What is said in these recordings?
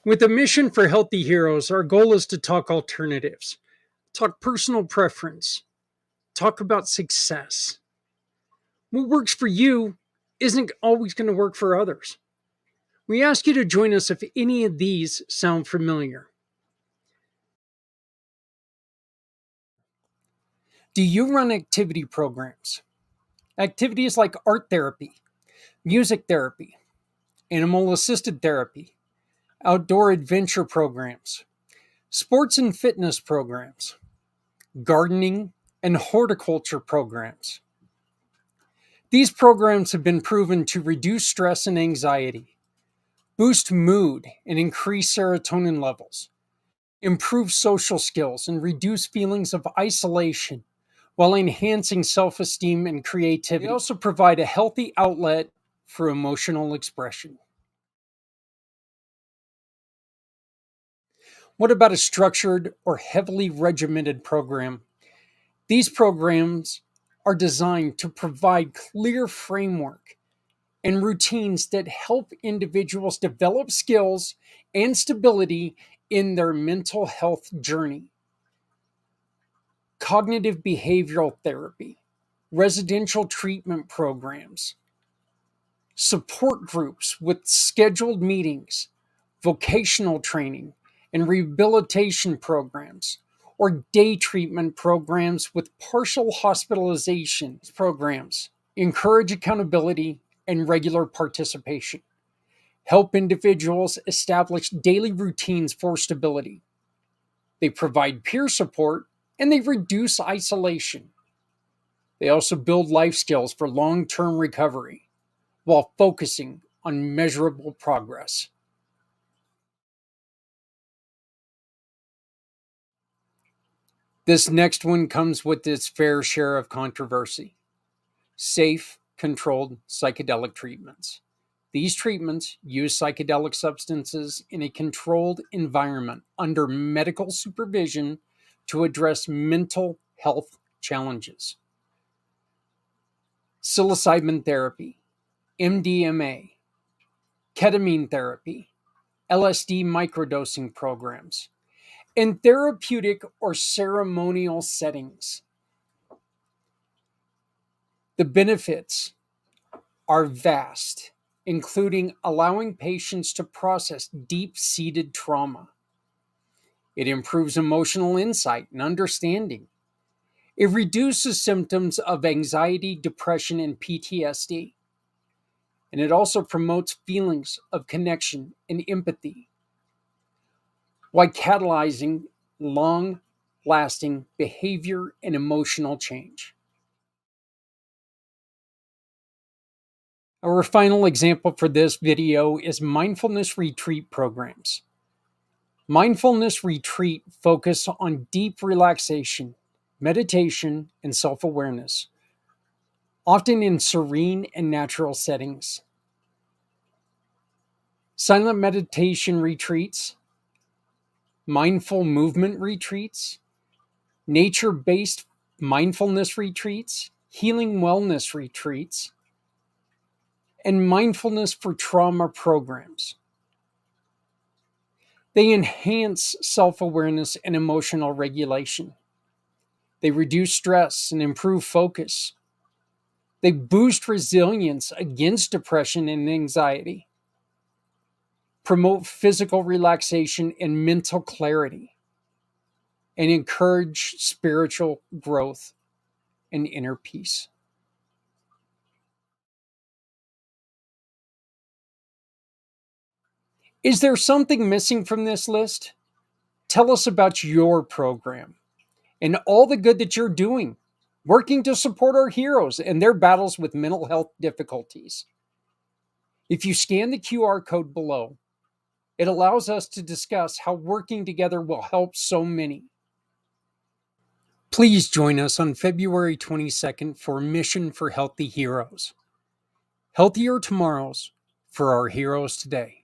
With a mission for healthy heroes, our goal is to talk alternatives, talk personal preference, talk about success. What works for you isn't always going to work for others. We ask you to join us if any of these sound familiar. Do you run activity programs? Activities like art therapy, music therapy, animal assisted therapy, outdoor adventure programs, sports and fitness programs, gardening and horticulture programs. These programs have been proven to reduce stress and anxiety, boost mood and increase serotonin levels, improve social skills, and reduce feelings of isolation while enhancing self esteem and creativity. They also provide a healthy outlet for emotional expression. What about a structured or heavily regimented program? These programs are designed to provide clear framework and routines that help individuals develop skills and stability in their mental health journey. Cognitive behavioral therapy, residential treatment programs, support groups with scheduled meetings, vocational training, and rehabilitation programs, or day treatment programs with partial hospitalization programs. Encourage accountability and regular participation. Help individuals establish daily routines for stability. They provide peer support and they reduce isolation. They also build life skills for long term recovery while focusing on measurable progress. This next one comes with its fair share of controversy: safe, controlled psychedelic treatments. These treatments use psychedelic substances in a controlled environment under medical supervision to address mental health challenges. Psilocybin therapy, MDMA, ketamine therapy, LSD microdosing programs, in therapeutic or ceremonial settings. The benefits are vast, including allowing patients to process deep seated trauma. It improves emotional insight and understanding. It reduces symptoms of anxiety, depression, and PTSD. And it also promotes feelings of connection and empathy while catalyzing long lasting behavior and emotional change. Our final example for this video is mindfulness retreat programs. Mindfulness retreat focus on deep relaxation, meditation, and self-awareness, often in serene and natural settings. Silent meditation retreats, mindful movement retreats, nature-based mindfulness retreats, healing wellness retreats, and mindfulness for trauma programs. They enhance self-awareness and emotional regulation. They reduce stress and improve focus. They boost resilience against depression and anxiety, promote physical relaxation and mental clarity, and encourage spiritual growth and inner peace. Is there something missing from this list? Tell us about your program and all the good that you're doing, working to support our heroes and their battles with mental health difficulties. If you scan the QR code below, it allows us to discuss how working together will help so many. Please join us on February 22nd for Mission for Healthy Heroes. Healthier tomorrows for our heroes today.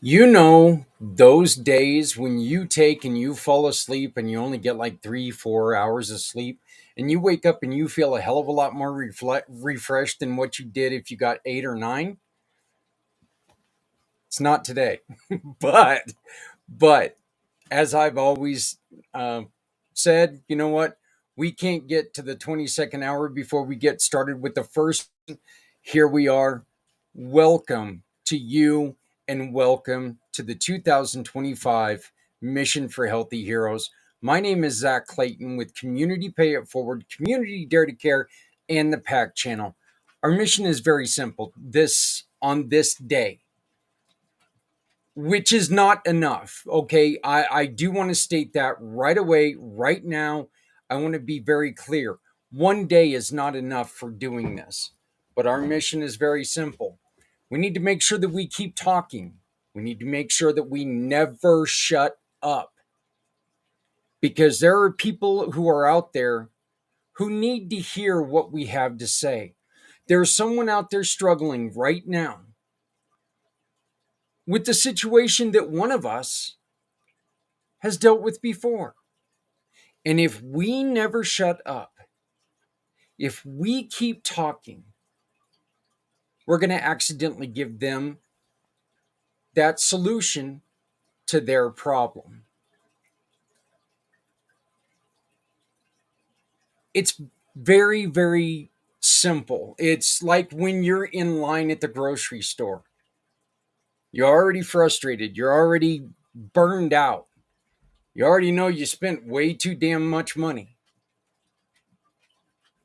You know, those days when you take and you fall asleep and you only get like 3, 4 hours of sleep, and you wake up and you feel a hell of a lot more refreshed than what you did if you got 8 or 9. It's not today. but, but as I've always uh, said, you know what? We can't get to the 22nd hour before we get started with the first. Here we are. Welcome to you and welcome to the 2025 Mission for Healthy Heroes. My name is Zach Clayton with Community Pay It Forward, Community Dare to Care, and the PAC channel. Our mission is very simple. On this day, which is not enough. Okay. I do want to state that right away, right now. I want to be very clear. One day is not enough for doing this, but our mission is very simple. We need to make sure that we keep talking. We need to make sure that we never shut up because there are people who are out there who need to hear what we have to say. There's someone out there struggling right now with the situation that one of us has dealt with before. And if we never shut up, if we keep talking, we're going to accidentally give them that solution to their problem. It's very, very simple. It's like when you're in line at the grocery store. You're already frustrated. You're already burned out. You already know you spent way too damn much money.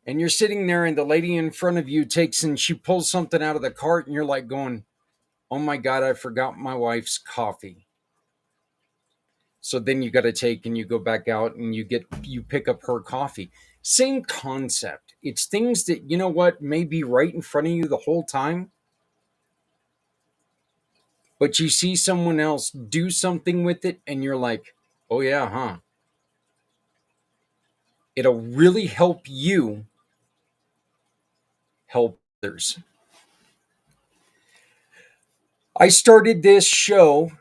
And you're sitting there, and the lady in front of you takes and she pulls something out of the cart, and you're like going, oh my God, I forgot my wife's coffee. So then you got to take and you go back out and you pick up her coffee. Same concept. It's things that, you know what, may be right in front of you the whole time, but you see someone else do something with it and you're like, oh yeah, huh? It'll really help you help others. I started this show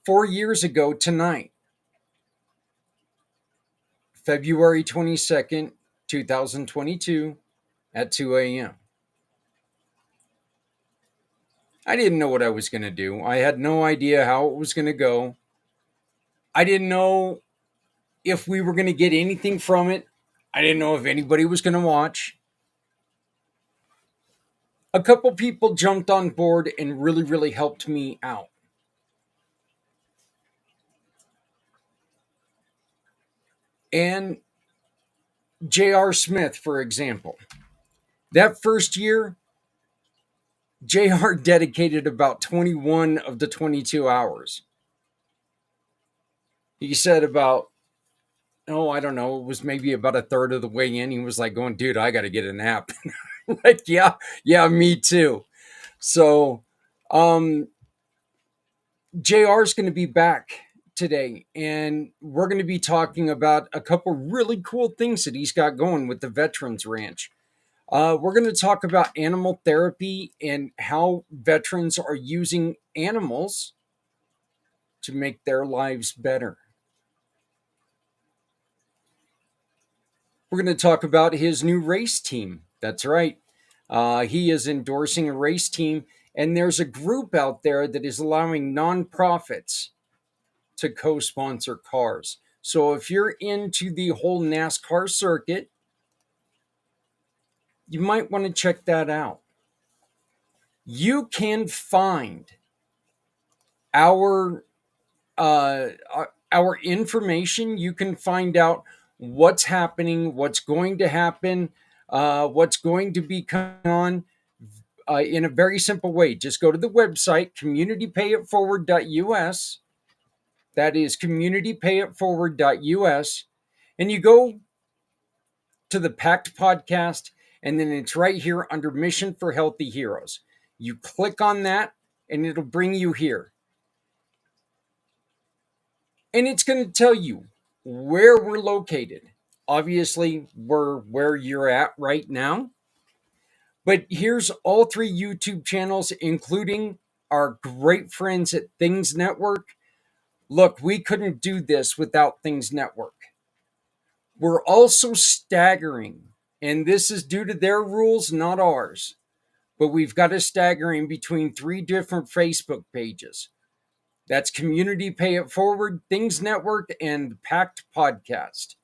4 years ago tonight, February 22nd, 2022 at 2 a.m. I didn't know what I was going to do. I had no idea how it was going to go. I didn't know if we were going to get anything from it. I didn't know if anybody was going to watch. A couple people jumped on board and really, really helped me out. And J.R. Smith, for example, that first year, J.R. dedicated about 21 of the 22 hours. He said about, oh, I don't know, it was maybe about a third of the way in. He was like going, dude, I got to get a nap. Like, yeah, me too. So, JR is going to be back today, and we're going to be talking about a couple really cool things that he's got going with the Veterans Ranch. We're going to talk about animal therapy and how veterans are using animals to make their lives better. We're going to talk about his new race team. That's right. He is endorsing a race team, and there's a group out there that is allowing nonprofits to co sponsor cars. So if you're into the whole NASCAR circuit, you might want to check that out. You can find our uh, our information. You can find out what's happening, what's going to happen, what's going to be coming on in a very simple way. Just go to the website communitypayitforward.us. That is communitypayitforward.us, and you go to the Pact podcast, and then it's right here under Mission for Healthy Heroes. You click on that, and it'll bring you here. And it's going to tell you where we're located. Obviously, we're where you're at right now. But here's all 3 YouTube channels, including our great friends at Things Network. Look, we couldn't do this without Things Network. We're also staggering, and this is due to their rules, not ours, but we've got a staggering between 3 different Facebook pages. That's Community Pay It Forward, Things Network, and Packed Podcast.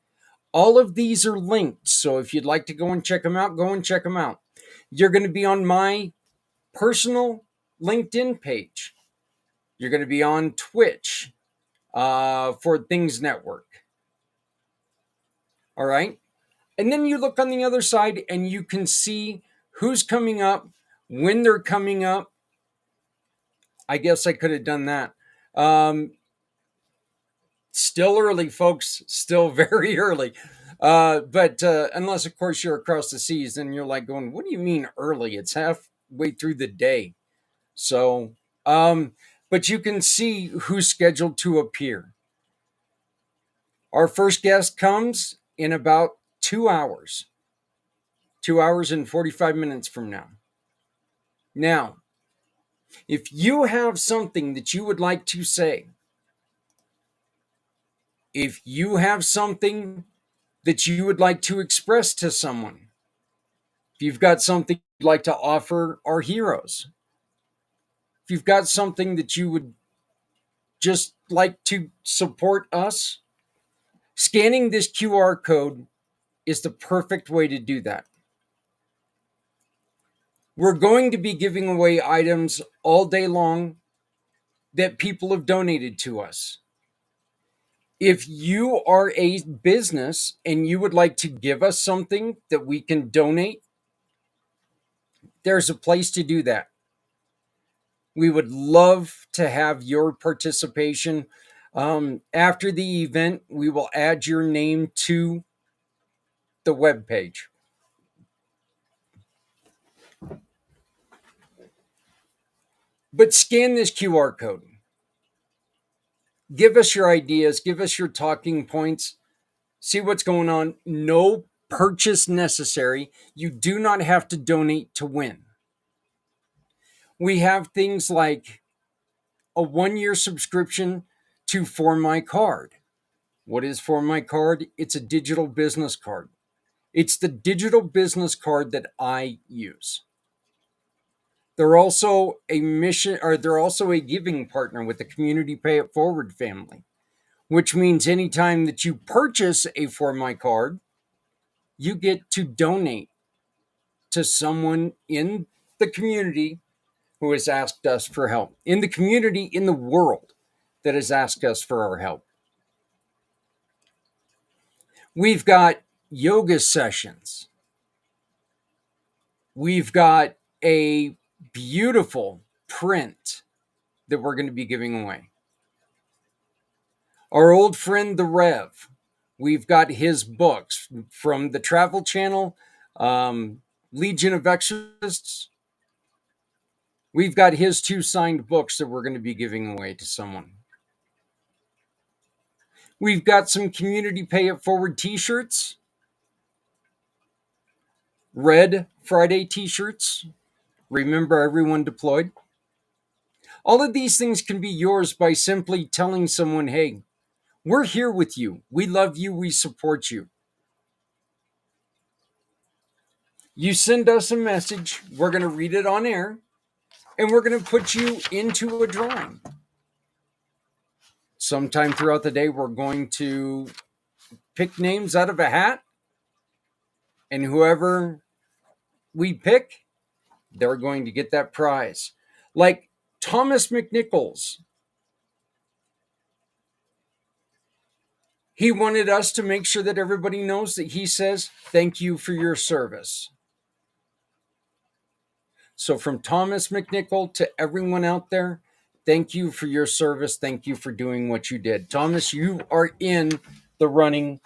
All of these are linked, so if you'd like to go and check them out, go and check them out. You're going to be on my personal LinkedIn page. You're going to be on Twitch for Things Network. All right. And then you look on the other side and you can see who's coming up, when they're coming up. I guess I could have done that. Still early, folks. Still very early. But unless, of course, you're across the seas, then you're like going, what do you mean early? It's halfway through the day. So, but you can see who's scheduled to appear. Our first guest comes in about 2 hours. 2 hours and 45 minutes from now. Now, if you have something that you would like to say, if you have something that you would like to express to someone, if you've got something you'd like to offer our heroes, if you've got something that you would just like to support us, scanning this QR code is the perfect way to do that. We're going to be giving away items all day long that people have donated to us. If you are a business and you would like to give us something that we can donate, there's a place to do that. We would love to have your participation. After the event, we will add your name to the webpage. But scan this QR code. Give us your ideas, give us your talking points, see what's going on. No purchase necessary. You do not have to donate to win. We have things like a 1-year subscription to For My Card. What is For My Card? It's a digital business card. It's the digital business card that I use. They're also a giving partner with the Community Pay It Forward family, which means anytime that you purchase a For My Card, you get to donate to someone in the community who has asked us for help, in the community, in the world that has asked us for our help. We've got yoga sessions. We've got a beautiful print that we're going to be giving away. Our old friend, the Rev, we've got his books from the Travel Channel, Legion of Exorcists. We've got his 2 signed books that we're going to be giving away to someone. We've got some Community Pay It Forward t-shirts, Red Friday t-shirts. Remember everyone deployed. All of these things can be yours by simply telling someone, hey, we're here with you. We love you. We support you. You send us a message. We're going to read it on air. And we're going to put you into a drawing. Sometime throughout the day, we're going to pick names out of a hat. And whoever we pick, they're going to get that prize. Like Thomas McNichols. He wanted us to make sure that everybody knows that he says, thank you for your service. So from Thomas McNichol to everyone out there, thank you for your service. Thank you for doing what you did. Thomas, you are in the running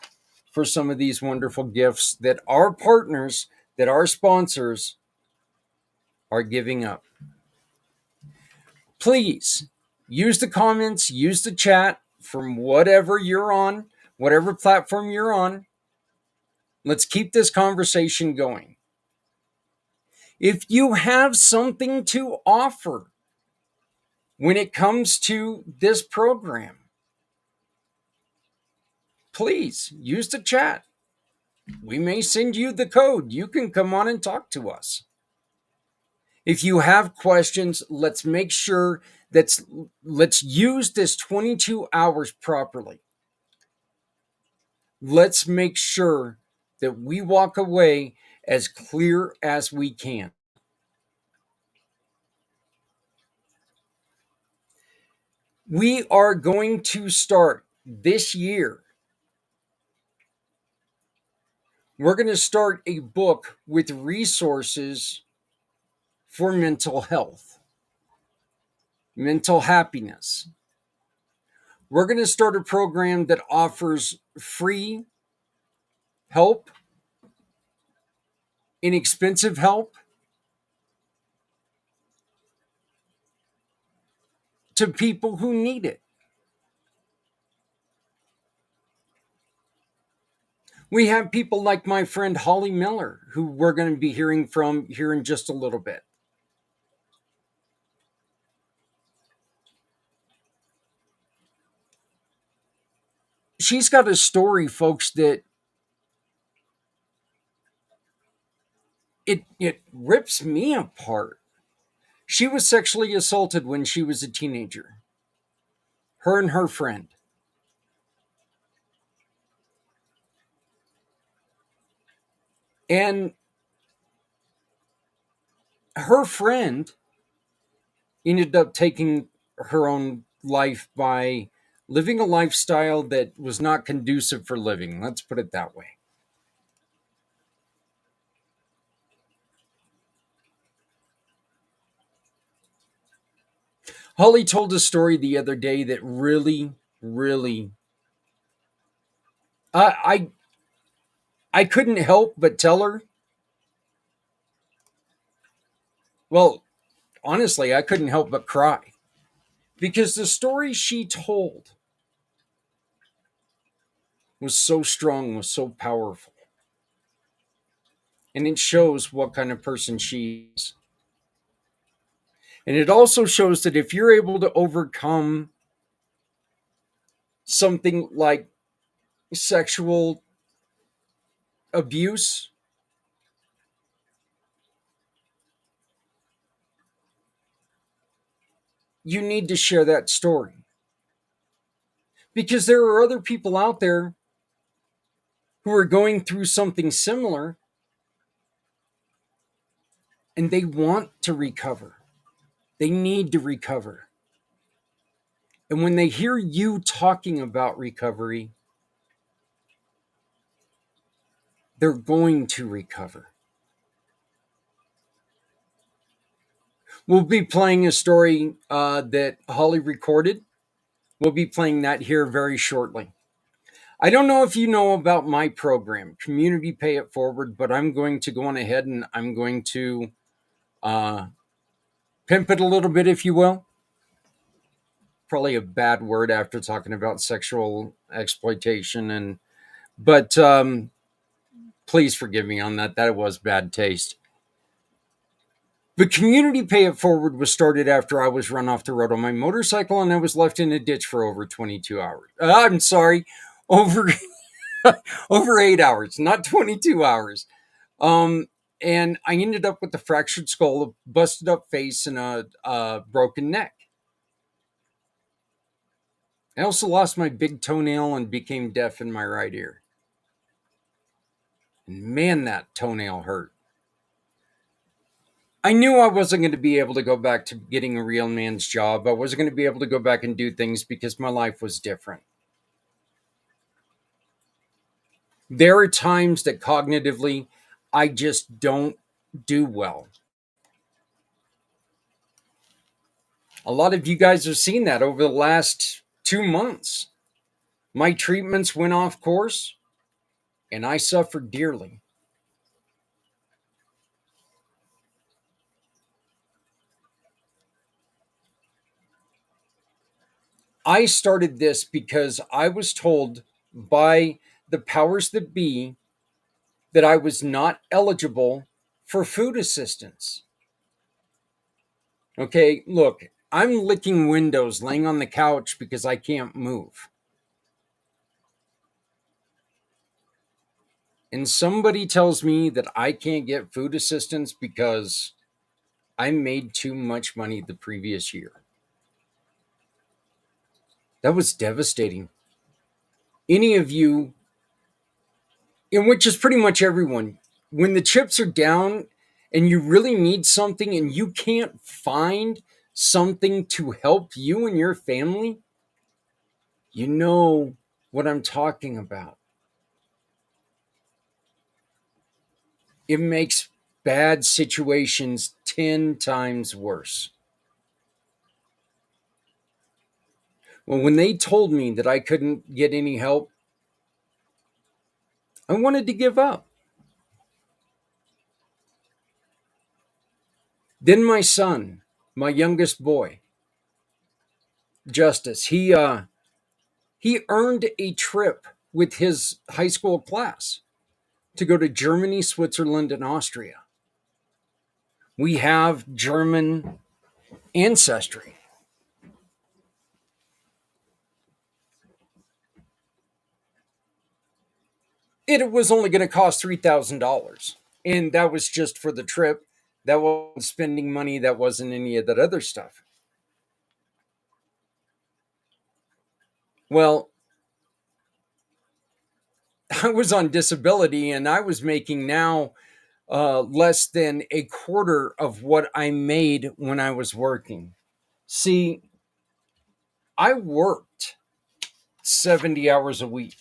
for some of these wonderful gifts that our partners, that our sponsors are giving up. Please use the comments, use the chat from whatever you're on, whatever platform you're on. Let's keep this conversation going. If you have something to offer, When it comes to this program, please use the chat. We may send you the code. You can come on and talk to us. If you have questions, let's make sure let's use this 22 hours properly. Let's make sure that we walk away as clear as we can. We are going to start this year. We're going to start a book with resources for mental health, mental happiness. We're going to start a program that offers free help, inexpensive help to people who need it. We have people like my friend Holly Miller, who we're going to be hearing from here in just a little bit. She's got a story, folks, that it rips me apart. She was sexually assaulted when she was a teenager. Her and her friend. And her friend ended up taking her own life by living a lifestyle that was not conducive for living. Let's put it that way. Holly told a story the other day that really, really, I couldn't help but tell her. Well, honestly, I couldn't help but cry because the story she told was so strong, was so powerful. And it shows what kind of person she is. And it also shows that if you're able to overcome something like sexual abuse, you need to share that story. Because there are other people out there who are going through something similar and they want to recover. They need to recover. And when they hear you talking about recovery, they're going to recover. We'll be playing a story that Holly recorded. We'll be playing that here very shortly. I don't know if you know about my program, Community Pay It Forward, but I'm going to go on ahead and I'm going to pimp it a little bit, if you will. Probably a bad word after talking about sexual exploitation, but please forgive me on that. That was bad taste. The Community Pay It Forward was started after I was run off the road on my motorcycle and I was left in a ditch for over 22 hours. I'm sorry, over 8 hours, not 22 hours. And I ended up with a fractured skull, a busted up face, and a broken neck. I also lost my big toenail and became deaf in my right ear. And man, that toenail hurt. I knew I wasn't going to be able to go back to getting a real man's job. I wasn't going to be able to go back and do things because my life was different. There are times that cognitively, I just don't do well. A lot of you guys have seen that over the last 2 months. My treatments went off course and I suffered dearly. I started this because I was told by the powers that be that I was not eligible for food assistance. Okay, look, I'm licking windows, laying on the couch because I can't move. And somebody tells me that I can't get food assistance because I made too much money the previous year. That was devastating. Any of you, and which is pretty much everyone, when the chips are down and you really need something and you can't find something to help you and your family, you know what I'm talking about. It makes bad situations 10 times worse. Well, when they told me that I couldn't get any help, I wanted to give up. Then my son, my youngest boy, Justice, he earned a trip with his high school class to go to Germany, Switzerland, and Austria. We have German ancestry. It was only going to cost $3,000. And that was just for the trip. That wasn't spending money. That wasn't any of that other stuff. Well, I was on disability and I was making now less than a quarter of what I made when I was working. See, I worked 70 hours a week.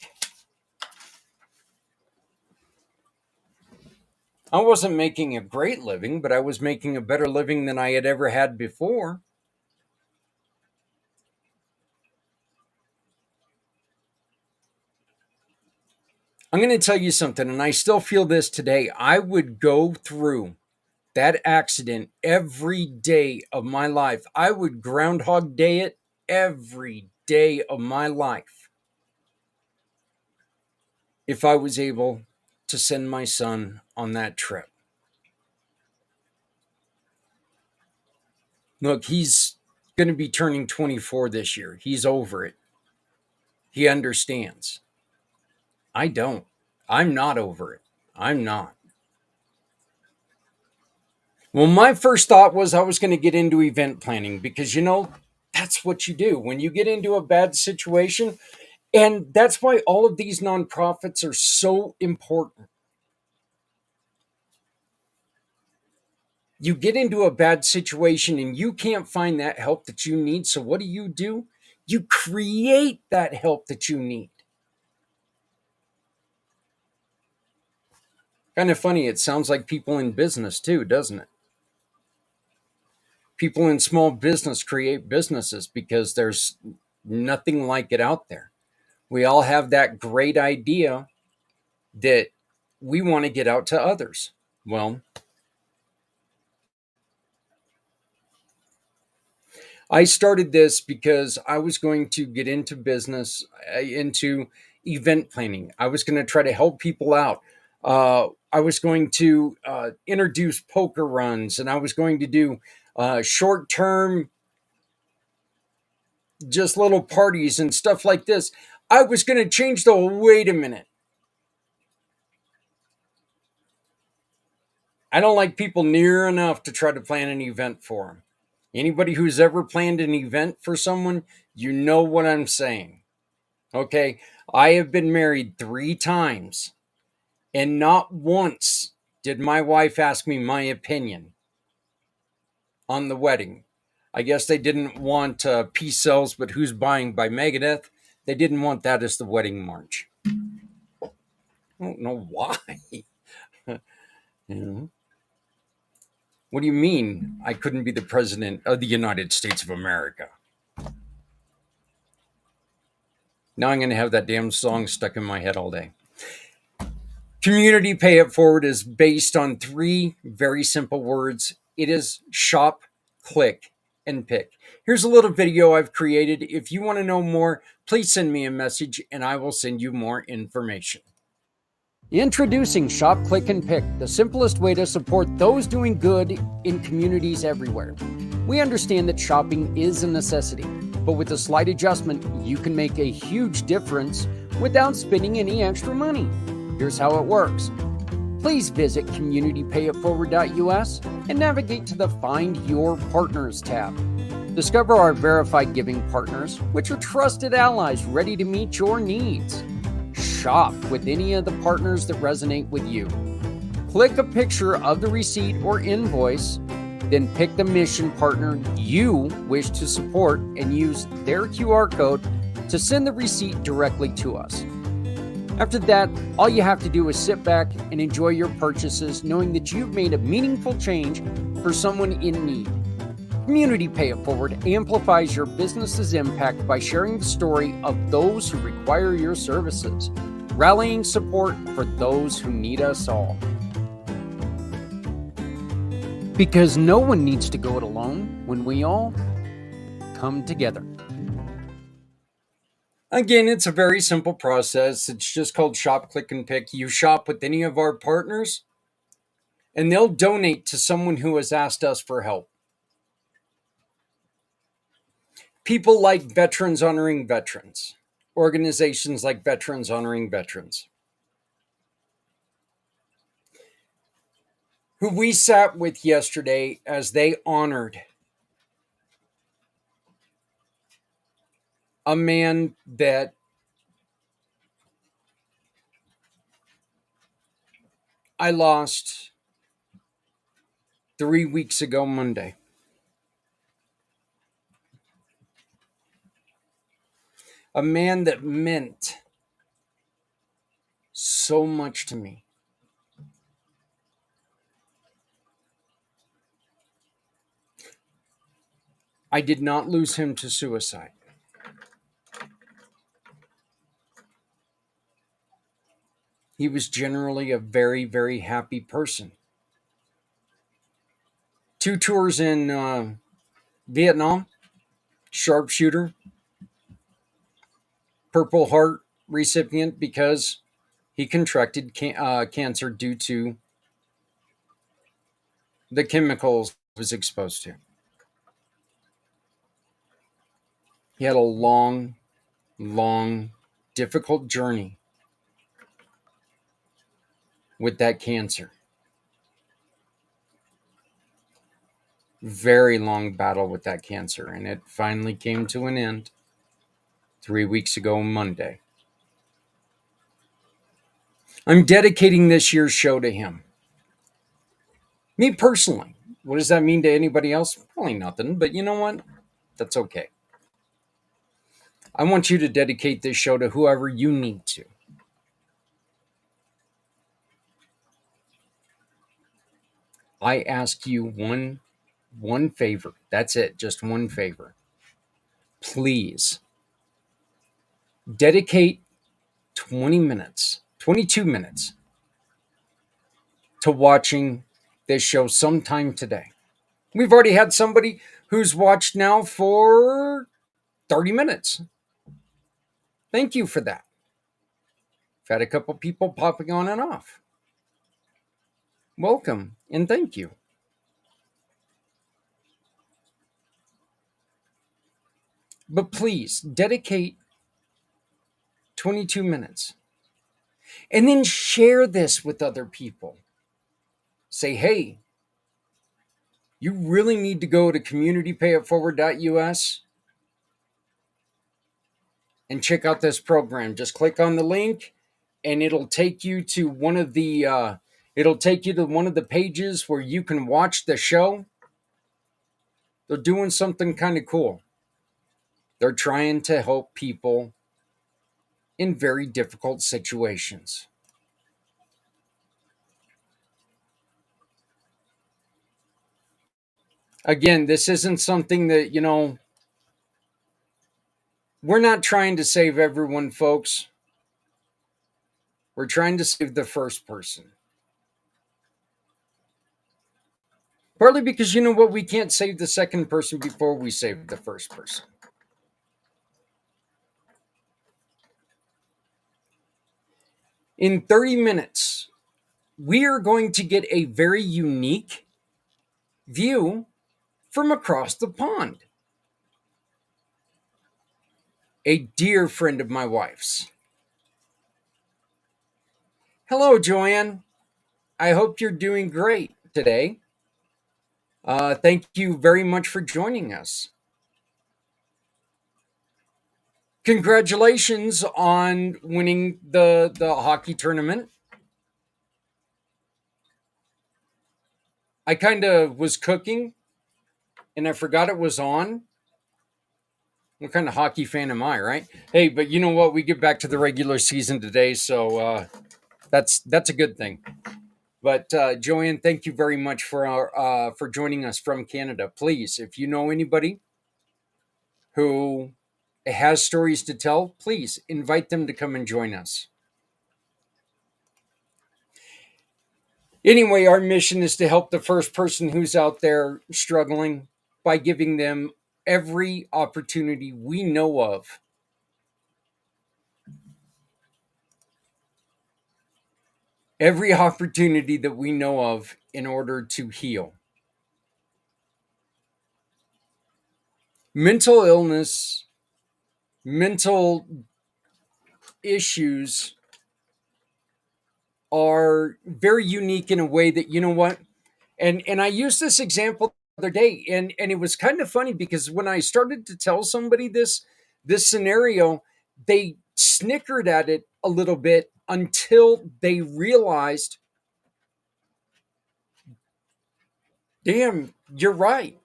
I wasn't making a great living, but I was making a better living than I had ever had before. I'm going to tell you something, and I still feel this today. I would go through that accident every day of my life. I would Groundhog Day it every day of my life if I was able to send my son on that trip. Look, he's going to be turning 24 this year. He's over it. He understands. I don't. I'm not over it. I'm not. Well, my first thought was I was going to get into event planning because, that's what you do when you get into a bad situation. And that's why all of these nonprofits are so important. You get into a bad situation and you can't find that help that you need. So, what do? You create that help that you need. Kind of funny. It sounds like people in business too, doesn't it? People in small business create businesses because there's nothing like it out there. We all have that great idea that we want to get out to others. Well, I started this because I was going to get into business, into event planning. I was going to try to help people out. I was going to introduce poker runs, and I was going to do short term, just little parties and stuff like this. I was going to change the wait a minute. I don't like people near enough to try to plan an event for them. Anybody who's ever planned an event for someone, you know what I'm saying. Okay, I have been married 3 times, and not once did my wife ask me my opinion on the wedding. I guess they didn't want Peace Sells, but Who's Buying by Megadeth. They didn't want that as the wedding march. I don't know why. you know? What do you mean I couldn't be the president of the United States of America? Now I'm going to have that damn song stuck in my head all day. Community Pay It Forward is based on 3 very simple words. It is shop, click, and pick. Here's a little video I've created. If you want to know more, please send me a message and I will send you more information. Introducing Shop, Click, and Pick, the simplest way to support those doing good in communities everywhere. We understand that shopping is a necessity, but with a slight adjustment, you can make a huge difference without spending any extra money. Here's how it works. Please visit communitypayitforward.us and navigate to the Find Your Partners tab. Discover our verified giving partners, which are trusted allies ready to meet your needs. Shop with any of the partners that resonate with you. Click a picture of the receipt or invoice, then pick the mission partner you wish to support and use their QR code to send the receipt directly to us. After that, all you have to do is sit back and enjoy your purchases, knowing that you've made a meaningful change for someone in need. Community Pay It Forward amplifies your business's impact by sharing the story of those who require your services, rallying support for those who need us all. Because no one needs to go it alone when we all come together. Again, it's a very simple process. It's just called Shop, Click, and Pick. You shop with any of our partners, and they'll donate to someone who has asked us for help. People like Veterans Honoring Veterans, organizations like Veterans Honoring Veterans, who we sat with yesterday as they honored a man that I lost 3 weeks ago Monday. A man that meant so much to me. I did not lose him to suicide. He was generally a very, very happy person. 2 tours in Vietnam, sharpshooter, Purple Heart recipient because he contracted cancer due to the chemicals he was exposed to. He had a long, difficult journey with that cancer. Very long battle with that cancer, and it finally came to an end 3 weeks ago Monday. I'm dedicating this year's show to him. Me personally. What does that mean to anybody else? Probably nothing, but you know what? That's okay. I want you to dedicate this show to whoever you need to. I ask you one favor. That's it, just one favor. Please dedicate 20 minutes, 22 minutes to watching this show sometime today. We've already had somebody who's watched now for 30 minutes. Thank you for that. I've had a couple people popping on and off. Welcome and thank you. But please dedicate 22 minutes and then share this with other people. Say, hey, you really need to go to communitypayitforward.us and check out this program. Just click on the link and it'll take you to one of the pages where you can watch the show. They're doing something kind of cool. They're trying to help people in very difficult situations. Again, this isn't something that, we're not trying to save everyone, folks. We're trying to save the first person. Partly because you know what? We can't save the second person before we save the first person. In 30 minutes, we are going to get a very unique view from across the pond. A dear friend of my wife's. Hello, Joanne. I hope you're doing great today. Thank you very much for joining us. Congratulations on winning the hockey tournament. I kind of was cooking and I forgot it was on. What kind of hockey fan am I, right? Hey, but you know what? We get back to the regular season today, so that's a good thing. But Joanne, thank you very much for joining us from Canada. Please, if you know anybody who has stories to tell, please invite them to come and join us. Anyway, our mission is to help the first person who's out there struggling by giving them every opportunity we know of. Every opportunity that we know of in order to heal. Mental illness, mental issues are very unique in a way that, you know what, and I used this example the other day, and it was kind of funny because when I started to tell somebody this scenario, they snickered at it a little bit until they realized, damn, you're right.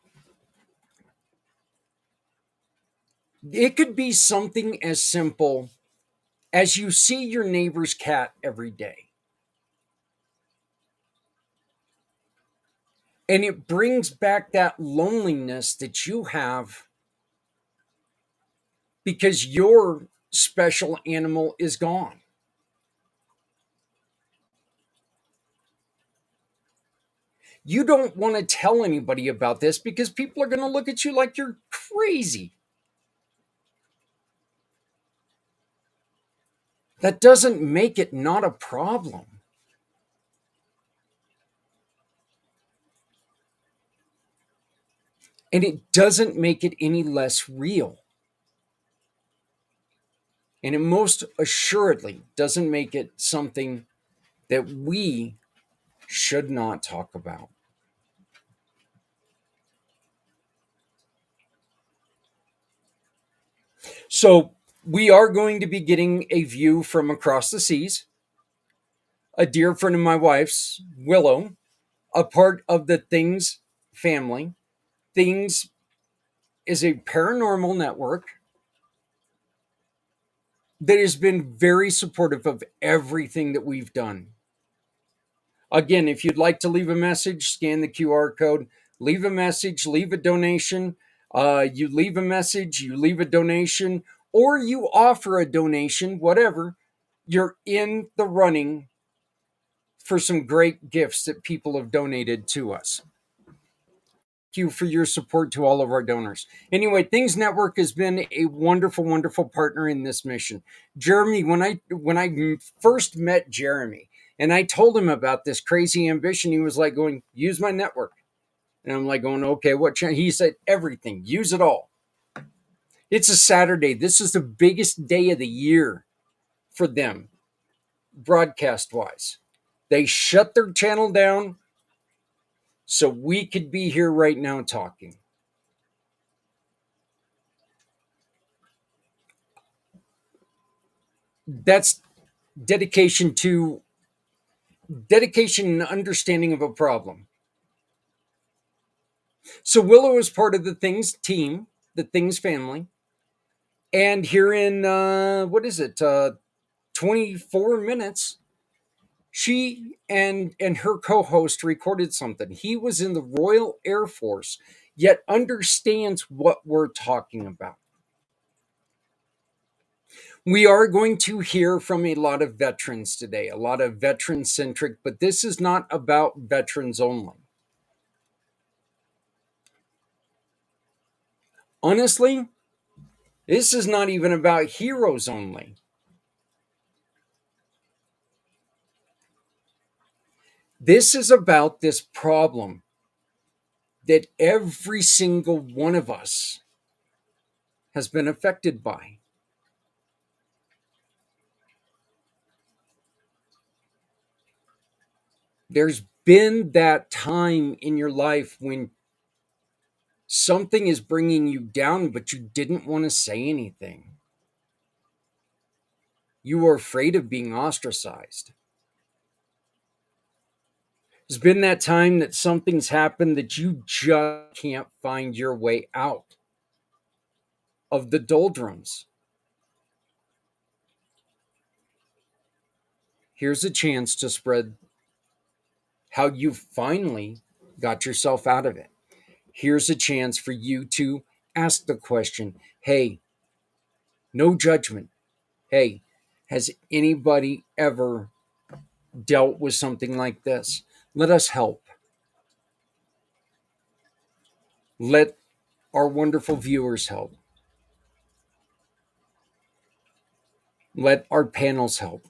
It could be something as simple as you see your neighbor's cat every day, and it brings back that loneliness that you have because your special animal is gone. You don't want to tell anybody about this because people are going to look at you like you're crazy. That doesn't make it not a problem. And it doesn't make it any less real. And it most assuredly doesn't make it something that we should not talk about. So, we are going to be getting a view from across the seas. A dear friend of my wife's, Willow, a part of the Things family. Things is a paranormal network that has been very supportive of everything that we've done. Again, if you'd like to leave a message, scan the QR code, leave a message, leave a donation. You leave a message, you leave a donation, or you offer a donation, whatever, you're in the running for some great gifts that people have donated to us. You for your support to all of our donors. Anyway, Things Network has been a wonderful, wonderful partner in this mission. Jeremy, when I first met Jeremy and I told him about this crazy ambition, he was like going, use my network. And I'm like going, okay, what channel? He said, everything, use it all. It's a Saturday. This is the biggest day of the year for them, broadcast wise. They shut their channel down so we could be here right now talking. That's dedication to dedication and understanding of a problem. So Willow is part of the Things team, the Things family, and here in what is it, 24 minutes, she and her co-host recorded something. He was in the Royal Air Force, yet understands what we're talking about. We are going to hear from a lot of veterans today, a lot of veteran centric, but this is not about veterans only. Honestly, this is not even about heroes only. This is about this problem that every single one of us has been affected by. There's been that time in your life when something is bringing you down, but you didn't want to say anything. You were afraid of being ostracized. There's been that time that something's happened that you just can't find your way out of the doldrums. Here's a chance to spread how you finally got yourself out of it. Here's a chance for you to ask the question, hey, no judgment. Hey, has anybody ever dealt with something like this? Let us help. Let our wonderful viewers help. Let our panels help.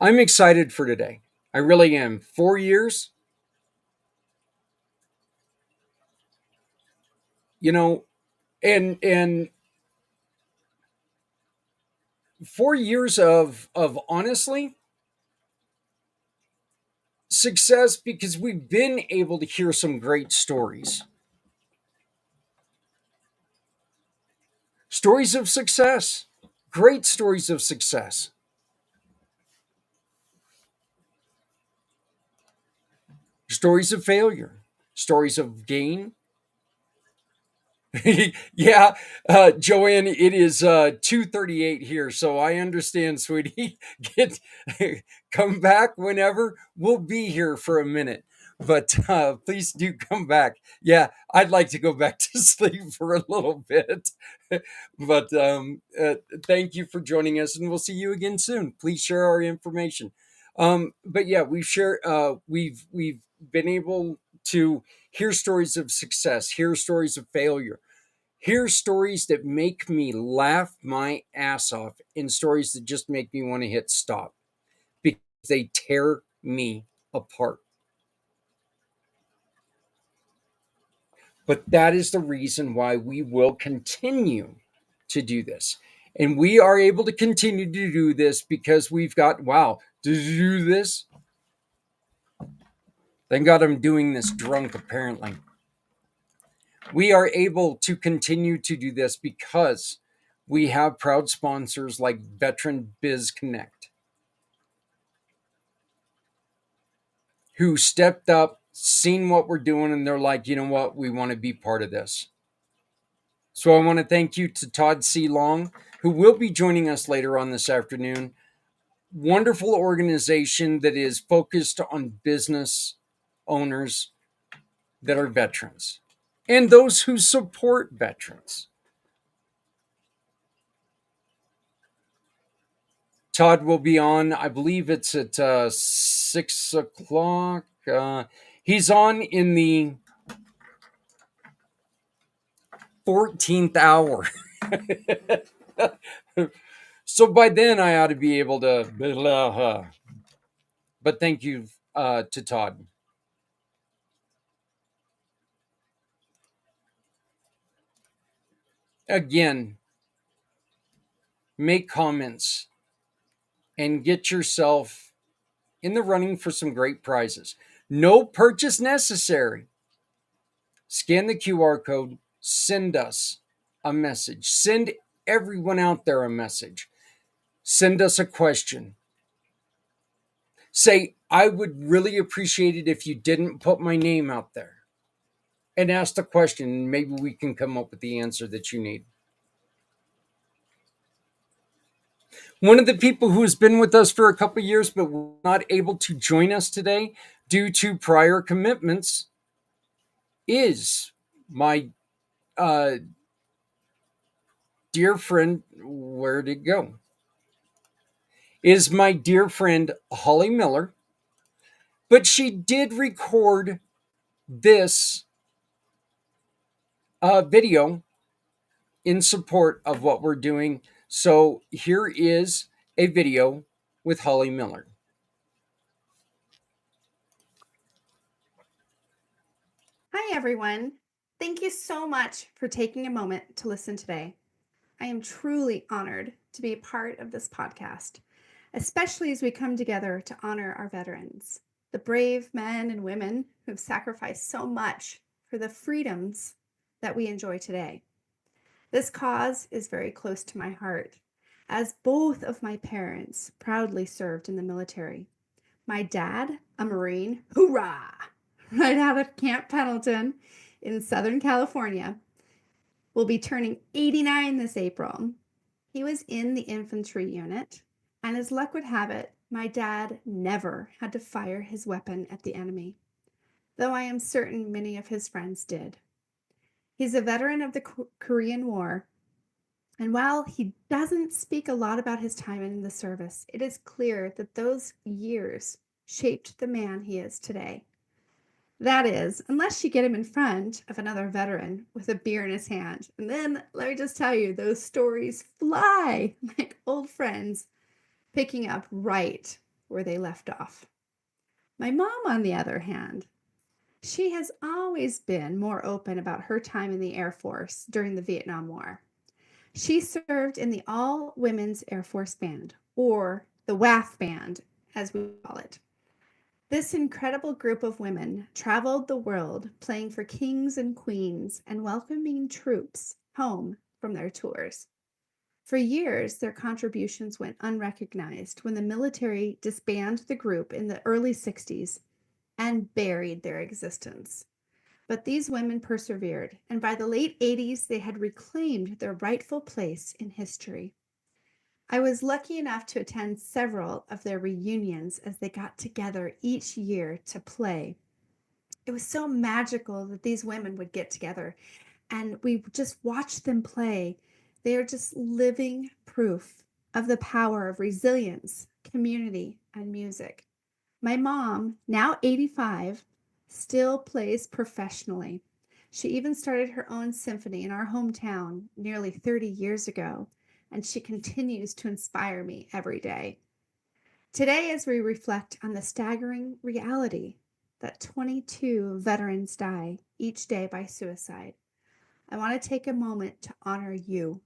I'm excited for today. I really am. 4 years, you know, and 4 years of honestly success, because we've been able to hear some great stories. Stories of success. Great stories of success. Stories of failure. Stories of gain. Yeah, Joanne, it is 2:38 here, so I understand, sweetie. Get come back whenever. We'll be here for a minute, but please do come back. Yeah, I'd like to go back to sleep for a little bit, but thank you for joining us, and we'll see you again soon. Please share our information. But yeah, we've been able to hear stories of success, hear stories of failure, hear stories that make me laugh my ass off, and stories that just make me want to hit stop because they tear me apart. But that is the reason why we will continue to do this. And we are able to continue to do this because we've got, wow, did you do this? Thank God I'm doing this drunk, apparently. We are able to continue to do this because we have proud sponsors like Veteran Biz Connect, who stepped up, seen what we're doing, and they're like, you know what, we want to be part of this. So I want to thank you to Todd C. Long, who will be joining us later on this afternoon. Wonderful organization that is focused on business owners that are veterans and those who support veterans. Todd will be on, I believe it's at 6 o'clock. He's on in the 14th hour. So by then I ought to be able to. But thank you to Todd. Again, make comments and get yourself in the running for some great prizes. No purchase necessary. Scan the QR code, send us a message. Send everyone out there a message. Send us a question. Say, I would really appreciate it if you didn't put my name out there. And ask the question, and maybe we can come up with the answer that you need. One of the people who has been with us for a couple of years but was not able to join us today due to prior commitments is my dear friend. Where'd it go? Is my dear friend Holly Miller. But she did record this video in support of what we're doing. So here is a video with Holly Miller. Hi, everyone. Thank you so much for taking a moment to listen today. I am truly honored to be a part of this podcast, especially as we come together to honor our veterans, the brave men and women who have sacrificed so much for the freedoms that we enjoy today. This cause is very close to my heart, as both of my parents proudly served in the military. My dad, a Marine, hoorah, right out of Camp Pendleton in Southern California, will be turning 89 this April. He was in the infantry unit, and as luck would have it, my dad never had to fire his weapon at the enemy, though I am certain many of his friends did. He's a veteran of the Korean War, and while he doesn't speak a lot about his time in the service, it is clear that those years shaped the man he is today. That is, unless you get him in front of another veteran with a beer in his hand. And then, let me just tell you, those stories fly like old friends picking up right where they left off. My mom, on the other hand, she has always been more open about her time in the Air Force during the Vietnam War. She served in the All-Women's Air Force Band, or the WAF Band, as we call it. This incredible group of women traveled the world playing for kings and queens and welcoming troops home from their tours. For years, their contributions went unrecognized when the military disbanded the group in the early 60s and buried their existence. But these women persevered, and by the late 80s, they had reclaimed their rightful place in history. I was lucky enough to attend several of their reunions as they got together each year to play. It was so magical that these women would get together and we just watched them play. They are just living proof of the power of resilience, community, and music. My mom, now 85, still plays professionally. She even started her own symphony in our hometown nearly 30 years ago, and she continues to inspire me every day. Today, as we reflect on the staggering reality that 22 veterans die each day by suicide, I want to take a moment to honor you,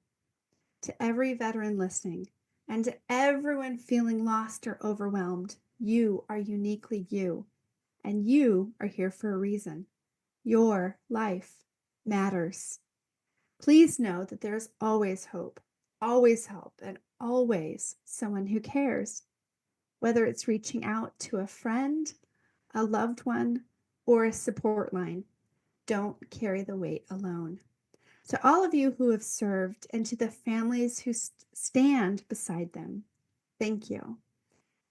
to every veteran listening, and to everyone feeling lost or overwhelmed. You are uniquely you, and you are here for a reason. Your life matters. Please know that there is always hope, always help, and always someone who cares. Whether it's reaching out to a friend, a loved one, or a support line, don't carry the weight alone. To all of you who have served and to the families who stand beside them, thank you.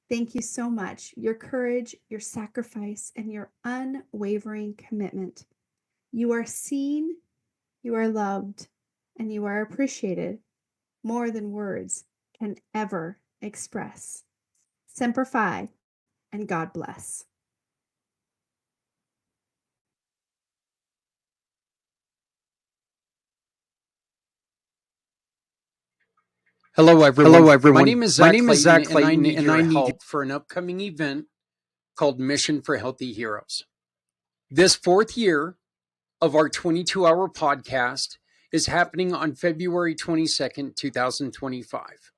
Thank you so much. Your courage, your sacrifice, and your unwavering commitment. You are seen, you are loved, and you are appreciated more than words can ever express. Semper Fi, and God bless. Hello, everyone. Hello, everyone. My name is Zach Clayton, and I need help for an upcoming event called Mission for Healthy Heroes. This fourth year of our 22-hour podcast is happening on February 22nd, 2025,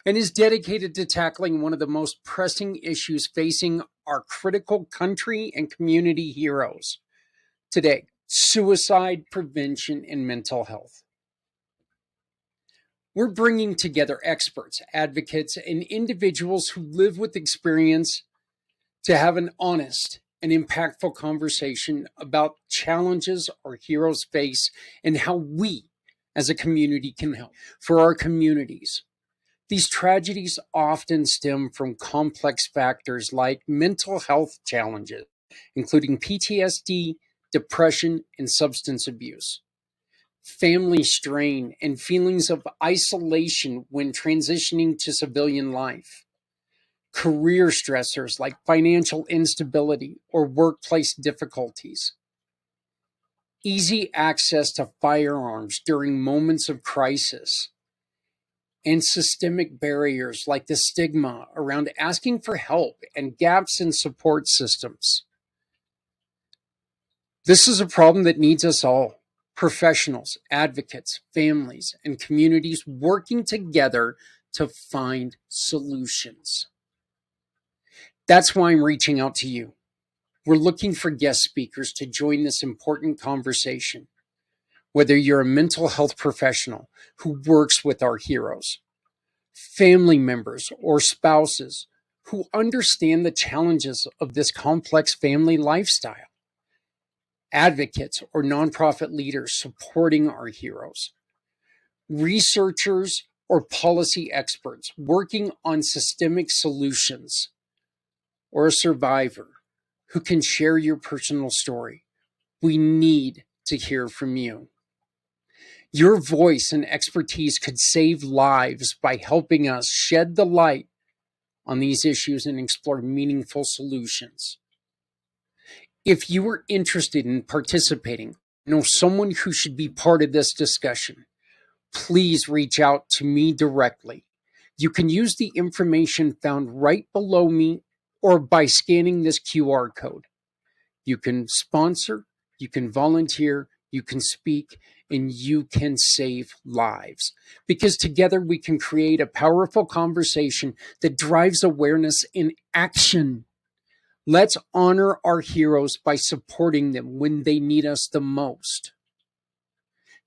and is dedicated to tackling one of the most pressing issues facing our critical country and community heroes today: suicide prevention and mental health. We're bringing together experts, advocates, and individuals who live with experience to have an honest and impactful conversation about challenges our heroes face and how we as a community can help. For our communities, these tragedies often stem from complex factors like mental health challenges, including PTSD, depression, and substance abuse, family strain, and feelings of isolation when transitioning to civilian life, career stressors like financial instability or workplace difficulties, easy access to firearms during moments of crisis, and systemic barriers like the stigma around asking for help and gaps in support systems. This is a problem that needs us all, professionals, advocates, families, and communities working together to find solutions. That's why I'm reaching out to you. We're looking for guest speakers to join this important conversation. Whether you're a mental health professional who works with our heroes, family members or spouses who understand the challenges of this complex family lifestyle, advocates or nonprofit leaders supporting our heroes, researchers or policy experts working on systemic solutions, or a survivor who can share your personal story. We need to hear from you. Your voice and expertise could save lives by helping us shed the light on these issues and explore meaningful solutions. If you are interested in participating, know someone who should be part of this discussion, please reach out to me directly. You can use the information found right below me or by scanning this QR code. You can sponsor, you can volunteer, you can speak, and you can save lives. Because together we can create a powerful conversation that drives awareness and action. Let's honor our heroes by supporting them when they need us the most.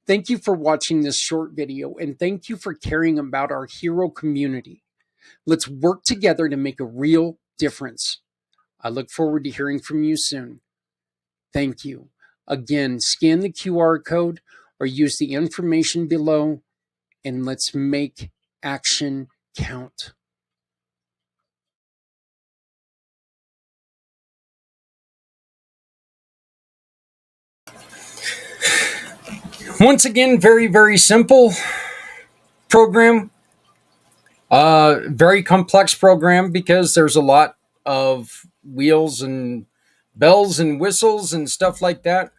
Thank you for watching this short video, and thank you for caring about our hero community. Let's work together to make a real difference. I look forward to hearing from you soon. Thank you. Again, scan the QR code or use the information below, and let's make action count. Once again, very, very simple program. Very complex program because there's a lot of wheels and bells and whistles and stuff like that.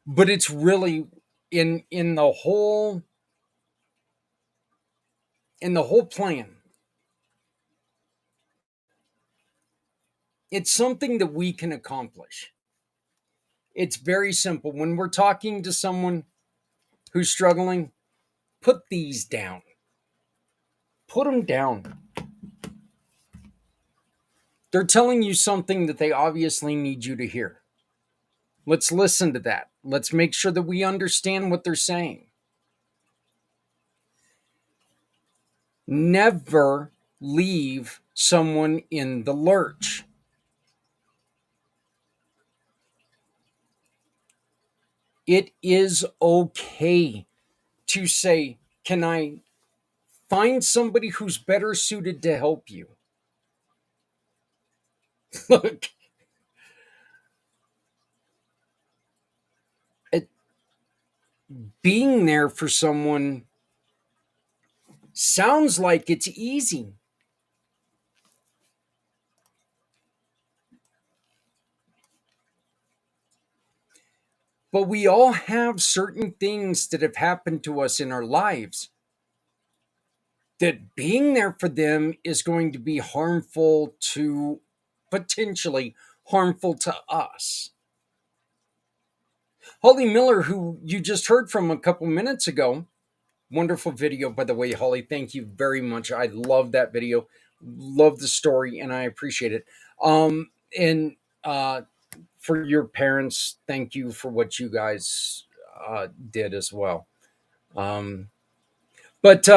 But it's really in the whole plan. It's something that we can accomplish. It's very simple. When we're talking to someone who's struggling, put these down. Put them down. They're telling you something that they obviously need you to hear. Let's listen to that. Let's make sure that we understand what they're saying. Never leave someone in the lurch. It is okay to say, can I find somebody who's better suited to help you? Look, being there for someone sounds like it's easy. But we all have certain things that have happened to us in our lives that being there for them is going to be harmful to, potentially harmful to us. Holly Miller, who you just heard from a couple minutes ago, wonderful video, by the way, Holly. Thank you very much. I love that video, love the story, and I appreciate it. And for your parents, thank you for what you guys did as well. But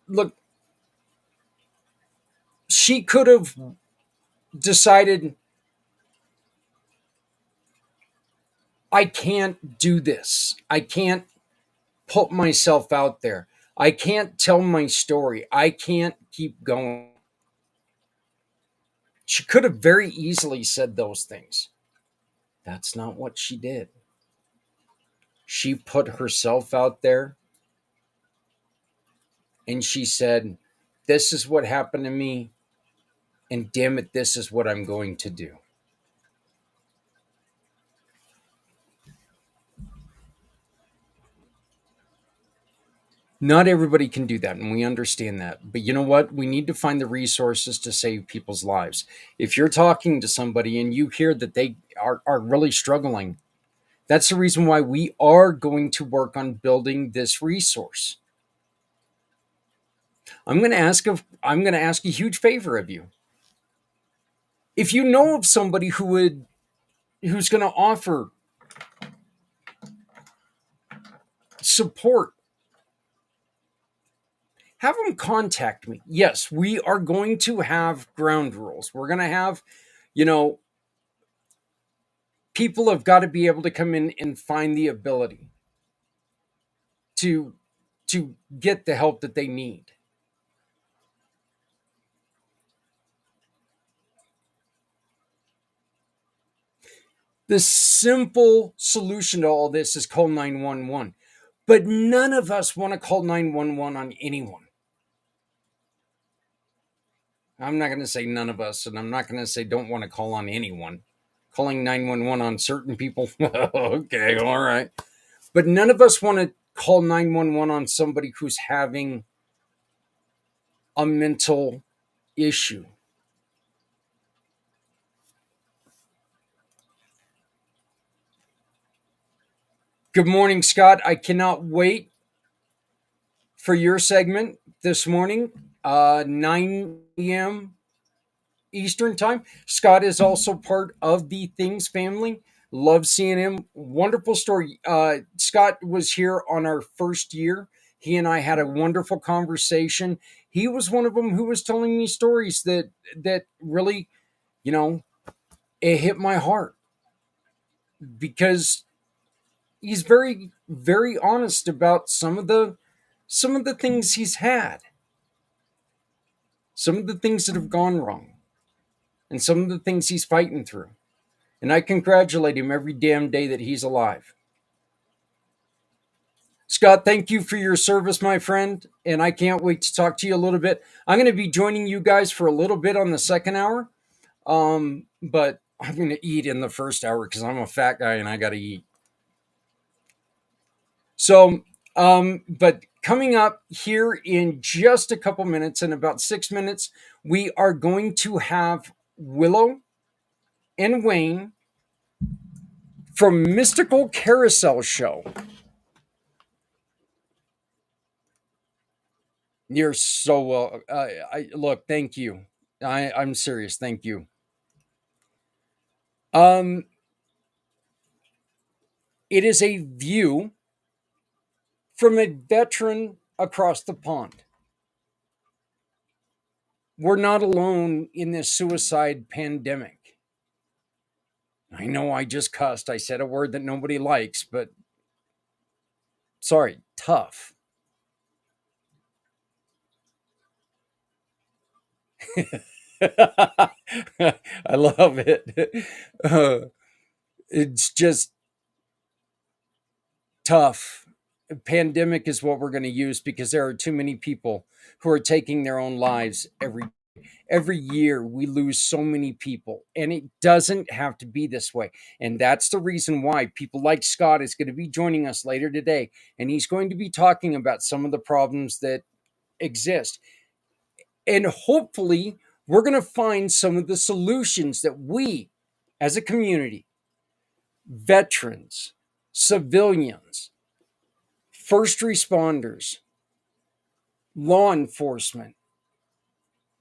look, she could have decided, I can't do this. I can't put myself out there. I can't tell my story. I can't keep going. She could have very easily said those things. That's not what she did. She put herself out there and she said, this is what happened to me, and damn it, this is what I'm going to do. Not everybody can do that, and we understand that. But you know what? We need to find the resources to save people's lives. If you're talking to somebody and you hear that they are really struggling, that's the reason why we are going to work on building this resource. I'm going to ask a huge favor of you. If you know of somebody who's going to offer support, have them contact me. Yes, we are going to have ground rules. We're going to have, you know, people have got to be able to come in and find the ability to get the help that they need. The simple solution to all this is call 911. But none of us want to call 911 on anyone. I'm not going to say none of us, and I'm not going to say don't want to call on anyone. Calling 911 on certain people, okay, all right. But none of us want to call 911 on somebody who's having a mental issue. Good morning, Scott. I cannot wait for your segment this morning, 9 p.m. Eastern time. Scott is also part of the Things family. Love seeing him. Wonderful story. Scott was here on our first year. He and I had a wonderful conversation. He was one of them who was telling me stories that really, it hit my heart because he's very, very honest about some of the things he's had, some of the things that have gone wrong, and some of the things he's fighting through. And I congratulate him every damn day that he's alive. Scott, thank you for your service, my friend. And I can't wait to talk to you a little bit. I'm going to be joining you guys for a little bit on the second hour. But I'm going to eat in the first hour because I'm a fat guy and I got to eat. So, but coming up here in just a couple minutes, in about 6 minutes, we are going to have Willow and Wayne from Mystical Carousel Show. You're so well. I look. Thank you. I'm serious. Thank you. Um, it is a view from a veteran across the pond. We're not alone in this suicide pandemic. I know I just cussed. I said a word that nobody likes, but sorry, tough. I love it. It's just tough. Pandemic is what we're going to use because there are too many people who are taking their own lives every year. We lose so many people, and it doesn't have to be this way. And that's the reason why people like Scott is going to be joining us later today, and he's going to be talking about some of the problems that exist. And hopefully we're going to find some of the solutions that we as a community, veterans, civilians, first responders, law enforcement,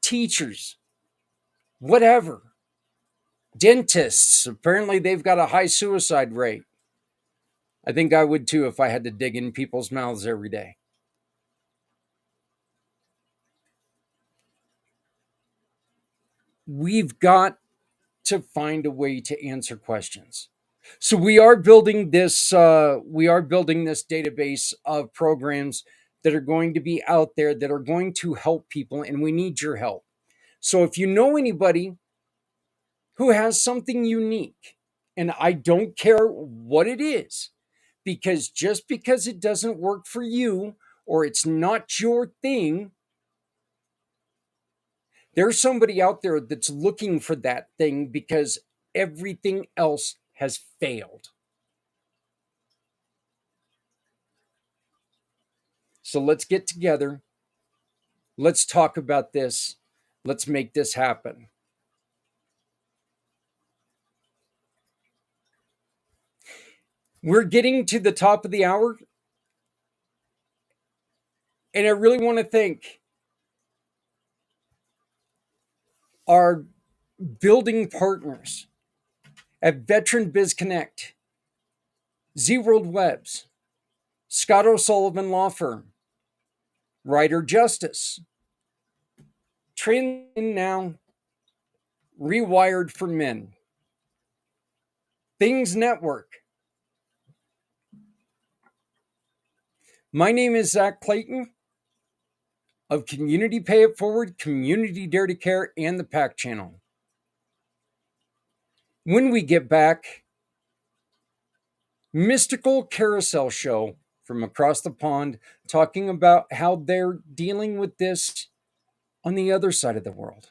teachers, whatever, dentists, apparently they've got a high suicide rate. I think I would too if I had to dig in people's mouths every day. We've got to find a way to answer questions. So we are building this database of programs that are going to be out there that are going to help people, and we need your help. So if you know anybody who has something unique, and I don't care what it is, because just because it doesn't work for you or it's not your thing, there's somebody out there that's looking for that thing because everything else has failed. So let's get together. Let's talk about this. Let's make this happen. We're getting to the top of the hour, and I really want to thank our building partners at Veteran Biz Connect, Z World Webs, Scott O'Sullivan Law Firm, Ryder Justice, Train Now, Rewired for Men, Things Network. My name is Zach Clayton of Community Pay It Forward, Community Dare to Care, and the PAC Channel. When we get back, Mystical Carousel Show from across the pond, talking about how they're dealing with this on the other side of the world.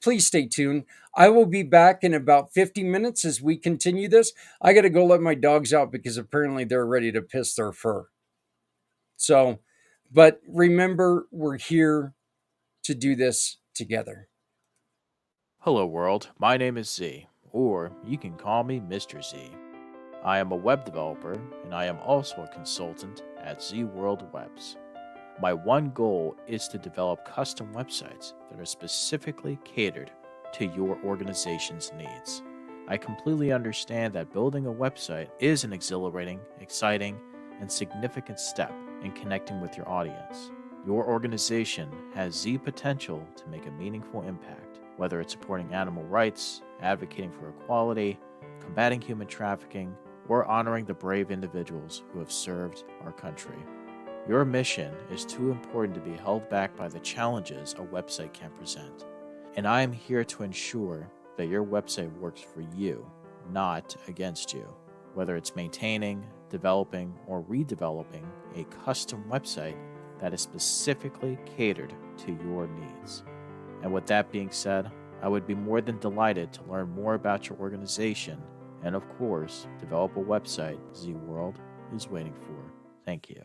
Please stay tuned. I will be back in about 50 minutes as we continue this. I got to go let my dogs out because apparently they're ready to piss their fur. So, but remember, we're here to do this together. Hello world, my name is Z, or you can call me Mr. Z. I am a web developer, and I am also a consultant at Z World Webs. My one goal is to develop custom websites that are specifically catered to your organization's needs. I completely understand that building a website is an exhilarating, exciting, and significant step in connecting with your audience. Your organization has Z potential to make a meaningful impact, whether it's supporting animal rights, advocating for equality, combating human trafficking, or honoring the brave individuals who have served our country. Your mission is too important to be held back by the challenges a website can present. And I am here to ensure that your website works for you, not against you. Whether it's maintaining, developing, or redeveloping a custom website that is specifically catered to your needs. And with that being said, I would be more than delighted to learn more about your organization and, of course, develop a website Z World is waiting for. Thank you.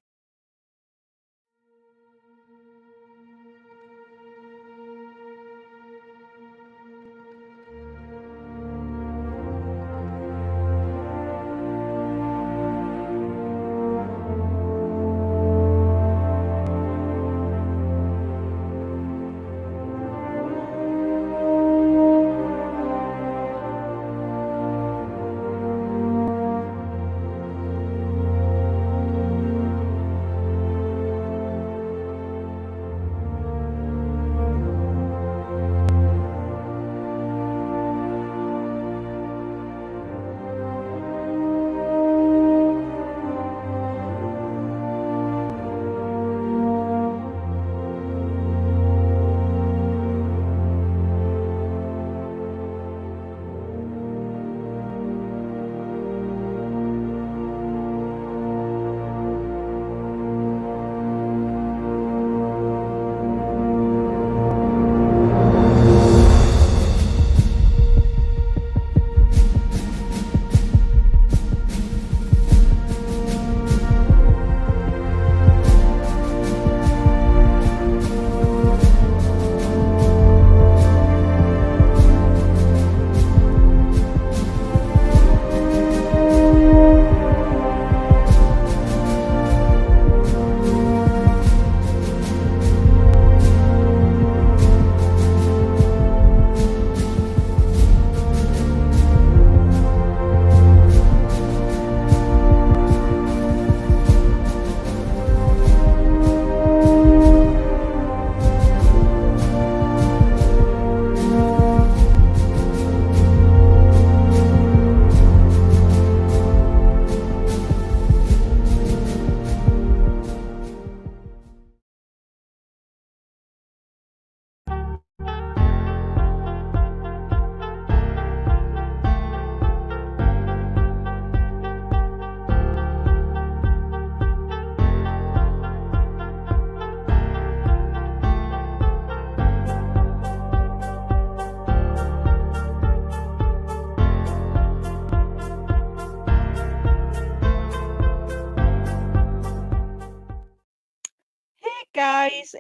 guys.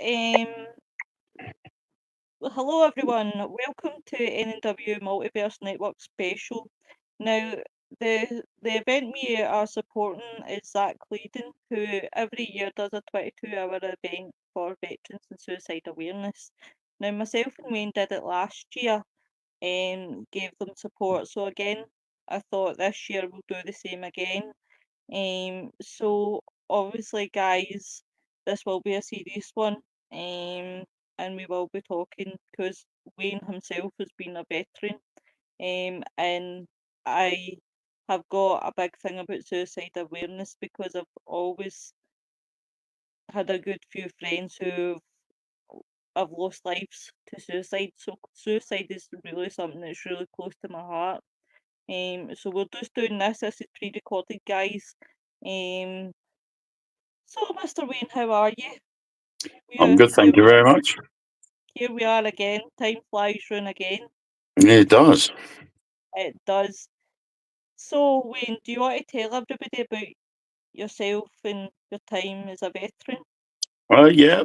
Hello, everyone. Welcome to NNW Multiverse Network Special. Now, the event we are supporting is Zach Clayton, who every year does a 22-hour event for veterans and suicide awareness. Now, myself and Wayne did it last year and gave them support. So again, I thought this year we'll do the same again. So obviously, guys, this will be a serious one. And we will be talking because Wayne himself has been a veteran. And I have got a big thing about suicide awareness because I've always had a good few friends who have lost lives to suicide. So suicide is really something that's really close to my heart. So we're just doing this. This is pre-recorded, guys. So, Mr. Wayne, how are you? I'm good, thank you very much. Here we are again. Time flies round again. It does. It does. So, Wayne, do you want to tell everybody about yourself and your time as a veteran? Yeah,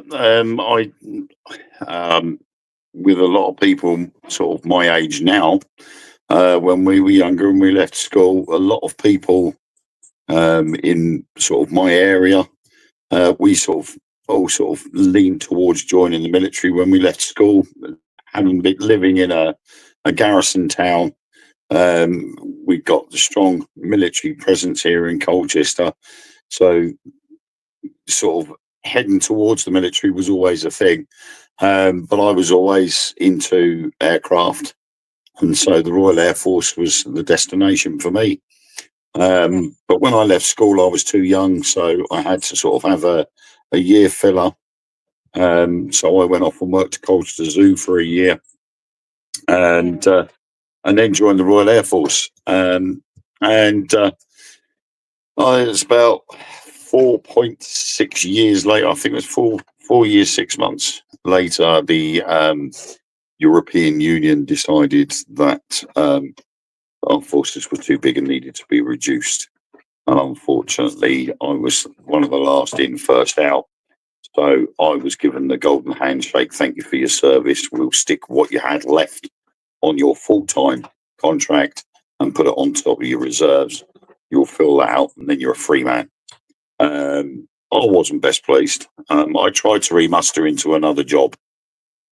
with a lot of people sort of my age now, when we were younger and we left school, a lot of people in sort of my area, we all sort of leaned towards joining the military when we left school. Having been living in a garrison town, we got the strong military presence here in Colchester, so sort of heading towards the military was always a thing. But I was always into aircraft, and so the Royal Air Force was the destination for me. But when I left school, I was too young, so I had to sort of have a year filler. So I went off and worked at Colchester Zoo for a year, and then joined the Royal Air Force. It's about 4.6 years later. I think it was 4 years, 6 months later. The European Union decided that our forces were too big and needed to be reduced. And unfortunately, I was one of the last in, first out. So I was given the golden handshake. Thank you for your service. We'll stick what you had left on your full-time contract and put it on top of your reserves. You'll fill that out, and then you're a free man. I wasn't best pleased. I tried to remuster into another job,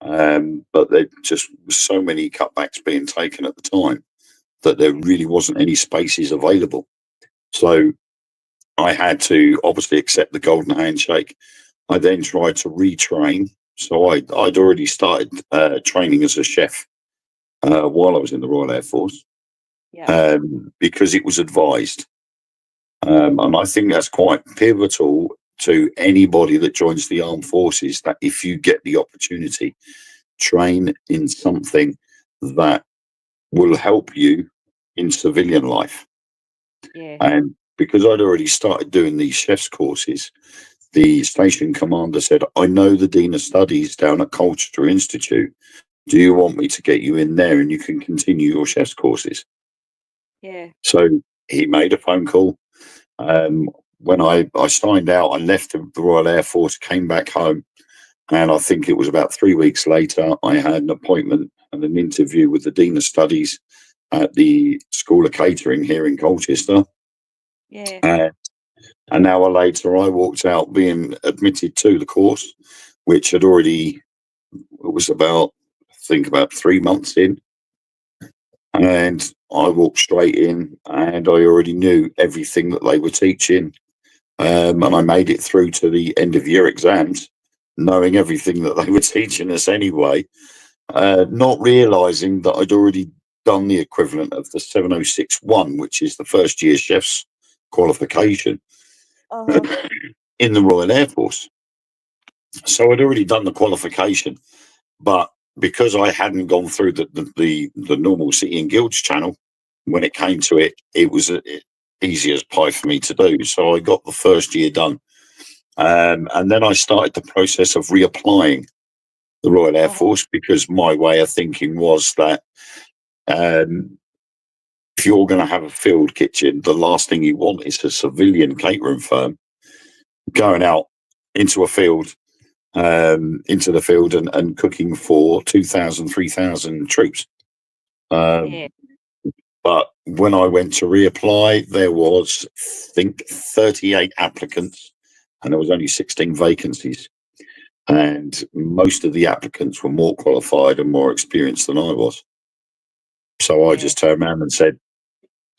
but there just was so many cutbacks being taken at the time that there really wasn't any spaces available. So I had to obviously accept the golden handshake. I then tried to retrain. So I'd already started training as a chef while I was in the Royal Air Force, because it was advised. And I think that's quite pivotal to anybody that joins the armed forces, that if you get the opportunity, train in something that will help you in civilian life. And because I'd already started doing these chef's courses, the station commander said, I know the Dean of Studies down at Colchester Institute. Do you want me to get you in there and you can continue your chef's courses? So he made a phone call. When I signed out, I left the Royal Air Force, came back home, and I think it was about 3 weeks later, I had an appointment and an interview with the Dean of Studies at the School of Catering here in Colchester. An hour later, I walked out being admitted to the course, which had already, it was about 3 months in. And I walked straight in and I already knew everything that they were teaching. And I made it through to the end of year exams, knowing everything that they were teaching us anyway, not realizing that I'd already done the equivalent of the 706-1, which is the first year chef's qualification in the Royal Air Force. So I'd already done the qualification, but because I hadn't gone through the normal City and Guilds channel, when it came to it, it was easy as pie for me to do. So I got the first year done. And then I started the process of reapplying the Royal Air Force, because my way of thinking was that if you're going to have a field kitchen, the last thing you want is a civilian catering firm going out into a field into the field and cooking for 2,000, 3,000 troops. Yeah. But when I went to reapply, there was, I think, 38 applicants, and there was only 16 vacancies. And most of the applicants were more qualified and more experienced than I was. So I just turned around and said,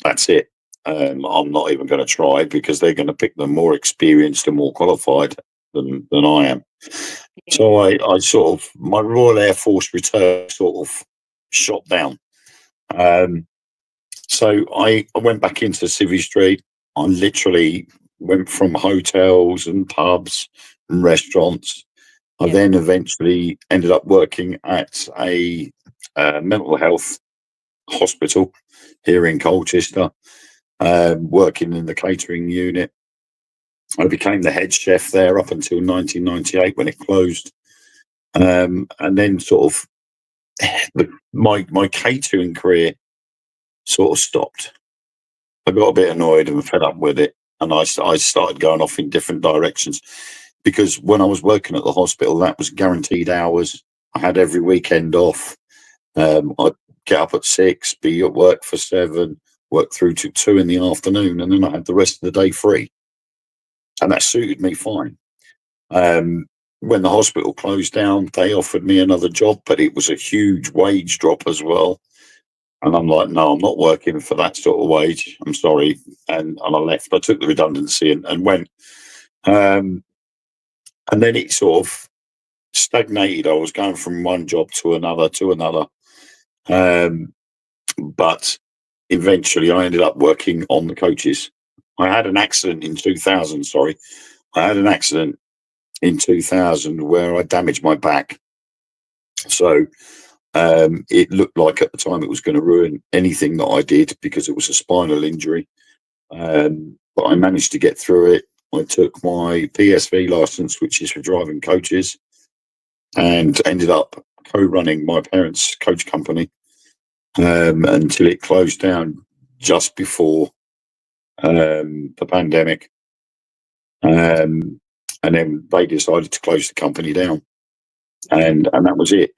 that's it. I'm not even going to try, because they're going to pick the more experienced and more qualified than I am. So I sort of, my Royal Air Force return sort of shot down. So I went back into Civvy Street. I literally went from hotels and pubs and restaurants. I then eventually ended up working at a mental health hospital here in Colchester, working in the catering unit. I became the head chef there up until 1998 when it closed. And then sort of my catering career sort of stopped. I got a bit annoyed and fed up with it, and I started going off in different directions, because when I was working at the hospital, that was guaranteed hours. I had every weekend off. I'd get up at 6, be at work for 7, work through to 2 in the afternoon, and then I had the rest of the day free, and that suited me fine. When the hospital closed down, they offered me another job, but it was a huge wage drop as well. And I'm like, no, I'm not working for that sort of wage. I'm sorry. And I left. I took the redundancy and went. And then it sort of stagnated. I was going from one job to another. But eventually I ended up working on the coaches. I had an accident in 2000. I had an accident in 2000 where I damaged my back. So it looked like at the time it was going to ruin anything that I did, because it was a spinal injury. But I managed to get through it. I took my PSV license, which is for driving coaches, and ended up co-running my parents' coach company until it closed down just before the pandemic. And then they decided to close the company down, and that was it.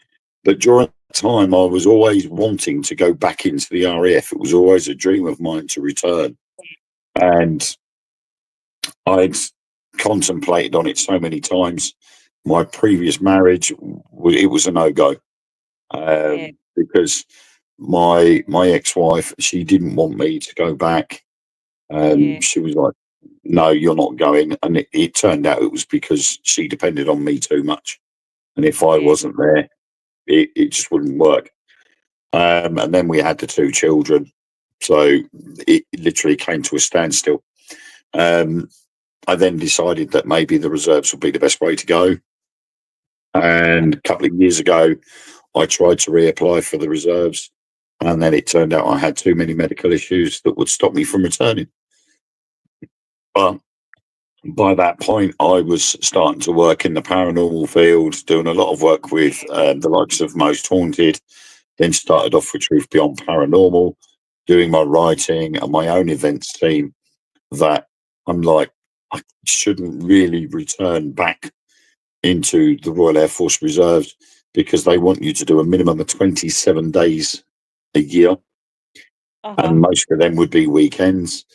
But during that time, I was always wanting to go back into the RAF. It was always a dream of mine to return. And I'd contemplated on it so many times. My previous marriage, it was a no-go. Because my ex-wife, she didn't want me to go back. She was like, no, you're not going. And it turned out it was because she depended on me too much. And if I wasn't there, it just wouldn't work. And then we had the 2 children. So it literally came to a standstill. I then decided that maybe the reserves would be the best way to go. And a couple of years ago, I tried to reapply for the reserves. And then it turned out I had too many medical issues that would stop me from returning. But by that point, I was starting to work in the paranormal field, doing a lot of work with the likes of Most Haunted, then started off with Truth Beyond Paranormal, doing my writing and my own events team, that I'm like, I shouldn't really return back into the Royal Air Force Reserves, because they want you to do a minimum of 27 days a year. And most of them would be weekends.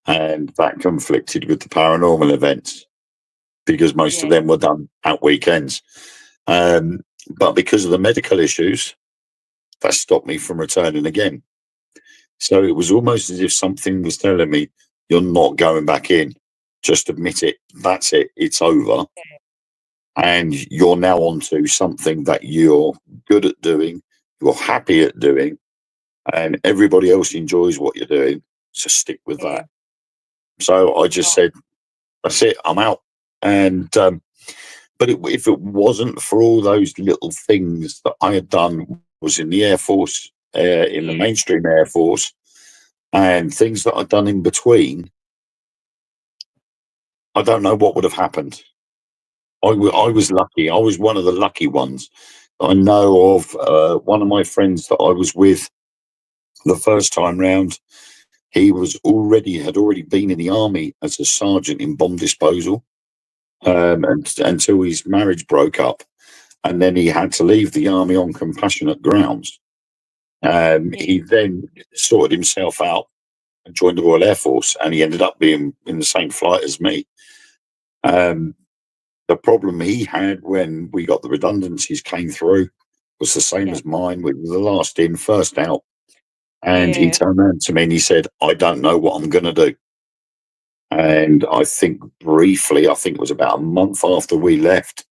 And that conflicted with the paranormal events, because most of them were done at weekends. But because of the medical issues, that stopped me from returning again. So it was almost as if something was telling me, you're not going back in. Just admit it. That's it. It's over. And you're now onto something that you're good at doing, you're happy at doing, and everybody else enjoys what you're doing. So stick with that. So I just said, that's it, I'm out. And but if it wasn't for all those little things that I had done, was in the Air Force, in the mainstream Air Force, and things that I'd done in between, I don't know what would have happened. I was lucky. I was one of the lucky ones. I know of one of my friends that I was with the first time round. He had already been in the army as a sergeant in bomb disposal. until his marriage broke up, and then he had to leave the army on compassionate grounds. He then sorted himself out and joined the Royal Air Force, and he ended up being in the same flight as me. The problem he had when we got the redundancies came through was the same as mine. We were the last in, first out. And he turned around to me and he said, I don't know what I'm going to do. And I think briefly, I think it was about a month after we left,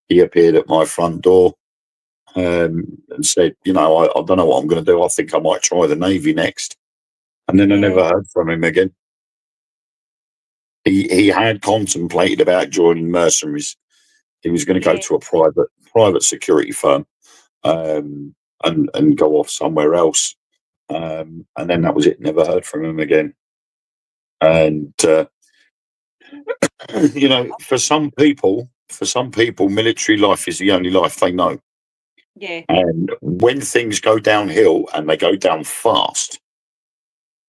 he appeared at my front door and said, I don't know what I'm going to do. I think I might try the Navy next. And then I never heard from him again. He had contemplated about joining mercenaries. He was going to go to a private security firm and go off somewhere else. And then that was it. Never heard from him again. And for some people, military life is the only life they know. Yeah. And when things go downhill and they go down fast,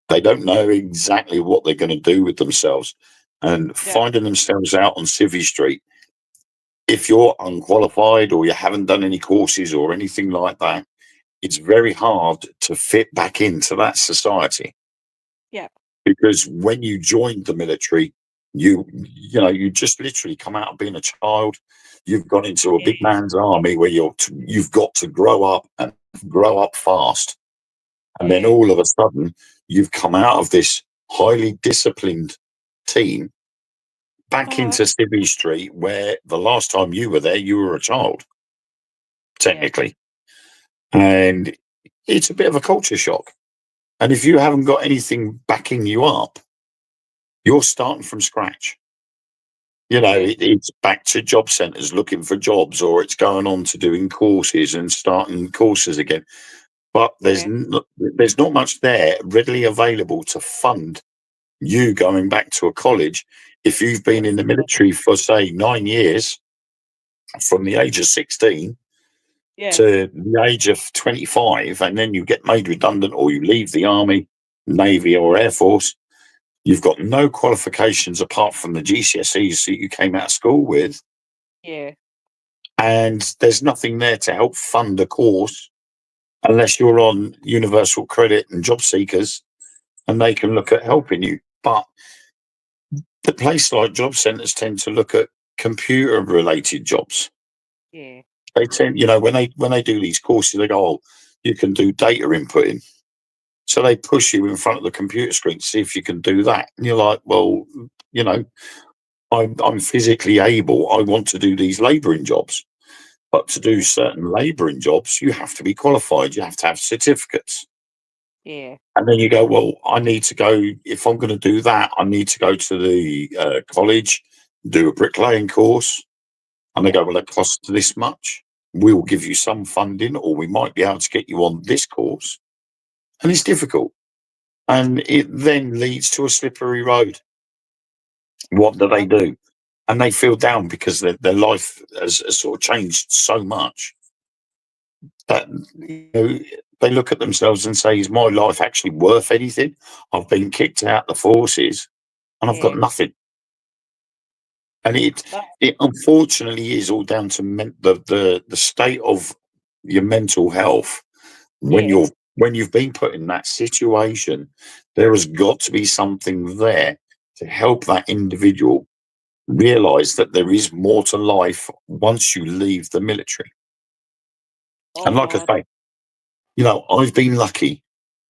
they don't know exactly what they're going to do with themselves. And finding themselves out on Civvy Street, if you're unqualified or you haven't done any courses or anything like that, it's very hard to fit back into that society. Yeah. Because when you joined the military, you just literally come out of being a child. You've gone into a big man's army where you've got to grow up and grow up fast. And then all of a sudden, you've come out of this highly disciplined team back into Civvy Street, where the last time you were there, you were a child, technically. And it's a bit of a culture shock. And if you haven't got anything backing you up, you're starting from scratch. It's back to job centres looking for jobs, or it's going on to doing courses and starting courses again. But there's not much there readily available to fund you going back to a college if you've been in the military for, say, 9 years, from the age of 16 to the age of 25, and then you get made redundant or you leave the Army, Navy or Air Force. You've got no qualifications apart from the GCSEs that you came out of school with. Yeah. And there's nothing there to help fund a course unless you're on Universal Credit and Job Seekers, and they can look at helping you. But the place like job centres tend to look at computer-related jobs. Yeah. They tend, when they do these courses, they go, "Oh, you can do data inputting." So they push you in front of the computer screen to see if you can do that. And you're like, well, I'm physically able. I want to do these labouring jobs. But to do certain labouring jobs, you have to be qualified. You have to have certificates. Yeah. And then you go, well, I need to go, if I'm going to do that, I need to go to the college, do a bricklaying course. And they go, well, it costs this much. We'll give you some funding, or we might be able to get you on this course. And it's difficult. And it then leads to a slippery road. What do? And they feel down because their life has sort of changed so much that they look at themselves and say, is my life actually worth anything? I've been kicked out the forces and I've got nothing. And it unfortunately is all down to the state of your mental health. When you've been put in that situation, there has got to be something there to help that individual realize that there is more to life once you leave the military. And like I say, I've been lucky.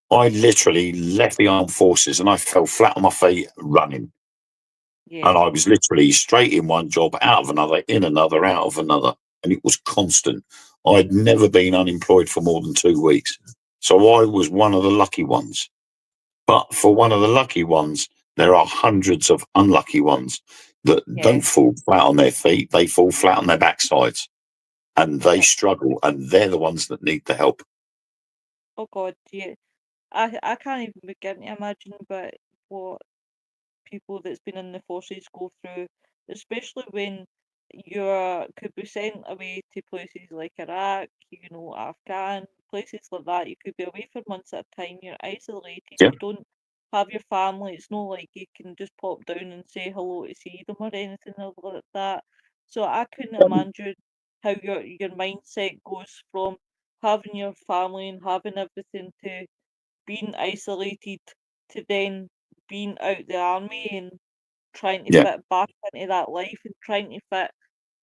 I literally left the armed forces and I fell flat on my feet running. And I was literally straight in one job, out of another, in another, out of another. And it was constant. I'd never been unemployed for more than 2 weeks. So I was one of the lucky ones. But for one of the lucky ones, there are hundreds of unlucky ones that don't fall flat on their feet. They fall flat on their backsides and they struggle, and they're the ones that need the help. Oh God, yeah. I can't even begin to imagine but what people that's been in the forces go through, especially when you could be sent away to places like Iraq, Afghan, places like that. You could be away for months at a time. You're isolated. Yeah. You don't have your family. It's not like you can just pop down and say hello to see them or anything like that. So I couldn't imagine how your mindset goes from having your family and having everything to being isolated to then being out the army and trying to Yeah. fit back into that life and trying to fit.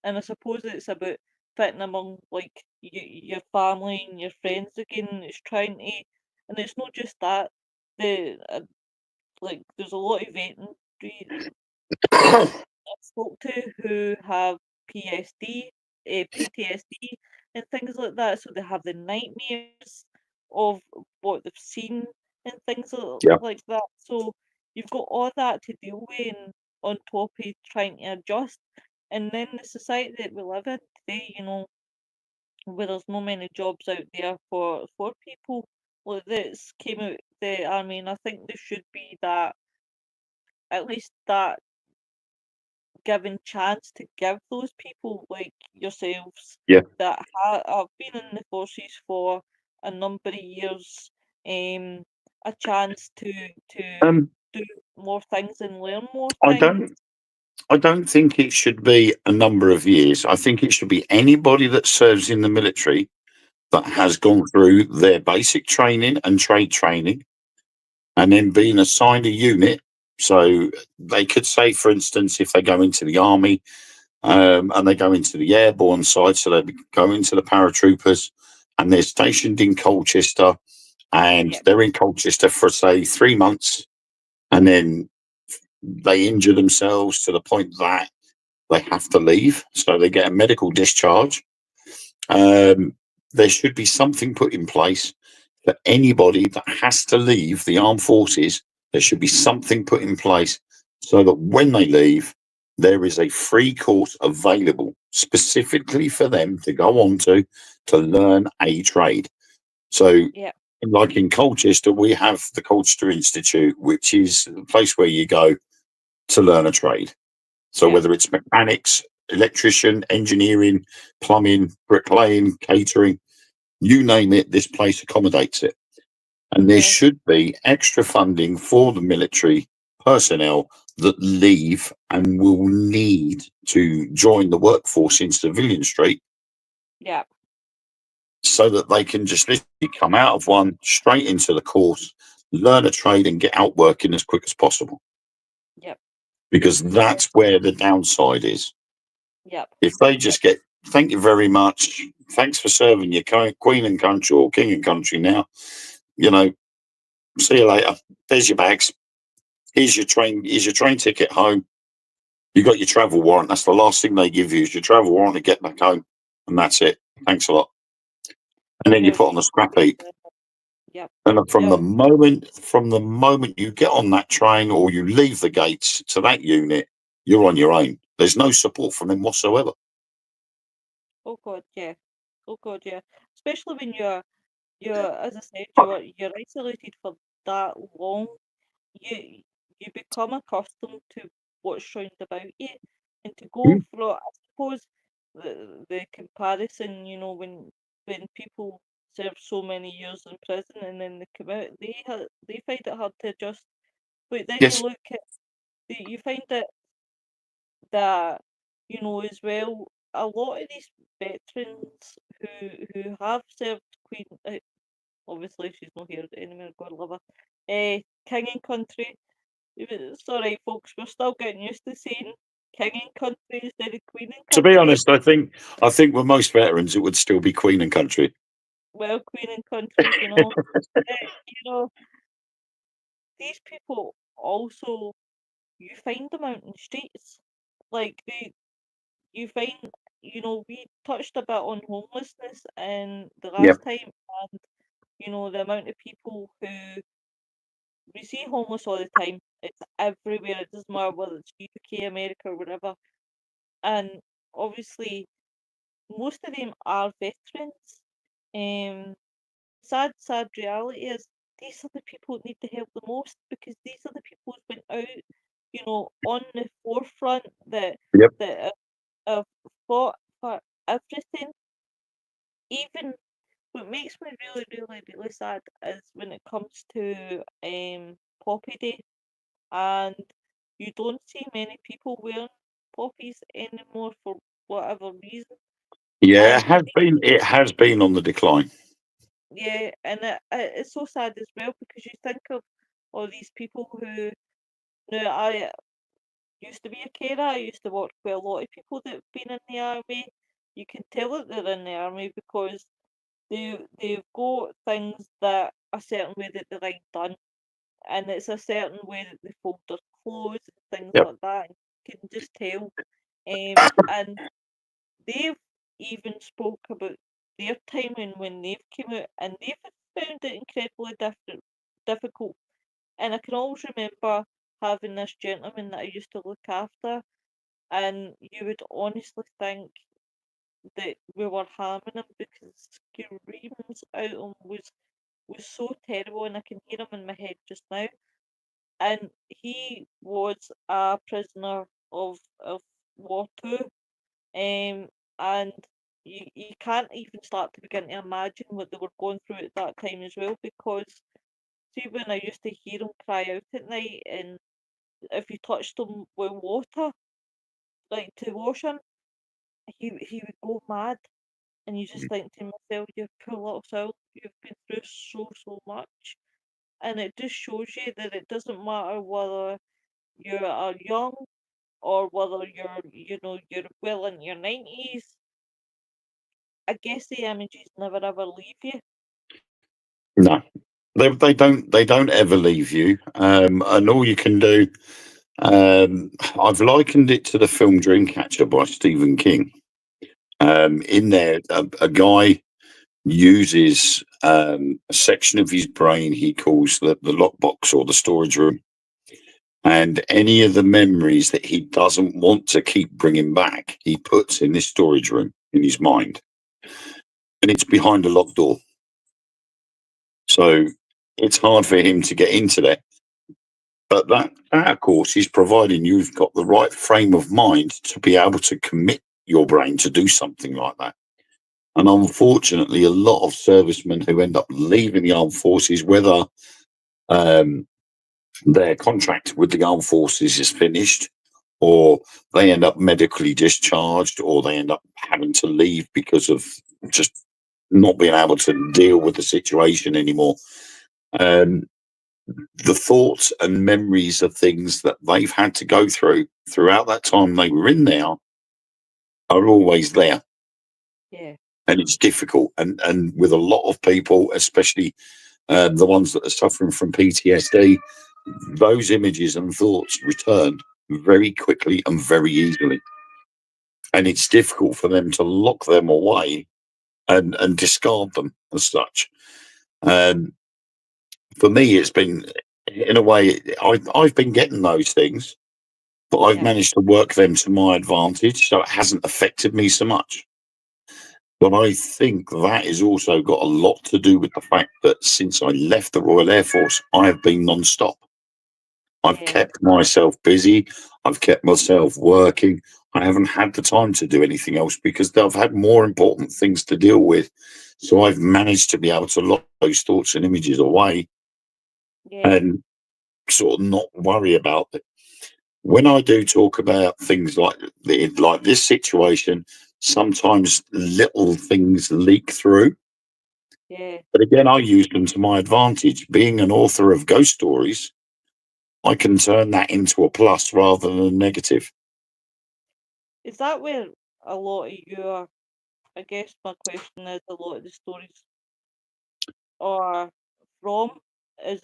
And I suppose it's about fitting among like your family and your friends again. It's trying to, and it's not just that. Like there's a lot of veterans I've spoke to who have PTSD and things like that, so they have the nightmares of what they've seen and things Yeah. like that. So you've got all that to deal with and on top of trying to adjust. And then the society that we live in today, where there's no many jobs out there for people like this came out the army, and I think there should be that, at least that given chance to give those people like yourselves Yeah. that have been in the forces for a number of years, a chance to Um, do more things and learn more I things. don't. I don't think it should be a number of years. I think it should be anybody that serves in the military that has gone through their basic training and trade training and then being assigned a unit. So they could say, for instance, if they go into the army and they go into the airborne side, so they go into the paratroopers and they're stationed in Colchester and Yep. they're in Colchester for, say, 3 months and then they injure themselves to the point that they have to leave. So they get a medical discharge. There should be something put in place for anybody that has to leave the armed forces. There should be something put in place so that when they leave, there is a free course available specifically for them to go on to learn a trade. So, Yep. like in Colchester, we have the Colchester Institute, which is the place where you go to learn a trade. So, Yep. whether it's mechanics, electrician, engineering, plumbing, bricklaying, catering, you name it, this place accommodates it. And there Yeah. should be extra funding for the military personnel that leave and will need to join the workforce in Civilian Street Yeah. so that they can just literally come out of one straight into the course, learn a trade and get out working as quick as possible. Yep. Because that's where the downside is. Yep. If they just get, thank you very much, thanks for serving your queen and country or king and country now, see you later. There's your bags. Here's your train ticket home. You got your travel warrant. That's the last thing they give you is your travel warrant to get back home. And that's it. Thanks a lot. And then you Yes. put on the scrap heap. Yep. And from Yep. the moment you get on that train or you leave the gates to that unit, you're on your own. There's no support from them whatsoever. Oh God, yeah. Oh God, yeah. Especially when you're, as I said, you're isolated for that long. You you become accustomed to what's round about you, and to go Mm. for, I suppose, the comparison, when people serve so many years in prison and then they come out, they find it hard to adjust. But then you Yes. look at you find that as well, a lot of these veterans who have served Queen, obviously she's not here anymore, God love her, King and Country. It's alright, folks, we're still getting used to saying King and Country instead of Queen and To be Country. honest, I think with most veterans it would still be Queen and Country. Well, Queen and Country, you know, these people also, you find them out in the streets. Like, you find, we touched a bit on homelessness in the Yep. last time, and, the amount of people who, we see homeless all the time. It's everywhere. It doesn't matter whether it's UK, America, or whatever. And obviously, most of them are veterans. Um, sad reality is these are the people that need the help the most, because these are the people who've been out, on the forefront, Yep. that have fought for everything. Even what makes me really, really, really sad is when it comes to Poppy Day, and you don't see many people wearing poppies anymore for whatever reason. Yeah, And it has been on the decline. yeah, and it's so sad as well because you think of all these people who, now I used to be a carer, I used to work with a lot of people that have been in the army. You can tell that they're in the army because they've got things that a certain way that they like done, and it's a certain way that they fold their clothes and things Yep. like that. You can just tell. And they've even spoke about their timing when they've came out, and they've found it incredibly difficult. And I can always remember having this gentleman that I used to look after, and you would honestly think that we were harming him because screams out him was so terrible, and I can hear him in my head just now. And he was a prisoner of war too, and you can't even start to begin to imagine what they were going through at that time as well. Because see, when I used to hear him cry out at night, and if you touched him with water, like to wash him, he would go mad. And you just think to myself, you poor little soul, you've been through so much. And it just shows you that it doesn't matter whether you are young or whether you're well in your 90s. I guess the images never ever leave you. No, they don't ever leave you. And all you can do, I've likened it to the film Dreamcatcher by Stephen King. In there, a guy uses a section of his brain he calls the lockbox or the storage room, and any of the memories that he doesn't want to keep bringing back, he puts in this storage room in his mind, and it's behind a locked door. So it's hard for him to get into there. But that, of course, is providing you've got the right frame of mind to be able to commit your brain to do something like that. And unfortunately, a lot of servicemen who end up leaving the armed forces, whether their contract with the armed forces is finished, or they end up medically discharged, or they end up having to leave because of just not being able to deal with the situation anymore. The thoughts and memories of things that they've had to go through throughout that time they were in there are always there. Yeah. And it's difficult. And with a lot of people, especially the ones that are suffering from PTSD, those images and thoughts return very quickly and very easily. And it's difficult for them to lock them away and discard them as such. For me, it's been, in a way, I've been getting those things, but I've managed to work them to my advantage, so it hasn't affected me so much. But I think that has also got a lot to do with the fact that since I left the Royal Air Force, I have been non-stop. I've kept myself busy. I've kept myself working. I haven't had the time to do anything else because I've had more important things to deal with. So I've managed to be able to lock those thoughts and images away and sort of not worry about it. When I do talk about things like this situation, sometimes little things leak through. Yeah. But again, I use them to my advantage. Being an author of ghost stories, I can turn that into a plus rather than a negative. Is that where a lot of your, I guess my question is, a lot of the stories are from, is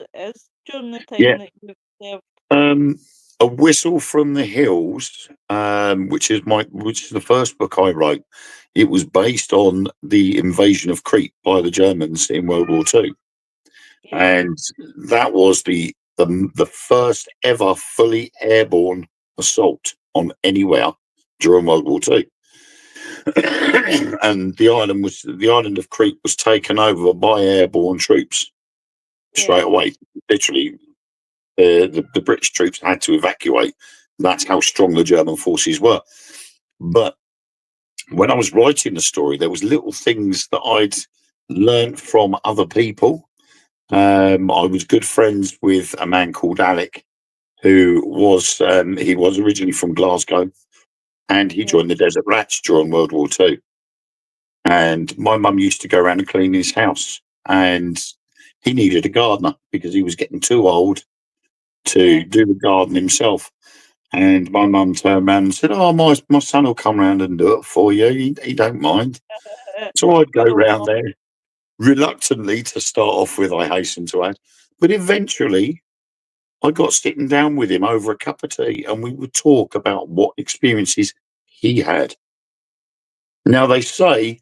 during the time that you've served? A Whistle from the Hills, which is the first book I wrote. It was based on the invasion of Crete by the Germans in World War II, and that was the first ever fully airborne assault on anywhere during World War II. And the island of Crete was taken over by airborne troops straight away. Literally, the British troops had to evacuate. That's how strong the German forces were. But when I was writing the story, there was little things that I'd learned from other people I was good friends with a man called Alec, who was he was originally from Glasgow, and he Yeah. joined the Desert Rats during World War II. And my mum used to go around and clean his house, and he needed a gardener because he was getting too old to Yeah. do the garden himself. And my mum turned around and said, "Oh, my son will come round and do it for you. He don't mind." So I'd go round Oh, there reluctantly to start off with, I hasten to add. But eventually, I got sitting down with him over a cup of tea, and we would talk about what experiences he had. Now, they say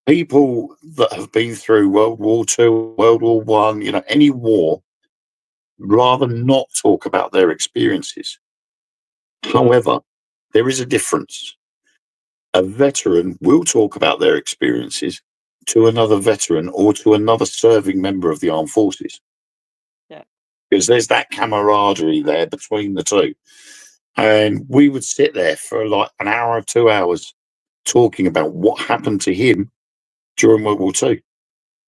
people that have been through World War Two, World War One, any war, rather not talk about their experiences. However, there is a difference. A veteran will talk about their experiences to another veteran or to another serving member of the armed forces, yeah. because there's that camaraderie there between the two. And we would sit there for like an hour or 2 hours talking about what happened to him during World War Two,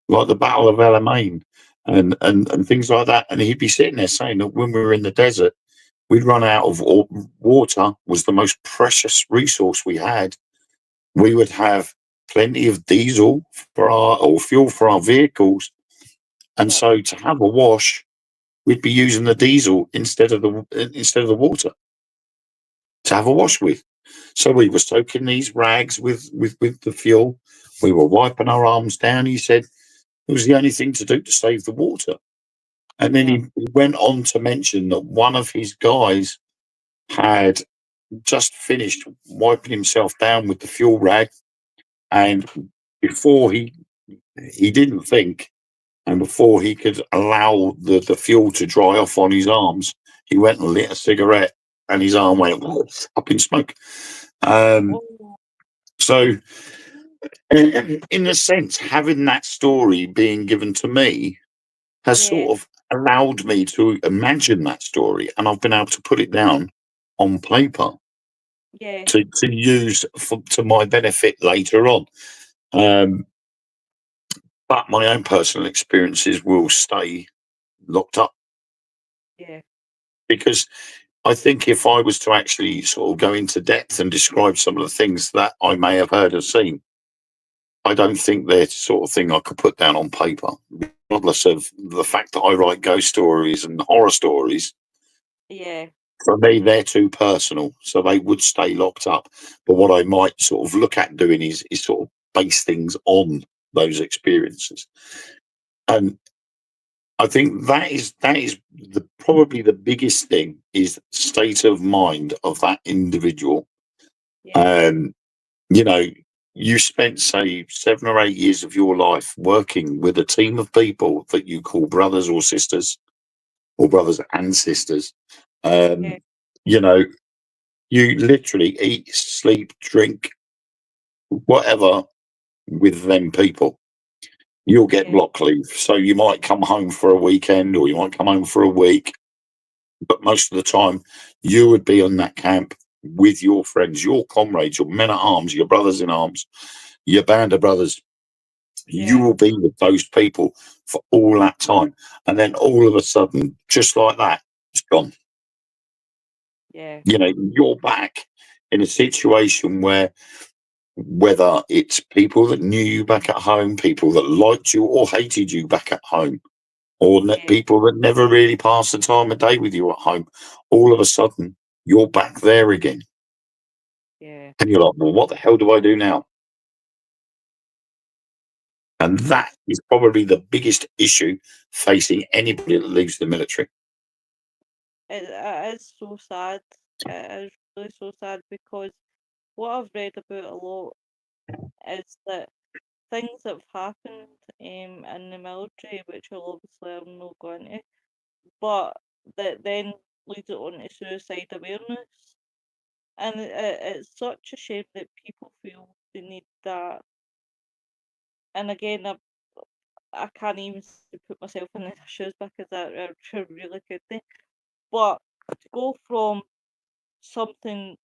like the Battle of Alamein and things like that. And he'd be sitting there saying that when we were in the desert, we'd run out of water was the most precious resource we had. We would have plenty of diesel for our or fuel for our vehicles, and Yeah. so to have a wash, we'd be using the diesel instead of the water to have a wash with. So we were soaking these rags with the fuel. We were wiping our arms down. He said it was the only thing to do to save the water. And then Yeah. he went on to mention that one of his guys had just finished wiping himself down with the fuel rag, and before he didn't think, and before he could allow the fuel to dry off on his arms, he went and lit a cigarette, and his arm went up in smoke. Oh, So, in a sense, having that story being given to me has yeah. sort of allowed me to imagine that story, and I've been able to put it down on paper Yeah. to use to my benefit later on. Um, but my own personal experiences will stay locked up, Yeah. because I think if I was to actually sort of go into depth and describe some of the things that I may have heard or seen, I don't think they're the sort of thing I could put down on paper, regardless of the fact that I write ghost stories and horror stories. Yeah. For me, they're too personal, so they would stay locked up. But what I might sort of look at doing is sort of base things on those experiences. And I think that is probably the biggest thing is state of mind of that individual. Yeah. Um, you know, you spent say 7 or 8 years of your life working with a team of people that you call brothers or sisters, or brothers and sisters. Yeah. Um, you know, you literally eat, sleep, drink, whatever with them people. You'll get Yeah. block leave, so you might come home for a weekend or you might come home for a week, but most of the time you would be on that camp with your friends, your comrades, your men at arms, your brothers in arms, your band of brothers. You Yeah. will be with those people for all that time, and then all of a sudden, just like that, it's gone. Yeah. You're back in a situation where, whether it's people that knew you back at home, people that liked you or hated you back at home, or Yeah. people that never really passed the time of day with you at home, all of a sudden you're back there again. Yeah. And you're like, well, what the hell do I do now? And that is probably the biggest issue facing anybody that leaves the military. It is so sad. It is really so sad because what I've read about a lot is that things that have happened in the military, which I'm not going to, but that then leads it on to suicide awareness. And it's such a shame that people feel they need that. And again, I can't even put myself in their shoes because I really couldn't. But to go from something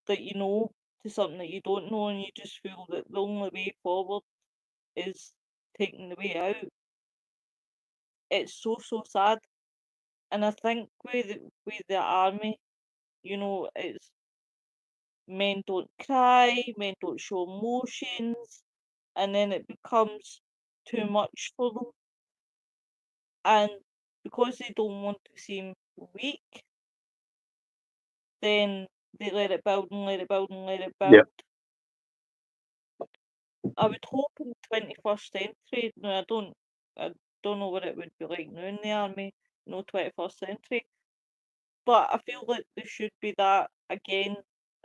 that you know to something that you don't know, and you just feel that the only way forward is taking the way out. it's so sad. And I think with the army, it's men don't cry, men don't show emotions, and then it becomes too much for them. And because they don't want to seem weak, then they let it build and let it build and let it build. I would hope in the 21st century, I don't know what it would be like now in the army, 21st century, but I feel like there should be that again,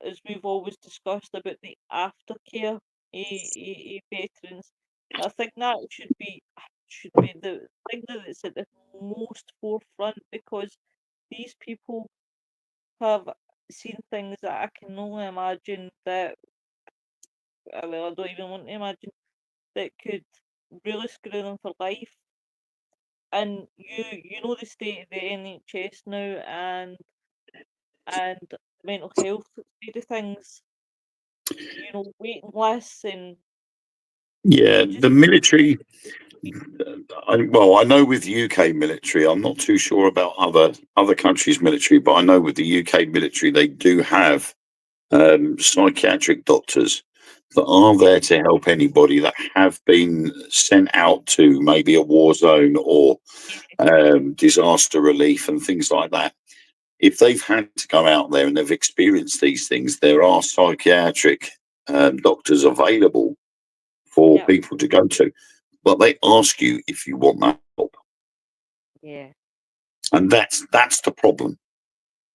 as we've always discussed about the aftercare veterans. I think that should be the thing that's at the most forefront, because these people have seen things that I can only imagine that, well, I don't even want to imagine, that could really screw them for life. And you know the state of the NHS now, and mental health side of things, waiting lists, and Yeah, just the military. I know with UK military, I'm not too sure about other countries' military, but I know with the UK military, they do have psychiatric doctors that are there to help anybody that have been sent out to maybe a war zone or disaster relief and things like that. If they've had to go out there and they've experienced these things, there are psychiatric doctors available for yeah, people to go to, but they ask you if you want that help, yeah, and that's the problem.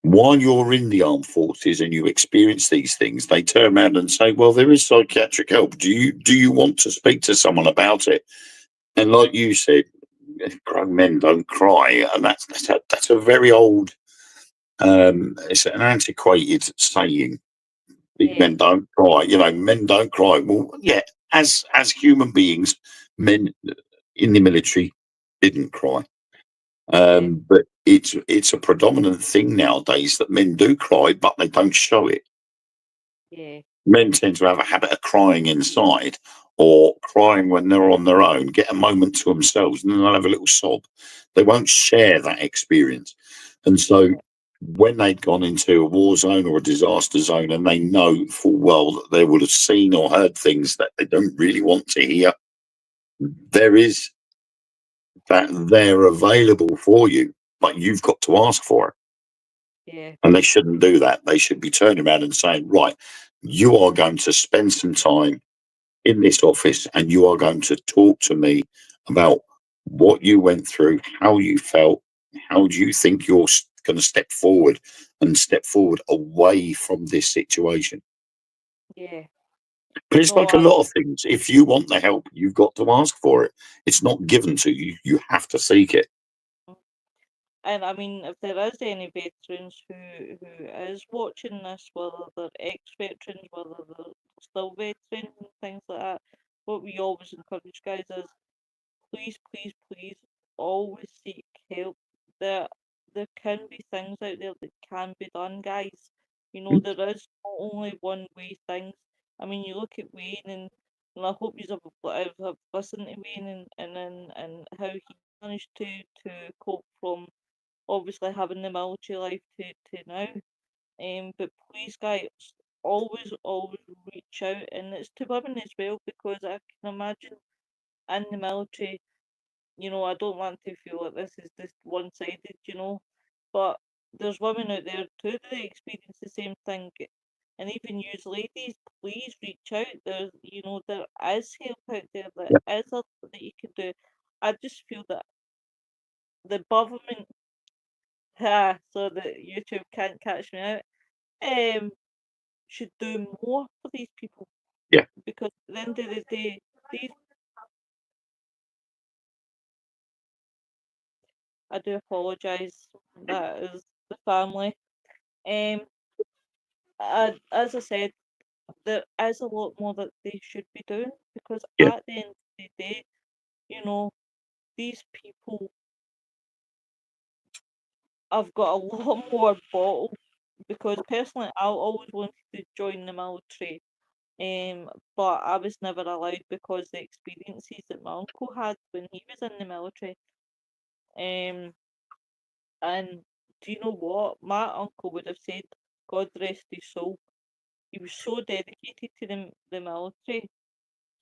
While you're in the armed forces and you experience these things, they turn around and say, "Well, there is psychiatric help. Do you want to speak to someone about it?" And like you said, grown men don't cry, and that's a very old, it's an antiquated saying. Big yeah, men don't cry. Men don't cry. Well, yeah, as human beings, men in the military didn't cry. yeah, But it's a predominant thing nowadays that men do cry, but they don't show it. yeah, Men tend to have a habit of crying inside or crying when they're on their own, get a moment to themselves, and then they'll have a little sob. They won't share that experience. And so yeah, when they'd gone into a war zone or a disaster zone and they know full well that they would have seen or heard things that they don't really want to hear, there is that there available for you, but you've got to ask for it. yeah, And they shouldn't do that. They should be turning around and saying, right, you are going to spend some time in this office and you are going to talk to me about what you went through, how you felt, how do you think you're going to step forward away from this situation. yeah. But it's No, like a lot of things. If you want the help, you've got to ask for it. It's not given to you. You have to seek it. and I mean, if there is any veterans who is watching this, whether they're ex-veterans, whether they're still veterans and things like that, what we always encourage guys is, please, please, please, always seek help. There can be things out there that can be done, guys. There is not only one way things. I mean, you look at Wayne, and I hope you have listened to Wayne, and how he managed to cope from obviously having the military life to now. But please, guys, always reach out, and it's to women as well, because I can imagine in the military, I don't want to feel like this is just one-sided, but there's women out there too that experience the same thing. And even you ladies, please reach out. There is help out there. There Yeah. is a lot that you can do. I just feel that the government, so that YouTube can't catch me out, um, should do more for these people, Yeah. because at the end of the day, these I do apologise. That is the family. Um, as I said, there is a lot more that they should be doing, because Yeah. at the end of the day, you know, these people have got a lot more bottle. Because personally, I always wanted to join the military, but I was never allowed because the experiences that my uncle had when he was in the military. And do you know what? My uncle would have said, God rest his soul, he was so dedicated to the military.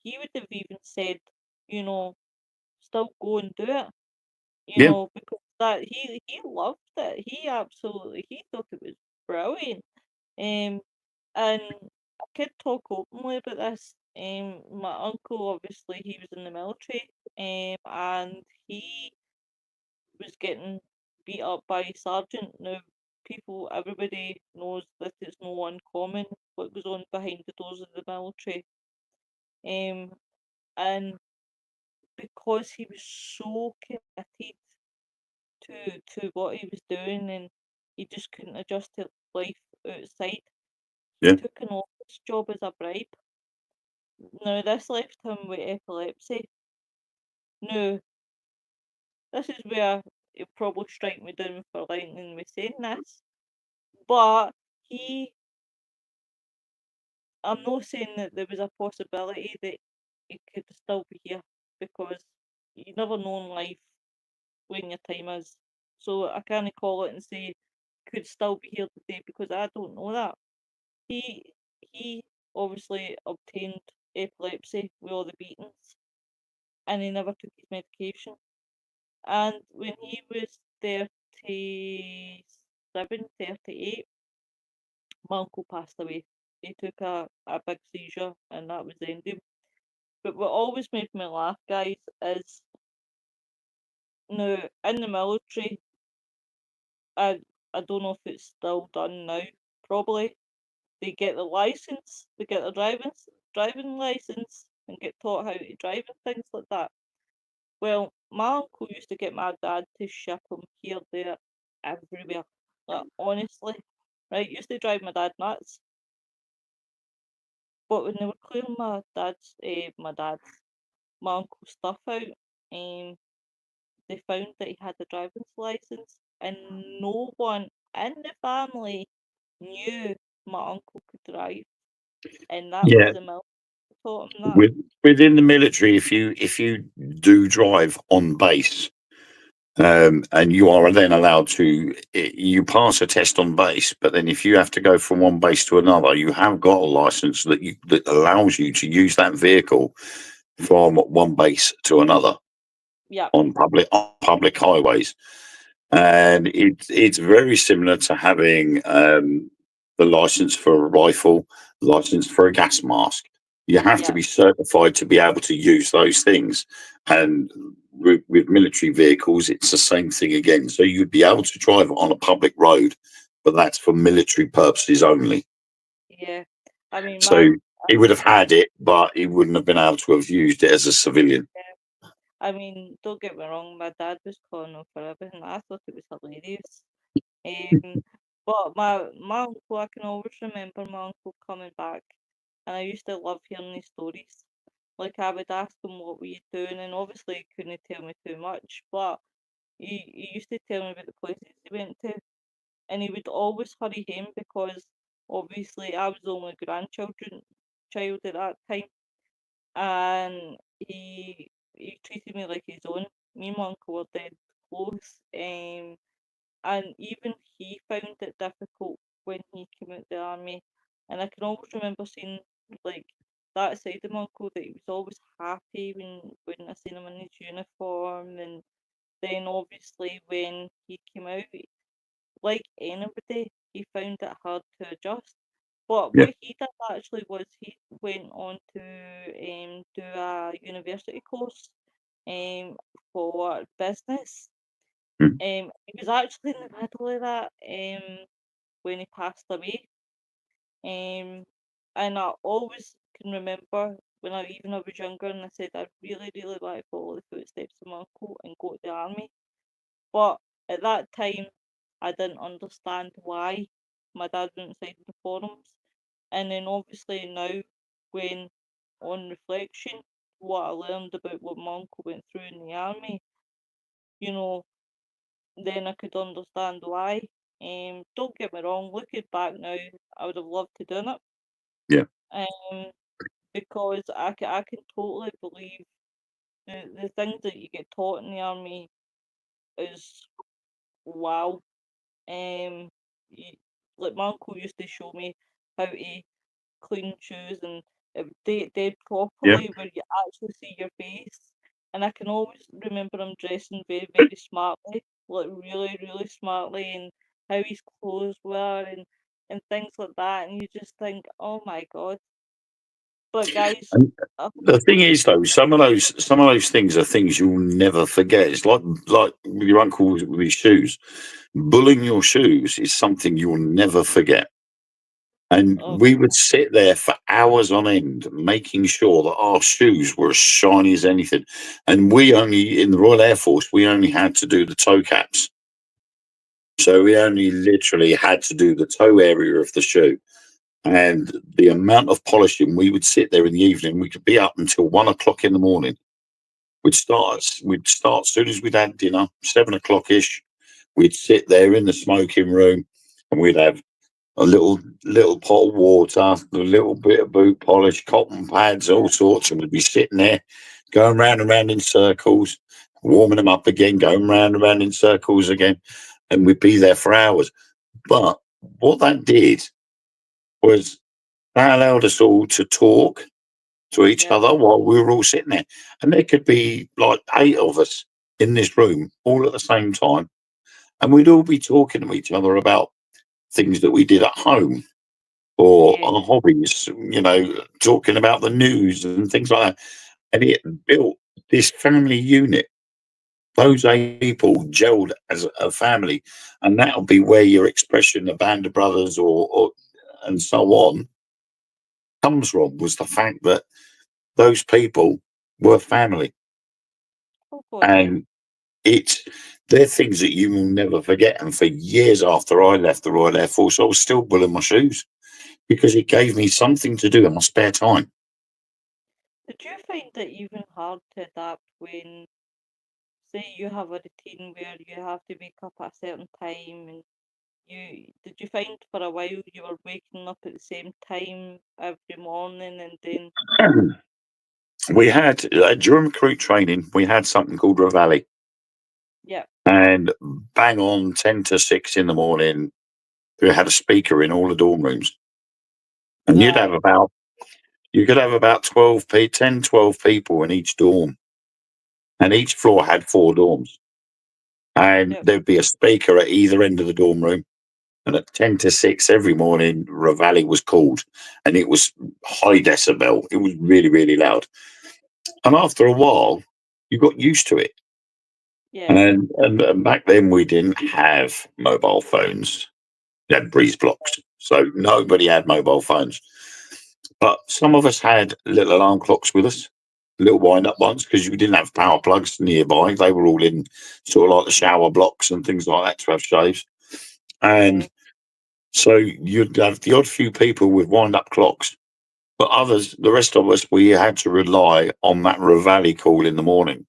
He would have even said, still go and do it, Yeah. because that he loved it. He thought it was brilliant. Um, and I could talk openly about this. My uncle, obviously, he was in the military, and he was getting beat up by a sergeant. Now, everybody knows that it's no uncommon what goes on behind the doors of the military. And because he was so committed to what he was doing, and he just couldn't adjust to life outside, he Yeah. took an office job as a bribe. Now, this left him with epilepsy. Now, this is where he'll probably strike me down for lightning with saying this, but I'm not saying that there was a possibility that he could still be here, because you never know in life when your time is. So I can't call it and say could still be here today, because I don't know that. He obviously obtained epilepsy with all the beatings, and he never took his medication. And when he was 37, 38, my uncle passed away. He took a big seizure, and that was the end of him. But what always made me laugh, guys, is now in the military, I I don't know if it's still done now. Probably they get the license, they get their driving license, and get taught how to drive and things like that. Well, my uncle used to get my dad to ship him here, there, everywhere. Like, honestly, right? Used to drive my dad nuts. But when they were clearing my uncle's stuff out, they found that he had a driving license, and no one in the family knew my uncle could drive, and that was Yeah. the military that taught him that. Within the military, if you do drive on base, and you are then allowed to, you pass a test on base, but then if you have to go from one base to another, you have got a license that allows you to use that vehicle from one base to another Yeah, on public highways. And it's very similar to having the license for a rifle, license for a gas mask. You have to yeah, be certified to be able to use those things. And with military vehicles, it's the same thing again. So you'd be able to drive on a public road, but that's for military purposes only. yeah. I mean, So he would have had it, but he wouldn't have been able to have used it as a civilian. I mean, don't get me wrong, my dad was calling him for everything. I thought it was hilarious. Um, but my uncle, I can always remember my uncle coming back, and I used to love hearing his stories. Like, I would ask him what were you doing, and obviously he couldn't tell me too much, but he used to tell me about the places he went to, and he would always hurry home, because obviously I was the only child at that time, and he treated me like his own. Me and my uncle were dead close, and even he found it difficult when he came out the army. And I can always remember seeing, like, that side of my uncle, that he was always happy when I seen him in his uniform, and then obviously when he came out, like anybody, he found it hard to adjust. But Yeah. what he did actually was he went on to do a university course for business. Mm. He was actually in the middle of that when he passed away. And I always can remember when I was younger, and I said I really, really want to follow the footsteps of my uncle and go to the army. But at that time, I didn't understand why my dad went inside the forums. And then obviously now, when on reflection, what I learned about what my uncle went through in the army, you know, then I could understand why. Don't get me wrong, looking back now, I would have loved to done it. Yeah. Um, because I can totally believe the things that you get taught in the army. is wow. You, like my uncle used to show me how to clean shoes, and it would dead properly where you actually see your face. And I can always remember him dressing very, very smartly, like really, really smartly, and how his clothes were, and things like that. And you just think, oh my god. But guys, And uh, the thing is, though, some of those things are things you'll never forget. It's like with your uncle with his shoes. Bullying your shoes is something you'll never forget. And oh, we would sit there for hours on end, making sure that our shoes were as shiny as anything. And we only, in the Royal Air Force, we only had to do the toe caps. So we only literally had to do the toe area of the shoe. And the amount of polishing, we would sit there in the evening. We could be up until 1 o'clock in the morning. We'd start as soon as we'd had dinner, 7 o'clock ish. We'd sit there in the smoking room, and we'd have a little pot of water, a little bit of boot polish, cotton pads, all sorts, and we'd be sitting there going round and round in circles, warming them up again, going round and round in circles again, and we'd be there for hours. But what that did was that allowed us all to talk to each yeah, other while we were all sitting there. And there could be like 8 of us in this room all at the same time. And we'd all be talking to each other about things that we did at home or yeah, our hobbies, talking about the news and things like that. And it built this family unit. Those 8 people gelled as a family. And that'll be where your expression, the band of brothers or and so on, comes from, was the fact that those people were family. oh god, yeah. And it's they're things that you will never forget. And for years after I left the Royal Air Force, I was still bullying my shoes because it gave me something to do in my spare time. Did you find it even hard to adapt when, say, you have a routine where you have to wake up at a certain time, and did you find for a while you were waking up at the same time every morning, and then We had during recruit training, we had something called Reveille, yeah, and bang on 10 to 6 in the morning, we had a speaker in all the dorm rooms, and right, you could have about 10, 12 people in each dorm, and each floor had 4 dorms, and yeah, there'd be a speaker at either end of the dorm room. And at 10 to 6 every morning, Reveille was called, and it was high decibel. It was really, really loud. And after a while, you got used to it. yeah, And back then, we didn't have mobile phones. We had breeze blocks, so nobody had mobile phones. But some of us had little alarm clocks with us, little wind up ones, because you didn't have power plugs nearby. They were all in sort of like the shower blocks and things like that to have shaves. yeah, And so you'd have the odd few people with wind up clocks, but others, the rest of us, we had to rely on that Reveille call in the morning.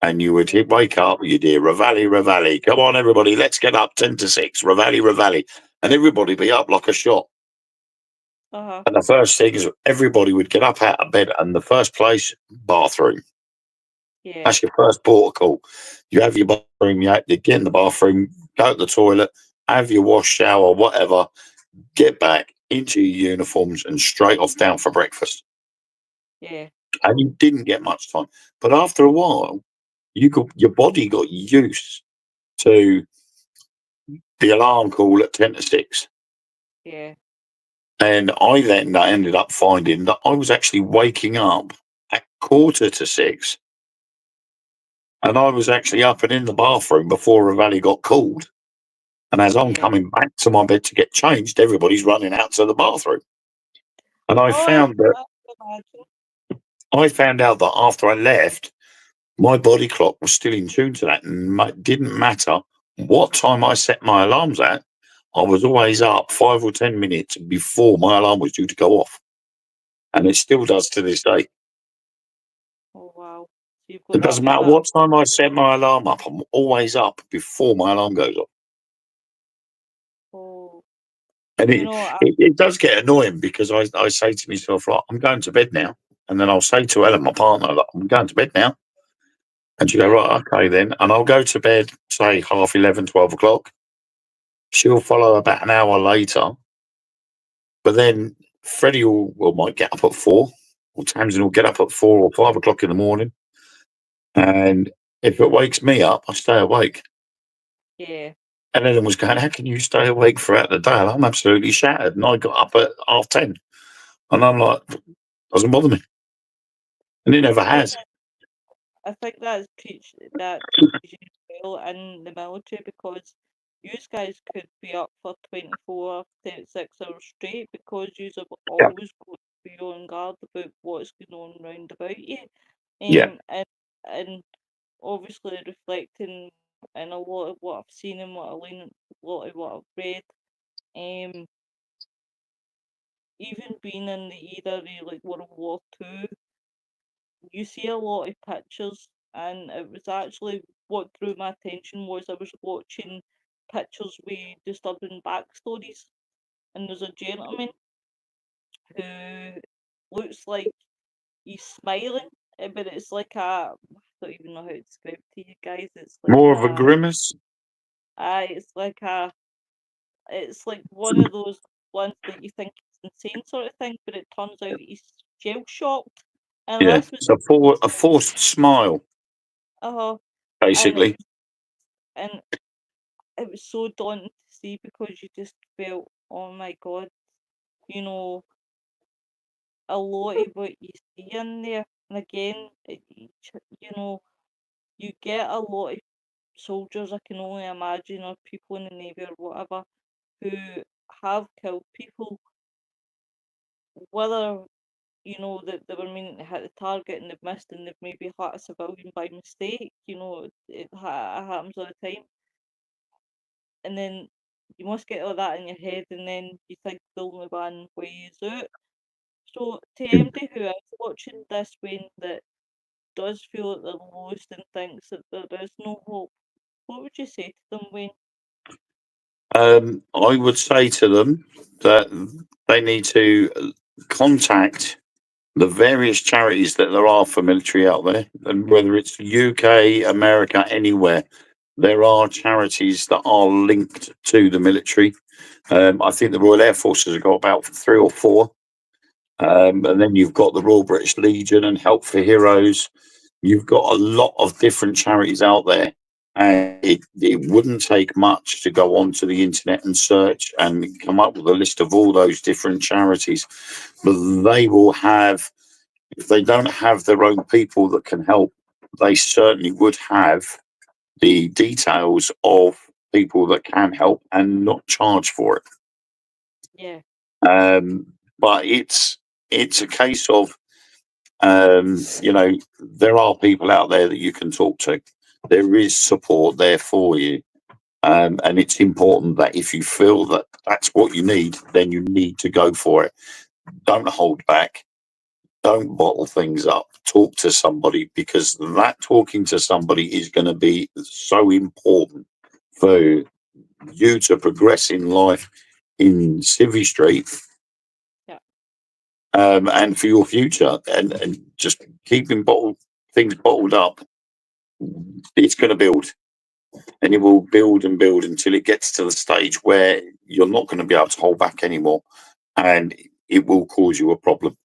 And you would yeah, wake up, you'd hear Reveille, Reveille. Come on, everybody, let's get up 10 to 6, Reveille, Reveille. And everybody be up like a shot. uh-huh, And the first thing is everybody would get up out of bed, and the first place, bathroom. yeah, That's your first protocol. You have your bathroom, you get in the bathroom, go to the toilet, have your wash, shower, whatever, get back into your uniforms and straight off down for breakfast. yeah, And you didn't get much time. But after a while, your body got used to the alarm call at 10 to 6. yeah, And I then ended up finding that I was actually waking up at 1/4 to 6. And I was actually up and in the bathroom before Reveille got called. And as I'm yeah. coming back to my bed to get changed, everybody's running out to the bathroom. And Oh, I can imagine. I found out that after I left, my body clock was still in tune to that, and it didn't matter what time I set my alarms at. I was always up 5 or 10 minutes before my alarm was due to go off, and it still does to this day. Oh wow. So you've It got doesn't that matter that what time I set my alarm up. I'm always up before my alarm goes off, oh and you it know, it, it does get annoying because I say to myself, right, I'm going to bed now, and then I'll say to Ellen, my partner, like, I'm going to bed now. And she'll go, right, okay then. And I'll go to bed, say 11:30, 12 o'clock. She'll follow about an hour later. But then Freddie might get up at 4, or Tamsin will get up at 4 or 5 o'clock in the morning. And if it wakes me up, I stay awake. Yeah. And Ellen was going, how can you stay awake throughout the day? And I'm absolutely shattered. And I got up at 10:30. And I'm like, doesn't bother me. And it never has. I think that teaches you well in the military, because you guys could be up for 24, 36 hours straight, because you have Yeah. always got to be on guard about what's going on round about you. Yeah. And obviously reflecting in a lot of what I've seen and what a lot of what I've read, even being in the era of like World War II, you see a lot of pictures, and it was actually what drew my attention was I was watching pictures with disturbing backstories, and there's a gentleman who looks like he's smiling, but it's like I don't even know how to describe it to you guys. It's like More of a grimace. it's like one of those ones that you think is insane sort of thing, but it turns out he's shell shocked, and Yeah. this was It's a forced smile, and basically. and it was so daunting to see, because you just felt, oh my god, you know, a lot of what you see in there. And again, you know, you get a lot of soldiers, I can only imagine, or people in the Navy or whatever, who have killed people, whether, that they were meaning to hit the target and they've missed, and they've maybe hit a civilian by mistake, it happens all the time. And then you must get all that in your head, and then you think the only one way is out. So to MD who is watching this, Wayne, that does feel at their lowest and thinks that there is no hope, what would you say to them, Wayne? I would say to them that they need to contact the various charities that there are for military out there, and whether it's UK, America, anywhere, there are charities that are linked to the military. I think the Royal Air Force has got about 3 or 4. And then you've got the Royal British Legion and Help for Heroes. You've got a lot of different charities out there. And it wouldn't take much to go onto the internet and search and come up with a list of all those different charities. But they will have, if they don't have their own people that can help, they certainly would have the details of people that can help and not charge for it. Yeah. But it's a case of, there are people out there that you can talk to. There is support there for you. And it's important that if you feel that that's what you need, then you need to go for it. Don't hold back. Don't bottle things up. Talk to somebody, because that talking to somebody is going to be so important for you to progress in life in Civvy Street. Yeah. And for your future, and just keeping things bottled up, it's going to build, and it will build and build until it gets to the stage where you're not going to be able to hold back anymore, and it will cause you a problem.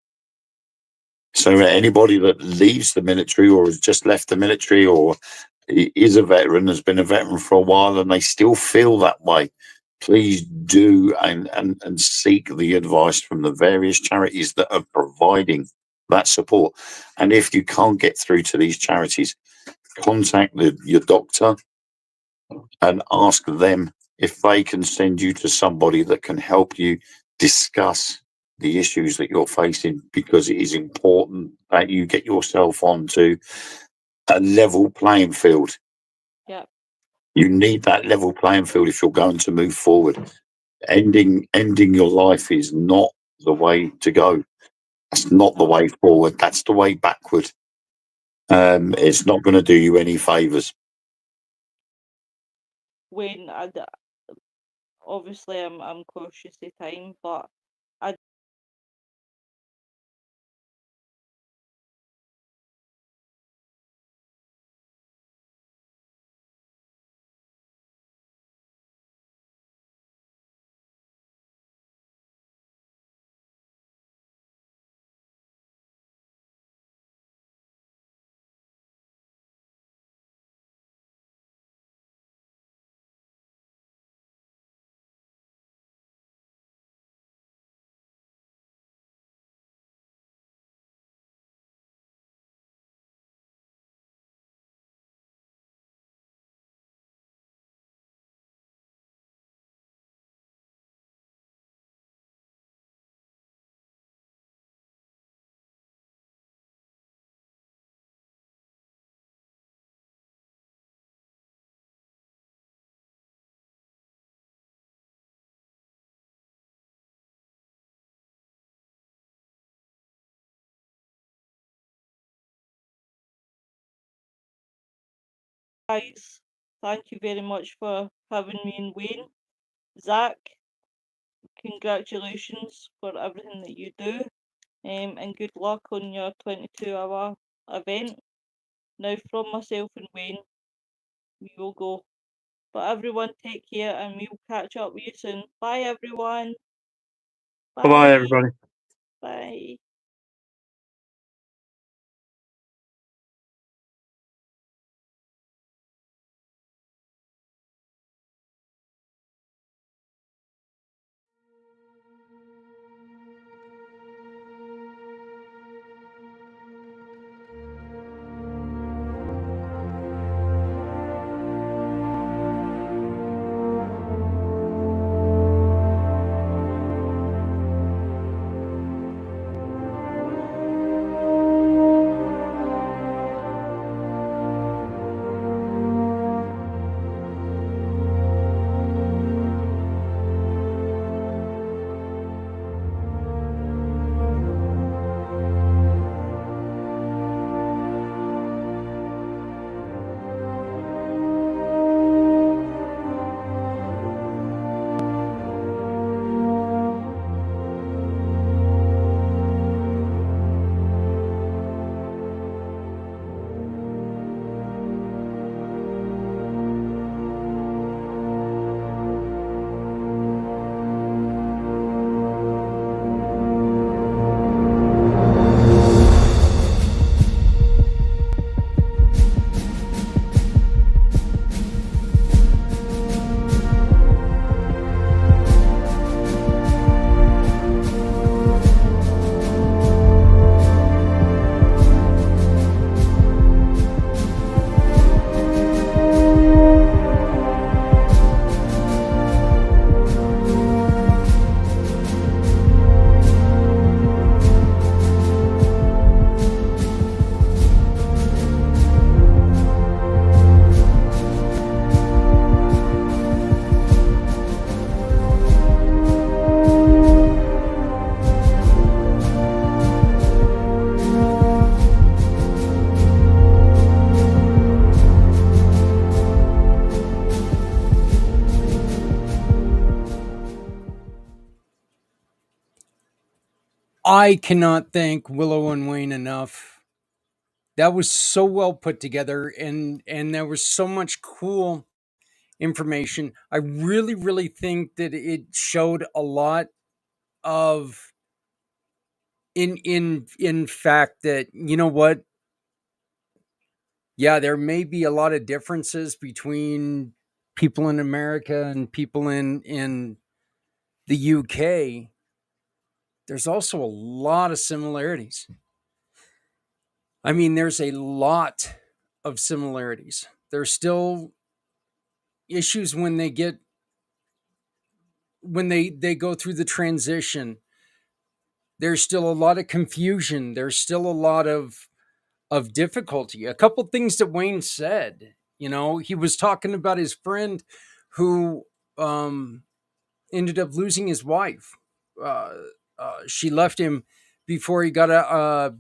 So anybody that leaves the military or has just left the military or is a veteran, has been a veteran for a while, and they still feel that way, please do and seek the advice from the various charities that are providing that support. And if you can't get through to these charities, contact your doctor and ask them if they can send you to somebody that can help you discuss the issues that you're facing, because it is important that you get yourself onto a level playing field. Yeah. You need that level playing field if you're going to move forward. Ending your life is not the way to go. That's not the way forward. That's the way backward. It's not going to do you any favors. Wayne, obviously I'm cautious of time, but guys, thank you very much for having me and Wayne. Zach, congratulations for everything that you do, and good luck on your 22-hour event. Now, from myself and Wayne, we will go. But everyone, take care, and we'll catch up with you soon. Bye, everyone. Bye, everybody. Bye. I cannot thank Willow and Wayne enough. That was so well put together, and there was so much cool information. I really think that it showed a lot of in fact that, you know what, yeah, there may be a lot of differences between people in America and people in the UK. There's also a lot of similarities. I mean, there's a lot of similarities. There's still issues when they go through the transition. There's still a lot of confusion. There's still a lot of difficulty. A couple things that Wayne said, he was talking about his friend who ended up losing his wife. Uh, she left him before he got out of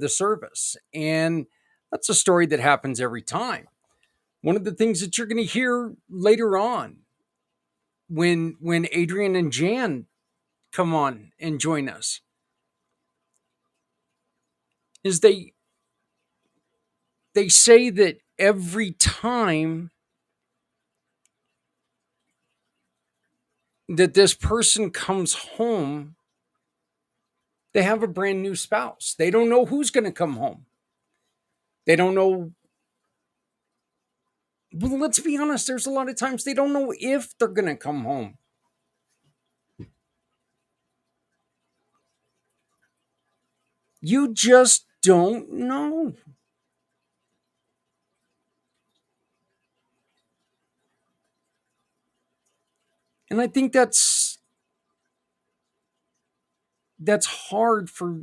the service, and that's a story that happens every time. One of the things that you're going to hear later on when Adrian and Jan come on and join us is they say that every time that this person comes home, they have a brand new spouse. They don't know who's going to come home. They don't know. Well, let's be honest, there's a lot of times they don't know if they're going to come home. You just don't know. And I think that's hard for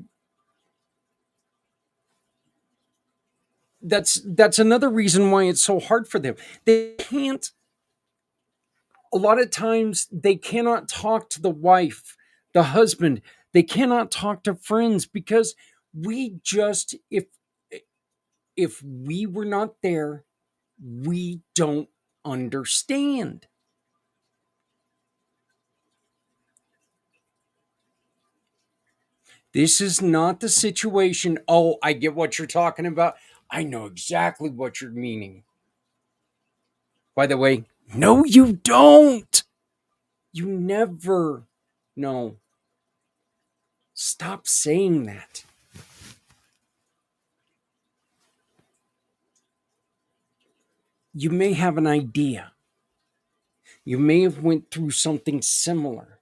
that's another reason why it's so hard for them. They can't, a lot of times they cannot talk to the wife, the husband. They cannot talk to friends because we just if we were not there, we don't understand. This is not the situation. Oh, I get what you're talking about. I know exactly what you're meaning. By the way, no, you don't. You never. No. Stop saying that. You may have an idea. You may have went through something similar.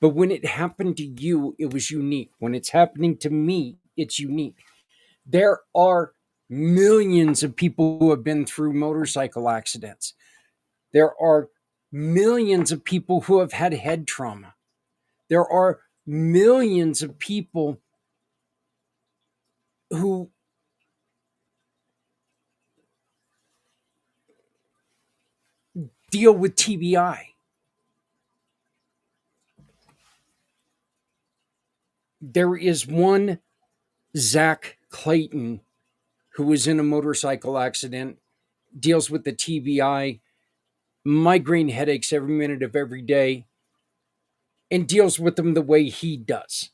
But when it happened to you, it was unique. When it's happening to me, it's unique. There are millions of people who have been through motorcycle accidents. There are millions of people who have had head trauma. There are millions of people who deal with TBI. There is one Zach Clayton who was in a motorcycle accident, deals with the TBI, migraine headaches every minute of every day, and deals with them the way he does.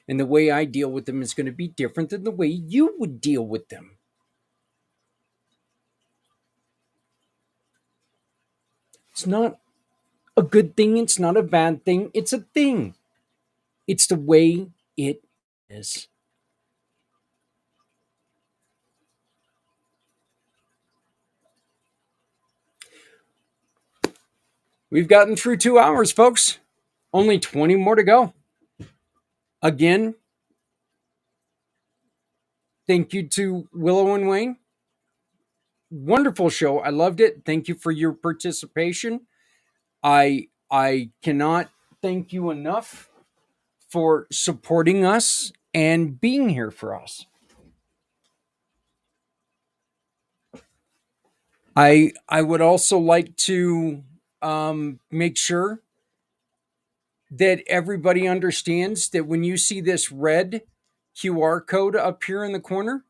And the way I deal with them is going to be different than the way you would deal with them. It's not a good thing. It's not a bad thing. It's a thing. It's the way it is. We've gotten through 2 hours, folks. Only 20 more to go. Again, thank you to Willow and Wayne. Wonderful show. I loved it. Thank you for your participation. I cannot thank you enough for supporting us and being here for us. I would also like to make sure that everybody understands that when you see this red QR code up here in the corner,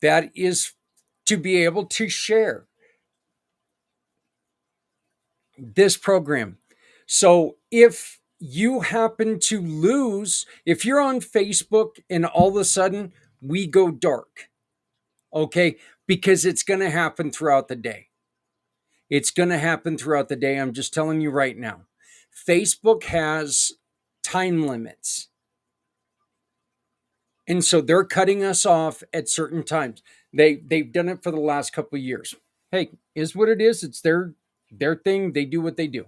that is to be able to share this program. So if you happen to lose, if you're on Facebook and all of a sudden we go dark, okay, because it's going to happen throughout the day. It's going to happen throughout the day. I'm just telling you right now. Facebook has time limits. And so they're cutting us off at certain times. They've done it for the last couple of years. Hey, is what it is. It's their thing. They do what they do.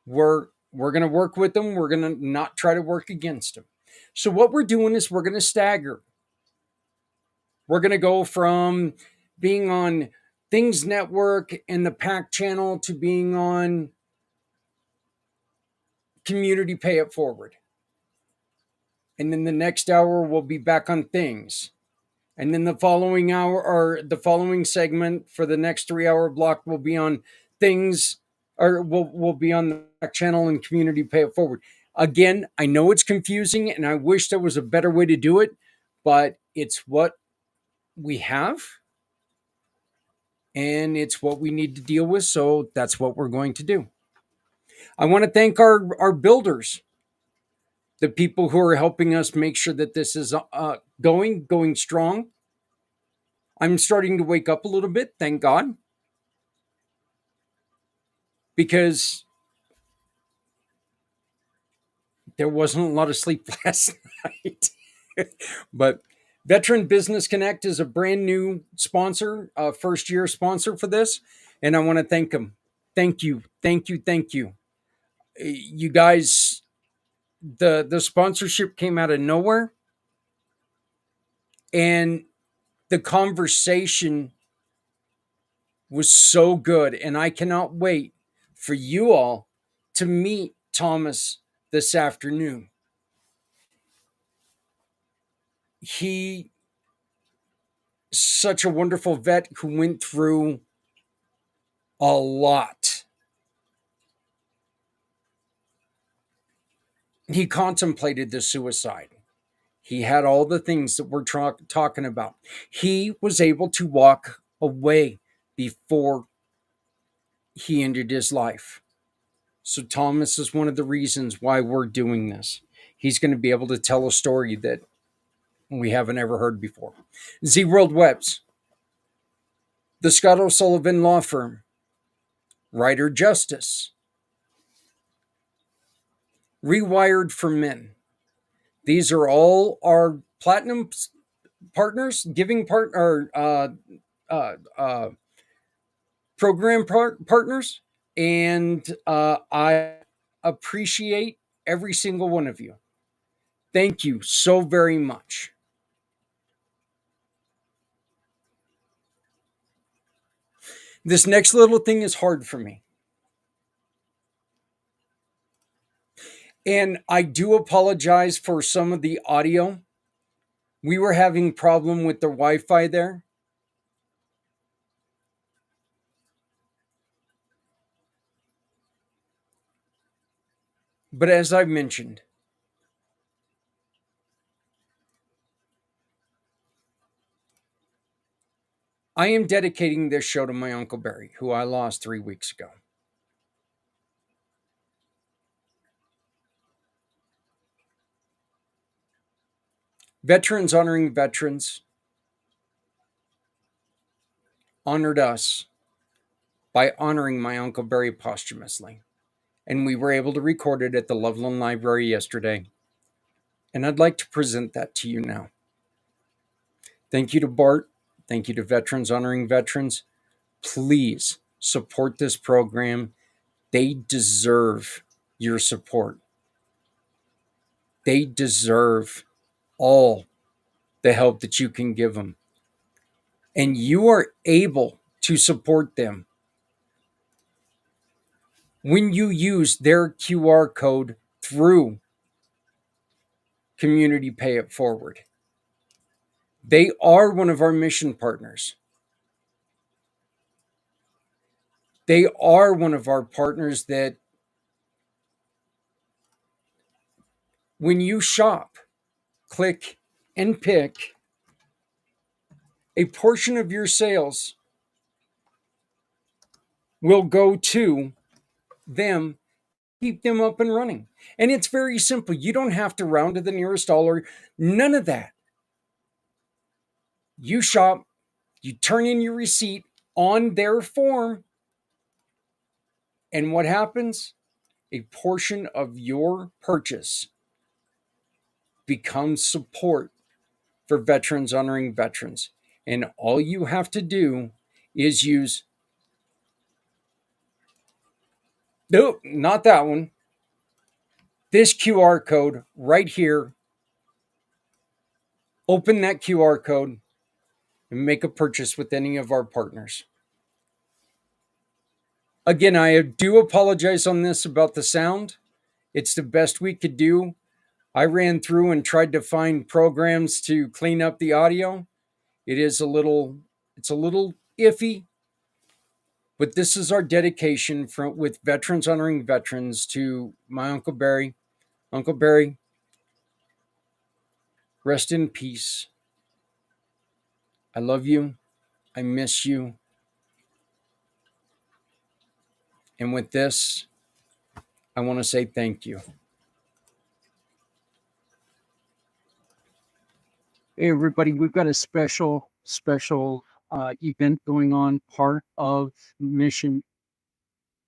We're going to work with them. We're going to not try to work against them. So what we're doing is we're going to stagger. We're going to go from being on Things Network and the PAC channel to being on Community Pay It Forward. And then the next hour we'll be back on Things. And then the following hour or the following segment for the next 3-hour block will be on Things, or we'll be on the PAC channel and Community Pay It Forward. Again, I know it's confusing and I wish there was a better way to do it, but it's what we have. And it's what we need to deal with. So that's what we're going to do. I want to thank our builders, the people who are helping us make sure that this is going strong. I'm starting to wake up a little bit, thank God. Because there wasn't a lot of sleep last night. But Veteran Business Connect is a brand new sponsor, first year sponsor for this. And I want to thank them. Thank you. Thank you. Thank you. You guys, the sponsorship came out of nowhere. And the conversation was so good. And I cannot wait for you all to meet Thomas this afternoon. He such a wonderful vet who went through a lot he contemplated the suicide. He had all the things that we're talking about. He was able to walk away before he ended his life. So Thomas is one of the reasons why we're doing this. He's going to be able to tell a story that we haven't ever heard before. Z World Webs, the Scott O'Sullivan Law Firm, Writer Justice, Rewired for Men. These are all our platinum partners, giving program partners, and I appreciate every single one of you. Thank you so very much. This next little thing is hard for me. And I do apologize for some of the audio. We were having problem with the Wi-Fi there. But as I've mentioned, I am dedicating this show to my Uncle Barry, who I lost 3 weeks ago. Veterans Honoring Veterans honored us by honoring my Uncle Barry posthumously. And we were able to record it at the Loveland Library yesterday. And I'd like to present that to you now. Thank you to Bart. Thank you to Veterans Honoring Veterans. Please support this program. They deserve your support. They deserve all the help that you can give them. And you are able to support them when you use their QR code through Community Pay It Forward. They are one of our mission partners. They are one of our partners that when you shop, click and pick, a portion of your sales will go to them, keep them up and running. And it's very simple. You don't have to round to the nearest dollar, none of that. You shop, you turn in your receipt on their form, and what happens? A portion of your purchase becomes support for Veterans Honoring Veterans. And all you have to do is use, nope, not that one, this QR code right here. Open that QR code and make a purchase with any of our partners. Again, I do apologize on this about the sound. It's the best we could do. I ran through and tried to find programs to clean up the audio. It's a little iffy, but this is our dedication with Veterans Honoring Veterans to my Uncle Barry. Uncle Barry, rest in peace. I love you. I miss you. And with this, I want to say thank you. Hey, everybody, we've got a special event going on, part of Mission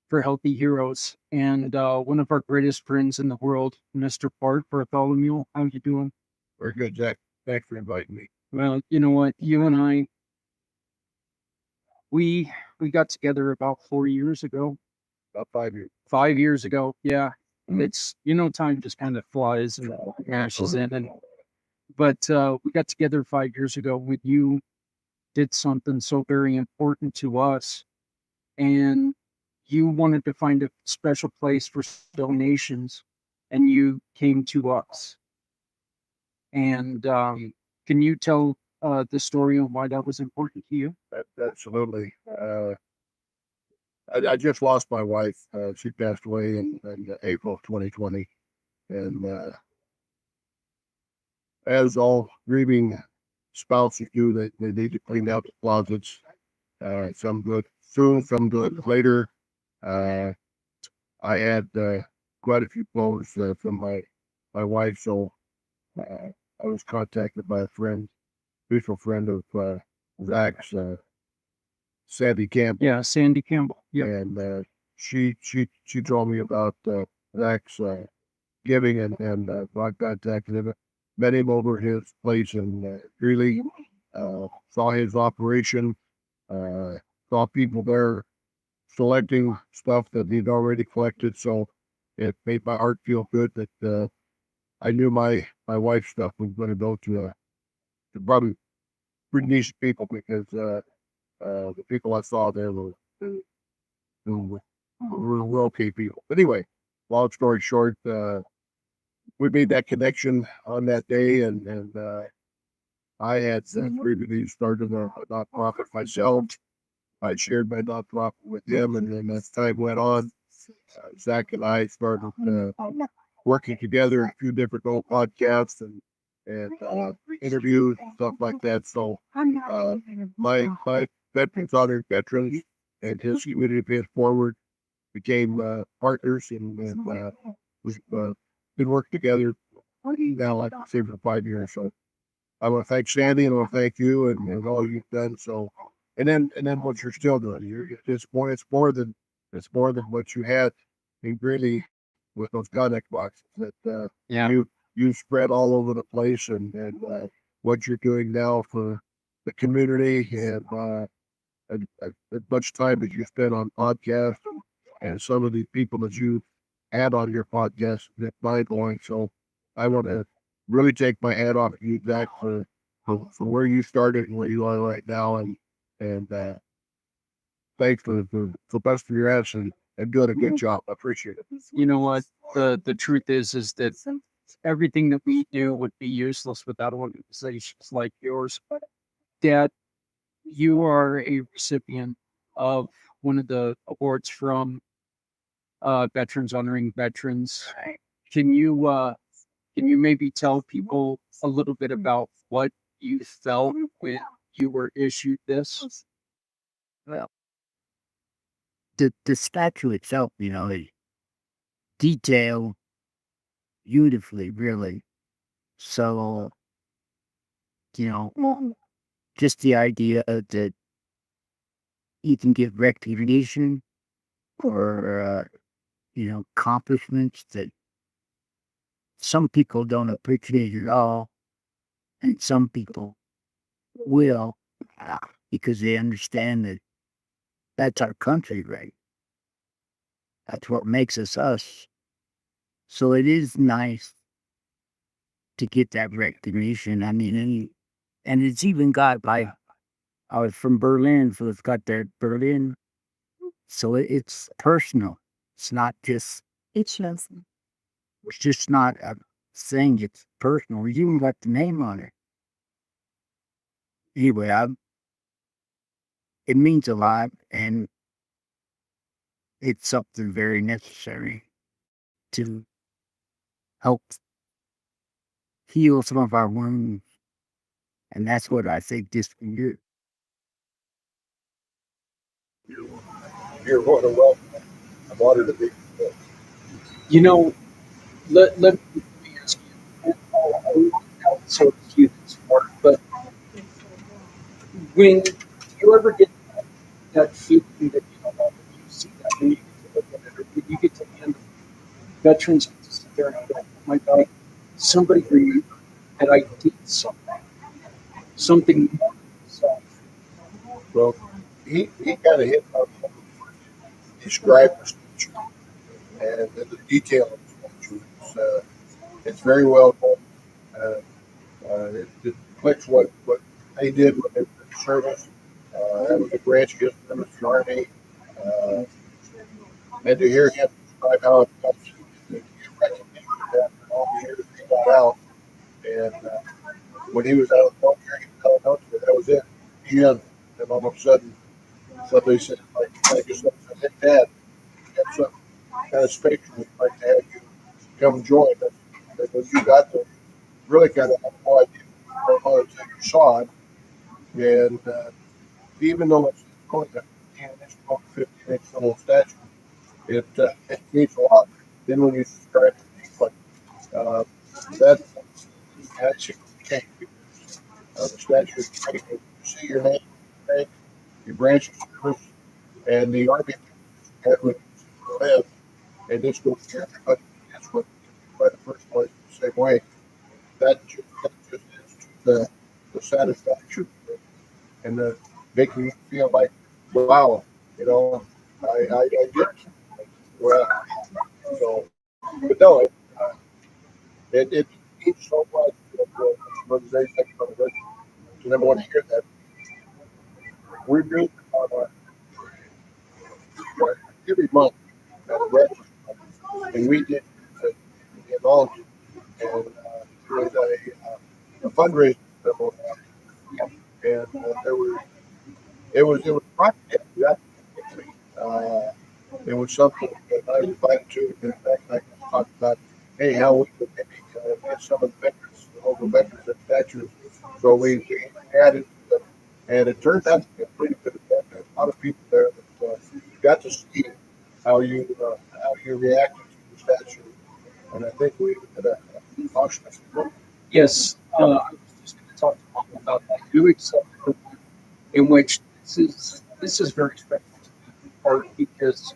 for Healthy Heroes. And one of our greatest friends in the world, Mr. Bart Bartholomew. How you doing? Very good, Jack. Thanks for inviting me. Well, you know what? You and I, we got together about 4 years ago. About 5 years. 5 years ago, yeah. It's, time just kind of flies and ashes in. But we got together 5 years ago when you did something so very important to us. And you wanted to find a special place for donations, and you came to us. And can you tell the story of why that was important to you? Absolutely. I just lost my wife. She passed away in April of 2020. And as all grieving spouses do, they need to clean out the closets. Some do it soon, some do it later. I had quite a few clothes from my wife, so I was contacted by a friend, mutual friend of Zach's, Sandy Campbell. Yeah, Sandy Campbell. Yeah. And she told me about Zach's giving, and I contacted him, met him over at his place in Greeley, saw his operation, saw people there selecting stuff that he'd already collected. So it made my heart feel good that I knew my wife's stuff was going to go to probably pretty decent people, because the people I saw there were okay people. But anyway, long story short, we made that connection on that day, and I had previously started a nonprofit myself. I shared my nonprofit with him, and then as time went on, Zach and I started working together, a few different old podcasts and interviews, stuff like that. So my veterans honored veterans and his community pays forward became partners, and we've been working together now, like I say, for 5 years. So I want to thank Sandy, and I want to thank you and all you've done. So, and then what you're still doing. It's more than what you had in Greeley with those connect boxes that you spread all over the place, and what you're doing now for the community, and as much time that you spend on podcasts, and some of the people that you had on your podcast, that mind blowing. So I want to really take my hat off to you, Zach, for where you started and where you are right now, and thanks for the best of your ass, and doing a good job. I appreciate it. You know what? The truth is that everything that we do would be useless without organizations like yours. Dad, you are a recipient of one of the awards from Veterans Honoring Veterans. Can you maybe tell people a little bit about what you felt when you were issued this? Well, the statue itself, is detailed beautifully, really. So, just the idea that you can give recognition or, accomplishments that some people don't appreciate at all, and some people will, because they understand that that's our country, right? That's what makes us us. So it is nice to get that recognition. I mean, and it's even got I was from Berlin, so it's got that Berlin. So it's personal. It's not just. It's just not a thing. It's personal. You even got the name on it. Anyway, it means a lot, and it's something very necessary to help heal some of our wounds. And that's what I think this can do. You're more than welcome. I'm honored to be here. You know, let me ask you, so it's you this part, but when you ever get that feeling that you see that when you get to look at it, or when you get to the end of veterans have to sit there and go, oh my God, somebody remembered that I did something more than myself. Well, he kind of hit on describe the statue and the detail of the statue. It's very well done. It reflects what they did when they were in service. That was a branch against the Minister Army. And to hear him describe how it felt to get recognition after all the years he got out. And when he was out of the military, that was it. And all of a sudden, somebody said, like yourself, said, hey, Dad, we have some kind of space we'd like to have you come join us. when you got there, really kind of had no idea what it was until you saw it. And even though it's only a 10-inch, 15-inch little statue, it means a lot. Then when you start to think like that, actually change. The statue is great. You see your name, right? Your branch of service, and the Army had when you live, and this goes to everybody. That's what by the first place the same way. That just is the satisfaction and the making you feel like, wow, I did well. So, but no, it means so much. For the very second celebration. And I want to hear that we're doing every month at a restaurant, and we did in all and it was a fundraiser that was and it was private. It was something that I invited to. In fact, I talked about, hey, how we could maybe get some of the veterans, the local veterans and statues. So we added, and it turned out to be a pretty good event. There's a lot of people there that got to see how you reacted to the statue, and I think we did a caution. Yes, I was just going to talk to Mom about that. You accept the one in which this is very special to me, Bart, because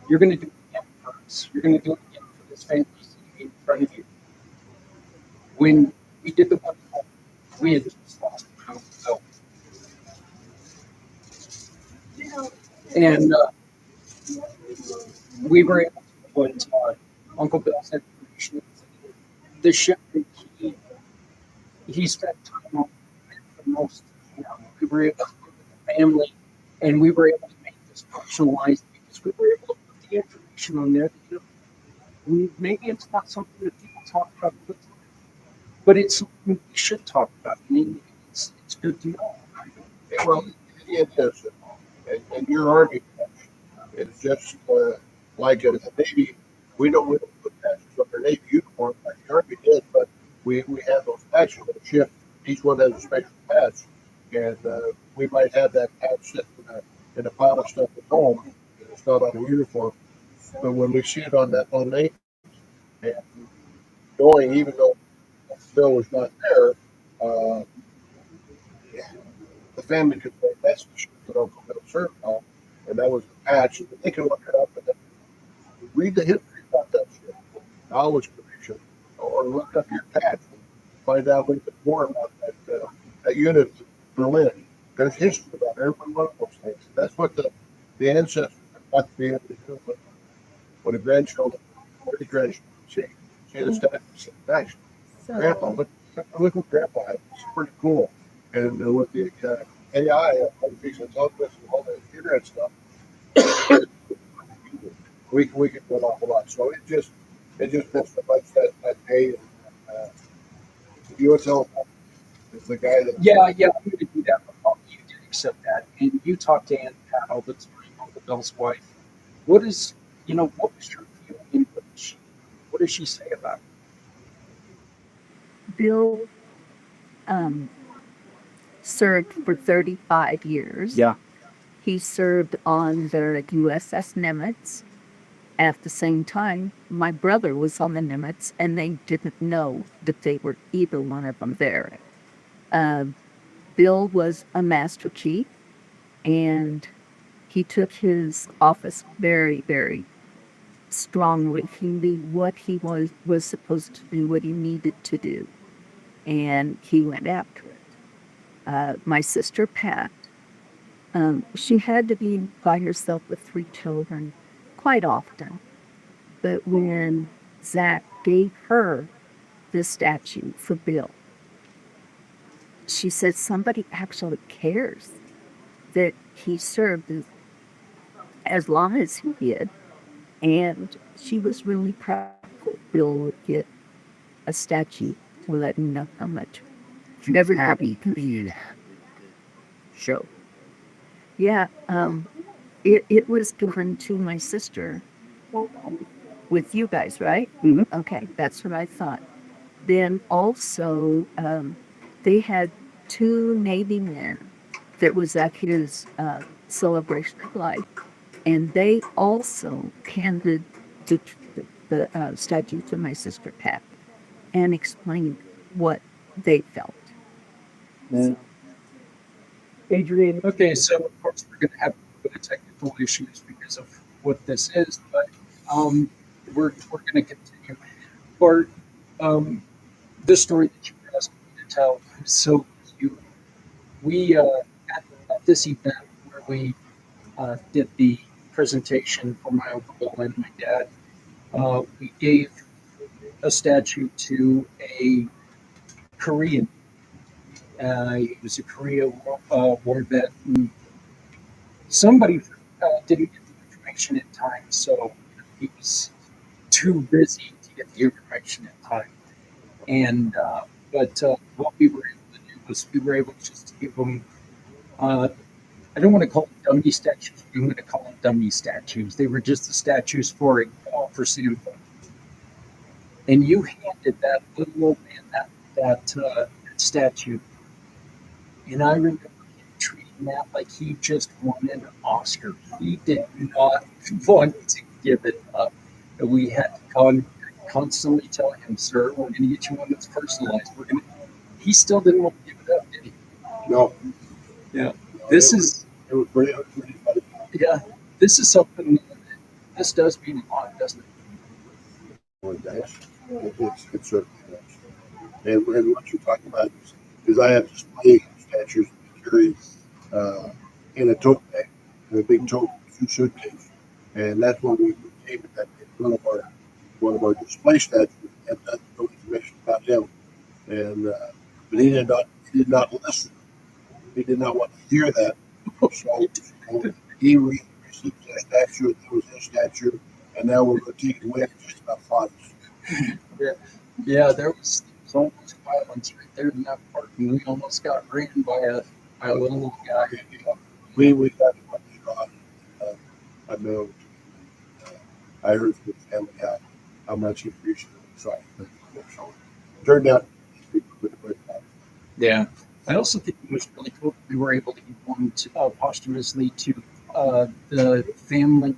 you're going to do it again for us. You're going to do it again for this family sitting in front of you. When we did the one, we had just lost a pound of milk. And we were able to put Uncle Bill's information. The ship that he spent time on the most. We were able to be with the family, and we were able to make this personalized because we were able to put the information on there. That, maybe it's not something that people talk about, but it's something we should talk about. And it's good to know. Well, it is, and your Army it's just like a Navy. We don't put patches on their Navy uniform like the Army did, but we have those patches on the ship. Each one has a special patch, and we might have that patch sitting in a pile of stuff at home. It's not on the uniform, but when we see it on that on Navy, and knowing even though Bill was not there, uh, the family could play message that Uncle Bill served on, and that was the patch. And they can look it up and then read the history about that shit. Always creation, or look up your patch and find out a little bit more about that unit in Berlin. There's history about every one of those things. That's what the ancestors got to be able to do when the grandchildren, or the grandchildren, see the statue. Nice. Grandpa, look what Grandpa had. It's pretty cool. And with the AI, artificial intelligence, and all the internet stuff, we can do an awful lot. So it just missed the much that day. And, you would tell is the guy that Yeah, I'm going to do that. But you did accept that, and you talked to Aunt Pat all the time, Uncle Bill's wife. What was your feeling? What does she say about it? Bill served for 35 years. Yeah. He served on the USS Nimitz. At the same time, my brother was on the Nimitz, and they didn't know that they were either one of them there. Bill was a Master Chief, and he took his office very, very strongly. He knew what he was supposed to do, what he needed to do, and he went after it. My sister Pat, she had to be by herself with 3 children quite often. But when Zach gave her the statue for Bill, she said somebody actually cares that he served as long as he did. And she was really proud that Bill would get a statue to let him know how much. Never happy to show. Yeah, it was given to my sister with you guys, right? Mm-hmm. Okay, that's what I thought. then also, they had two Navy men that was at his celebration of life, and they also handed the statue to my sister Pat and explained what they felt. So, Adrian. Okay, so of course we're going to have a bit of technical issues because of what this is, but we're going to continue. Bart, this story that you asked me to tell is so cute. We at this event where we did the presentation for my uncle and my dad, we gave a statue to a Korean. He was a Korea war vet. And somebody didn't get the information in time, so he was too busy to get the information in time. And but what we were able to do was we were able just to give them. I don't want to call them dummy statues. I'm going to call them dummy statues. They were just the statues for sample. And you handed that little old man that statue, and I remember him treating that like he just won an Oscar. He did not want to give it up. And we had to constantly tell him, "Sir, we're going to get you one that's personalized." He still didn't want to give it up, did he? No. Yeah. This is. It was pretty funny. Yeah. This is something. This does mean a lot, doesn't it? Well, it certainly does. And what you're talking about is I have display statues carried in a tote bag, in a big tote suitcase, and that's when we gave it that one of our display statues, and that's no information about him. And but he did not listen. He did not want to hear that. So he received that statue. It was his statue, and now we're going to take it away in just about 5 minutes. Yeah, there was almost violence right there in that park, and we almost got ran by a little guy. We got him on the shot. I know. I heard from his family how much he appreciated it. So it turned out to be a great time. Yeah. I also think it was really cool that we were able to give one posthumously to the family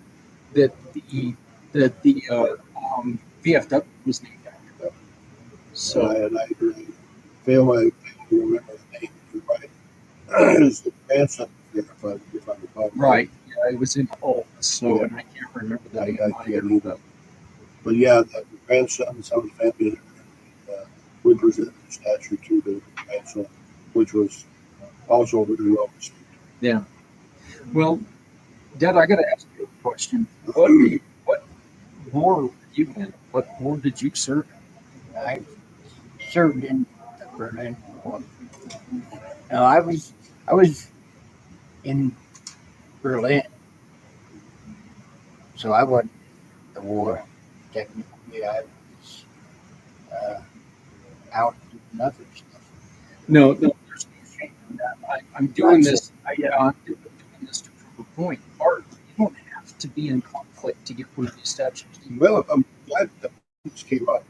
that the VFW was named after. So And I agree. Fail, I remember the name. You're right. It's the grandson, if I recall. right, yeah, it was in Holmes, so and I can't remember the name either. But yeah, the grandson, some of the family would present the statue to the grandson, which was also very well received. Yeah. Well, Dad, I got to ask you a question. What war were you in? What war did you serve in? I served in the Berlin War. No, I was in Berlin, so I wasn't in the war. Technically, I was out doing other stuff. No, there's no shame in that. I'm doing this. I'm doing this to prove a point. Art, you don't have to be in conflict to get one of these statues. Well, I'm glad that this came up.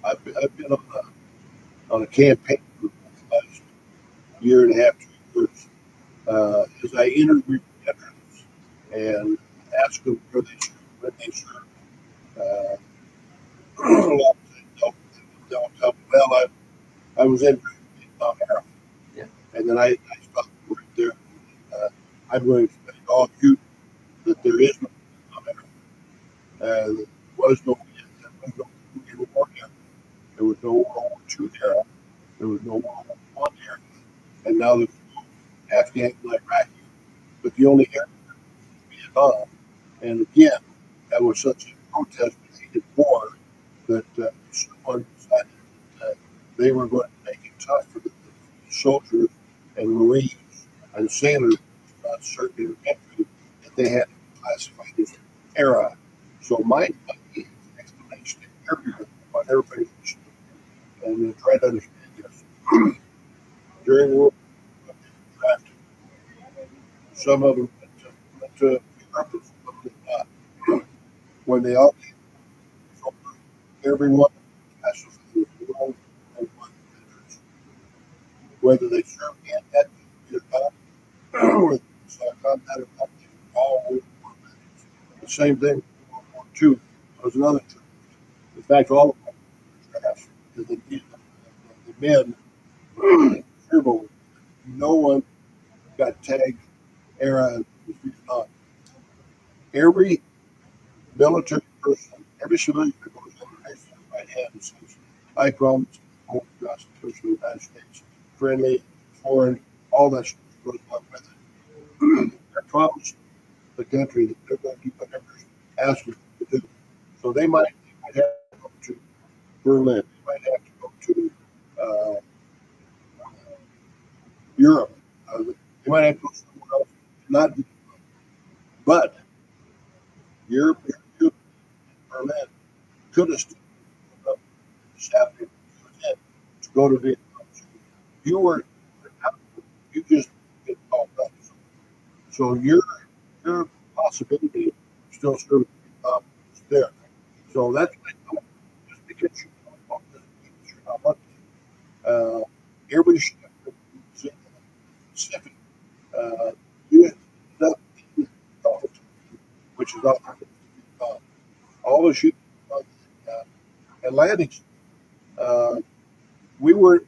I've been on a campaign for the last year and a half, 2 years, as I interviewed veterans and asked them where they served, when they served. A lot of them don't tell me, well, I was in Vietnam era. Yeah. And then I stopped right there. I'm going to say all you that there is no Vietnam era. There was no Korean War there. There was no World War II there. There was no World War I there. And now there's no Afghan and Iraqi. But the only era was Vietnam. And again, that was such a protest related war that someone decided that they were going to make it tough for the soldiers and Marines and sailors about certain countries that they had to be classified as an era. So my explanation to everyone about everybody and then try to understand this. During World War II, drafted. Some of them went to Europe, some of them did not. When they all came, everyone classified as war whether they served in that Vietnam or it's combat or not, all were medics. The same thing with World War II. There was another truth. In fact, all of them were trash. The men, no one got tagged era in Vietnam. Every military person, every civilian that goes in raises their right hand and says, I promise to uphold the Constitution of the United States, friendly, foreign, all that stuff goes along with it. I promise the country that they're going to do whatever asked them to do. So they might have to go to Berlin, they might have to go to Europe, they might have to go somewhere else, not do. But Europe, Berlin could have stood up happening to go to Vietnam. You were, you just get called up. So your possibility of still serving Vietnam is there. So that's why just because you're not lucky. Every ship is Pacific. You end up in which is off all the ships on the Atlantic. We were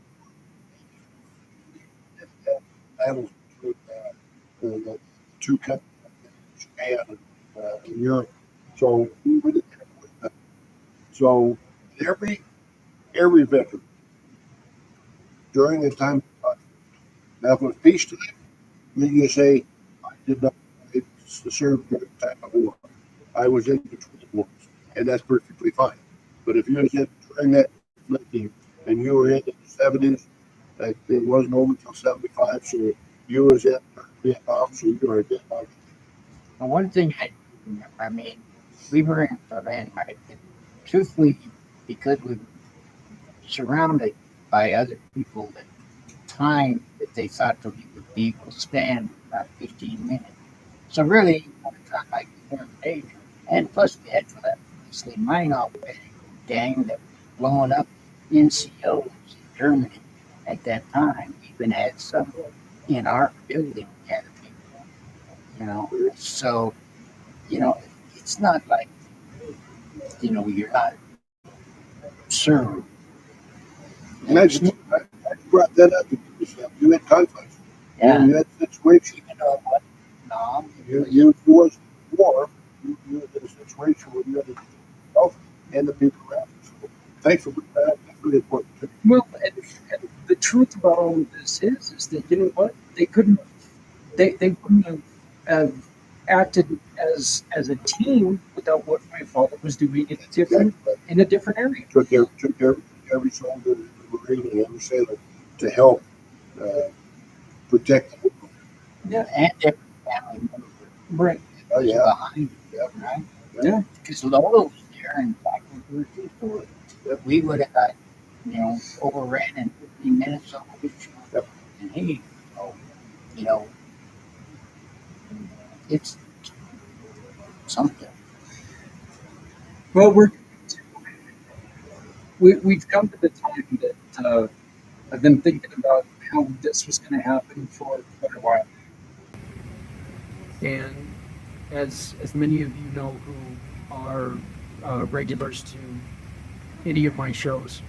battles between the two countries, Japan and Europe. So we were the so every veteran during the time now for peacetime, you say I did not serve during the time of war. I was in between wars, and that's perfectly fine. But if you was in during that and you were in the 70s, it wasn't over until 75, so you was in Vietnam, so you were in Vietnam. Now, one thing I mean, we were in Berlin, right? And truthfully, because we were surrounded by other people, the time that they thought the vehicle would stand about 15 minutes. So really, it's not like we weren't in danger. And plus, we had for that beastly mine operating gang that was blowing up NCOs in Germany at that time. We even had some in our building academy, So, it's not like, you're not served. And I brought that up because you had conflicts. Yeah. You had situations. You know what? No, You was war. You had a situation where you had to yourself and the people around you. So thanks for bringing that up. That's really important too. Well, and the truth about all of this is that you know what they couldn't, they wouldn't have acted as a team without what my father was doing in a different area. Took every soldier, every Marine, and every sailor to help protect the world. Yeah, and every family member right. Oh yeah. behind you, right? Yeah. Because Lola was there, and back when we were too, we would have got, overran in 15 minutes on the beach. Yep. And he, it's something. Well, we've come to the time that I've been thinking about how this was going to happen for quite a while. And as many of you know who are regulars to any of my shows,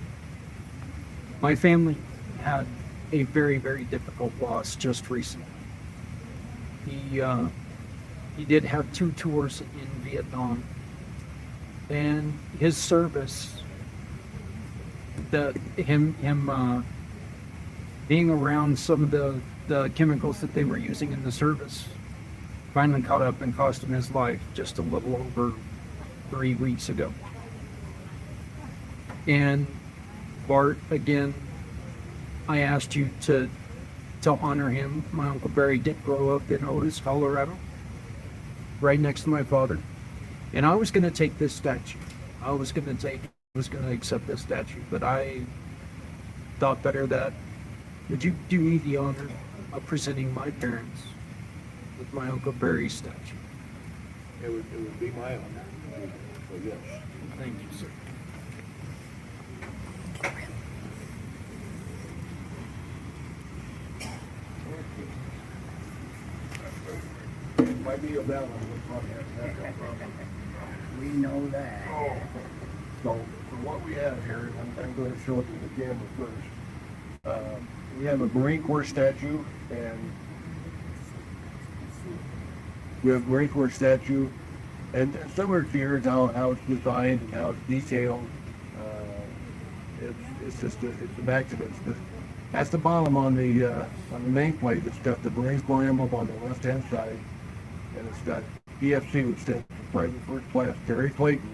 my family had a very, very difficult loss just recently. He did have 2 tours in Vietnam, and his service, him being around some of the chemicals that they were using in the service, finally caught up and cost him his life just a little over 3 weeks ago. And Bart, again, I asked you to honor him. My Uncle Barry did grow up in Otis, Colorado, right next to my father. And I was going to take this statue. I was going to accept this statue, but I thought better that, would you do me the honor of presenting my parents with my Uncle Barry's statue? It would be my honor. So yes. Thank you, sir. I kneel down, I would probably have that problem. We know that. So what we have here, I'm going to show it to the camera first. We have a Marine Corps statue, and we have a Marine Corps statue, and similar to yours, how it's designed and how it's detailed. It's just it's immaculate. At the bottom on the nameplate, it's got the Marine Corps emblem on the left-hand side, and it's got PFC, which stands for Private First Class Barry Clayton,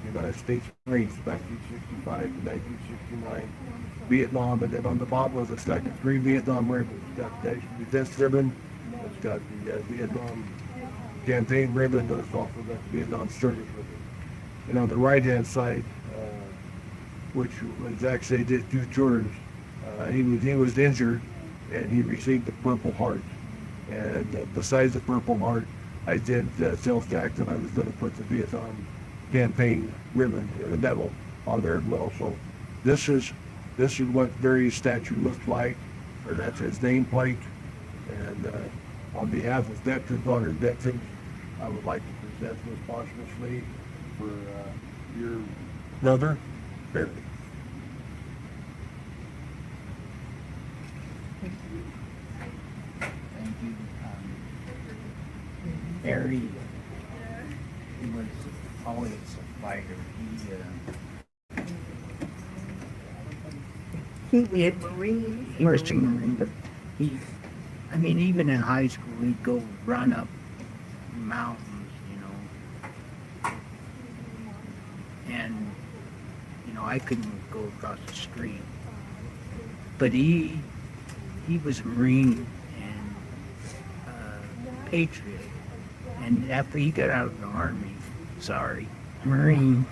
United States Marines, 1965 to 1969, Vietnam, and then on the bottom of it's got the 3 Vietnam ribbons. It's got the Defense ribbon, it's got the Vietnam campaign ribbon, and it's also got the Vietnam service ribbon. And on the right-hand side, which was actually did 2 tours, he was injured, and he received the Purple Heart. And besides the Purple Heart, I did sales tax, and I was going to put the Vietnam campaign ribbon and the medal on there as well. So this is what Barry's statue looks like, or that's his nameplate. And on behalf of veterans, honored veterans, I would like to present this posthumously for your brother, Barry. Thank you. Barry was always a fighter. He had Marine, but I mean, even in high school, he'd go run up mountains, and, I couldn't go across the street, but he was a Marine and patriot, and after he got out of the Army, Marine,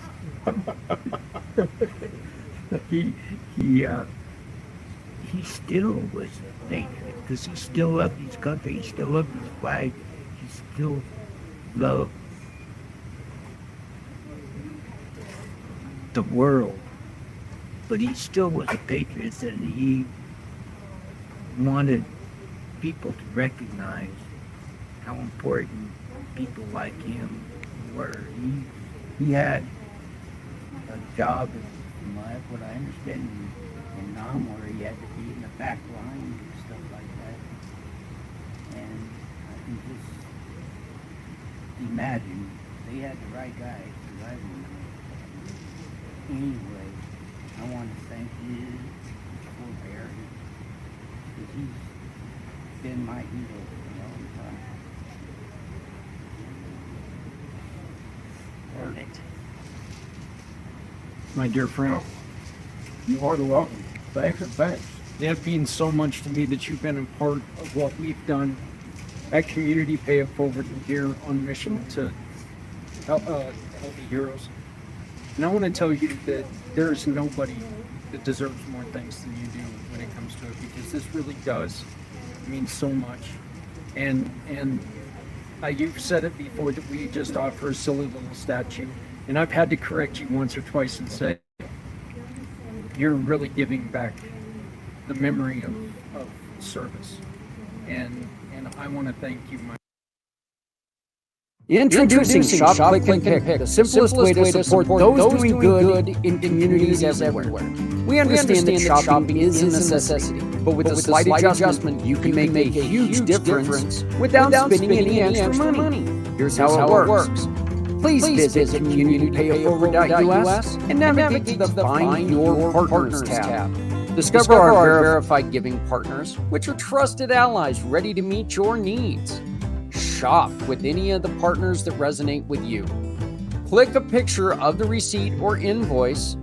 he still was a patriot, because he still loved his country, he still loved his flag, he still loved the world, but he still was a patriot, and he wanted people to recognize how important people like him were. He had a job, from what I understand, in Nam, where he had to be in the back line and stuff like that. And I can just imagine they had the right guy driving them. Anyway, I want to thank you for Barry, because he's been my hero for a long time. Perfect. My dear friend, you are the welcome. Thanks. It means so much to me that you've been a part of what we've done at Community Pay It Forward here on mission to help the heroes. And I want to tell you that there is nobody that deserves more thanks than you do when it comes to it, because this really does mean so much. And you've said it before that we just offer a silly little statue, and I've had to correct you once or twice and say you're really giving back the memory of service. And I want to thank you, my Introducing Shop, Click, and Pick, the simplest way to support those doing good in communities everywhere. We understand that shopping is a necessity, but with a slight adjustment, you can make a huge difference without spending any extra money. Here's how it works. Please visit communitypayitforward.us and navigate to the Find Your Partners tab. Discover our verified giving partners, which are trusted allies ready to meet your needs. Shop with any of the partners that resonate with you. Click a picture of the receipt or invoice,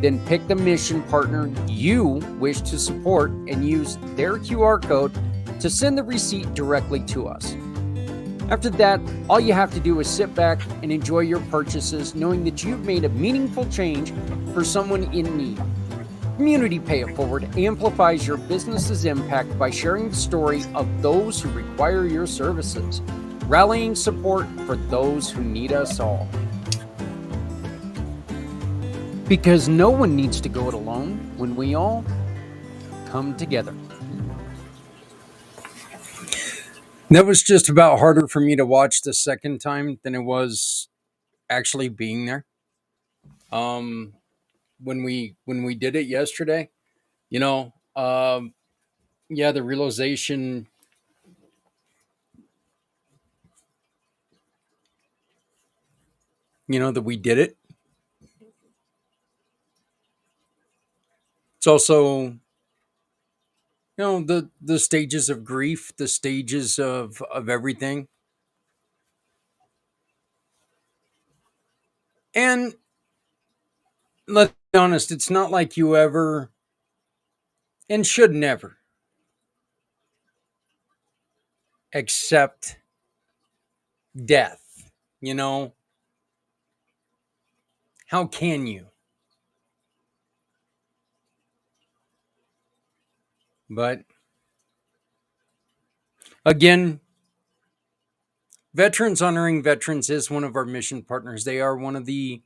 then pick the mission partner you wish to support and use their QR code to send the receipt directly to us. After that, all you have to do is sit back and enjoy your purchases, knowing that you've made a meaningful change for someone in need. Community Pay It Forward amplifies your business's impact by sharing the story of those who require your services, rallying support for those who need us all. Because no one needs to go it alone when we all come together. That was just about harder for me to watch the second time than it was actually being there. When we did it yesterday, you know, yeah, the realization, that we did it. It's also, the stages of grief, the stages of everything. And let's be honest, it's not like you ever and should never accept death. How can you? But again, Veterans Honoring Veterans is one of our mission partners. They are one of the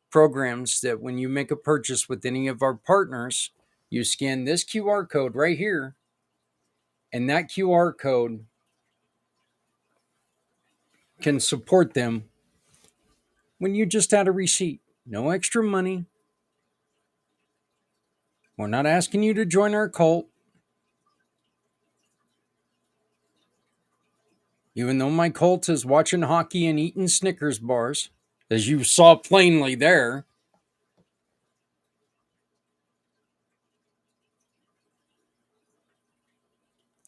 programs that when you make a purchase with any of our partners, you scan this QR code right here, and that QR code can support them when you just add a receipt. No extra money. We're not asking you to join our cult. Even though my cult is watching hockey and eating Snickers bars, as you saw plainly there.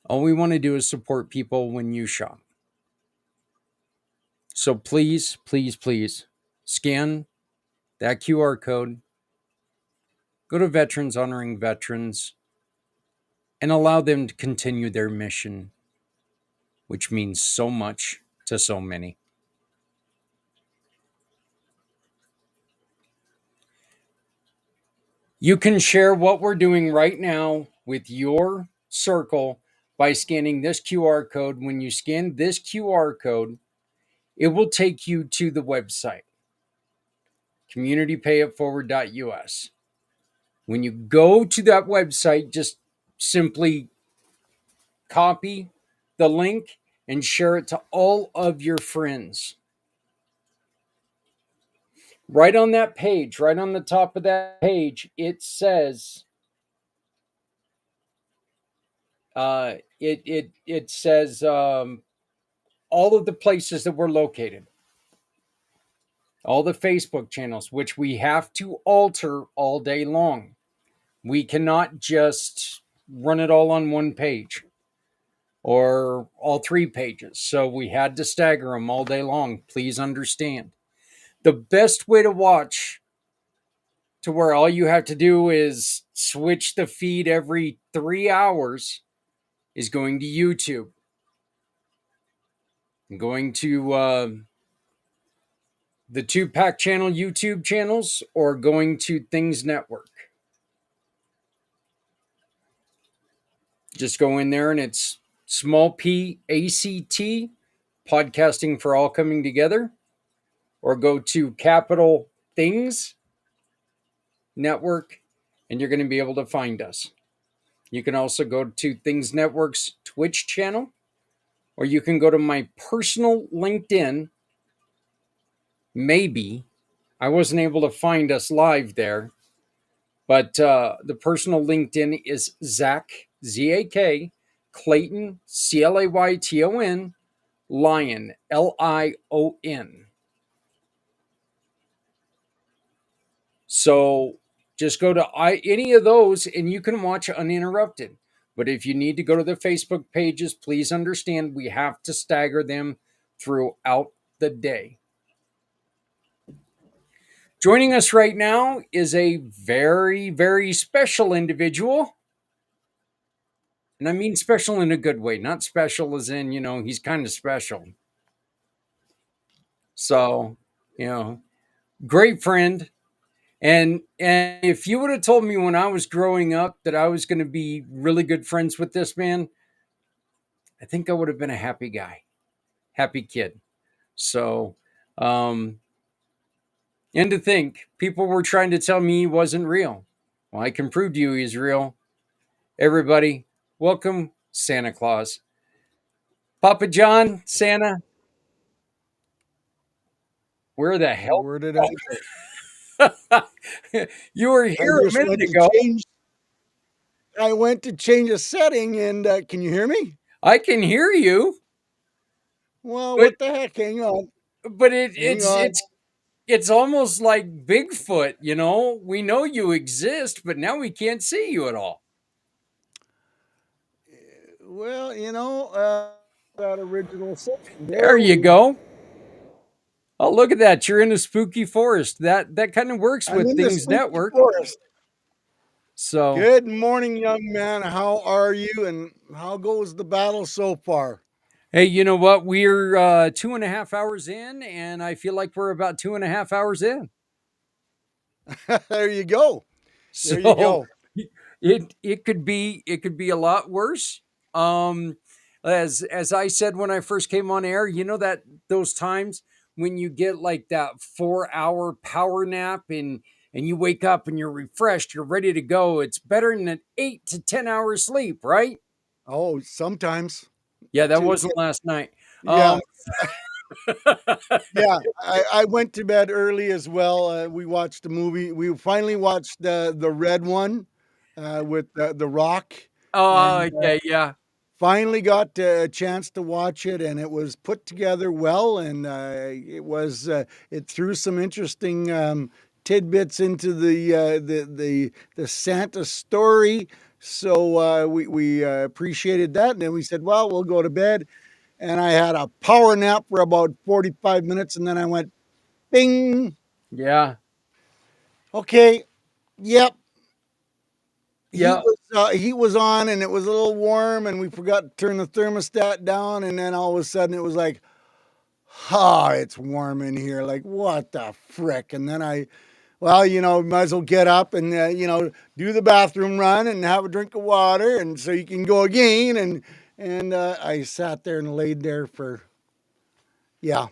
All we want to do is support people when you shop. So please, please, please scan that QR code, go to Veterans Honoring Veterans, and allow them to continue their mission, which means so much to so many. You can share what we're doing right now with your circle by scanning this QR code. When you scan this QR code, it will take you to the website, communitypayitforward.us. When you go to that website, just simply copy the link and share it to all of your friends. Right on that page, right on the top of that page, it says, it says all of the places that we're located, all the Facebook channels, which we have to alter all day long. We cannot just run it all on one page or all 3 pages. So we had to stagger them all day long. Please understand. The best way to watch, to where all you have to do is switch the feed every 3 hours, is going to YouTube. Going to the 2-Pack Channel YouTube channels, or going to Things Network. Just go in there and it's small p ACT, Podcasting for All Coming Together, or go to Capital Things Network, and you're going to be able to find us. You can also go to Things Network's Twitch channel, or you can go to my personal LinkedIn. Maybe I wasn't able to find us live there, but the personal LinkedIn is Zach, Z-A-K, Clayton, C-L-A-Y-T-O-N, Lion, L-I-O-N. So just go to any of those and you can watch uninterrupted. But if you need to go to the Facebook pages, please understand we have to stagger them throughout the day. Joining us right now is a very, very special individual. And I mean special in a good way, not special as in, he's kind of special. So, great friend. And if you would have told me when I was growing up that I was going to be really good friends with this man, I think I would have been a happy guy, happy kid. So, and to think people were trying to tell me he wasn't real. Well, I can prove to you he's real. Everybody, welcome Santa Claus. Papa John, Santa, where the hell? Where did I go? You were I here a just minute went to ago. change. I went to change a setting, and can you hear me? I can hear you, Well, but what the heck? Hang on. but it, Hang it's on. it's it's almost like Bigfoot. You know, we know you exist, but now we can't see you at all. Well, that original setting There there. you go. Oh, look at that! You're in a spooky forest. That kind of works I'm with in the Things spooky Network. forest. So, Good morning, young man. How are you, and how goes the battle so far? hey, you know what? We're 2.5 hours in, and I feel like we're about 2.5 hours in. There you go. There you So go. it could be a lot worse. Um, as I said when I first came on air, you know that those times when you get like that 4 hour power nap and you wake up and you're refreshed, you're ready to go. It's better than an 8 to 10 hour sleep, right? Oh, sometimes. Yeah, that To wasn't get, last night. yeah, yeah. I went to bed early as well. We watched a movie. We finally watched the red one with the Rock, Oh, and okay, yeah. finally got a chance to watch it, and it was put together well, and it threw some interesting tidbits into the Santa story. So we appreciated that, and then we said, well, we'll go to bed. And I had a power nap for about 45 minutes, and then I went, bing. Yeah. Okay, yep. Yeah. Heat was on, and it was a little warm, and we forgot to turn the thermostat down, and then all of a sudden it was like, it's warm in here. Like, what the frick? And then well, might as well get up and do the bathroom run and have a drink of water, and so you can go again. And I sat there and laid there for, yeah,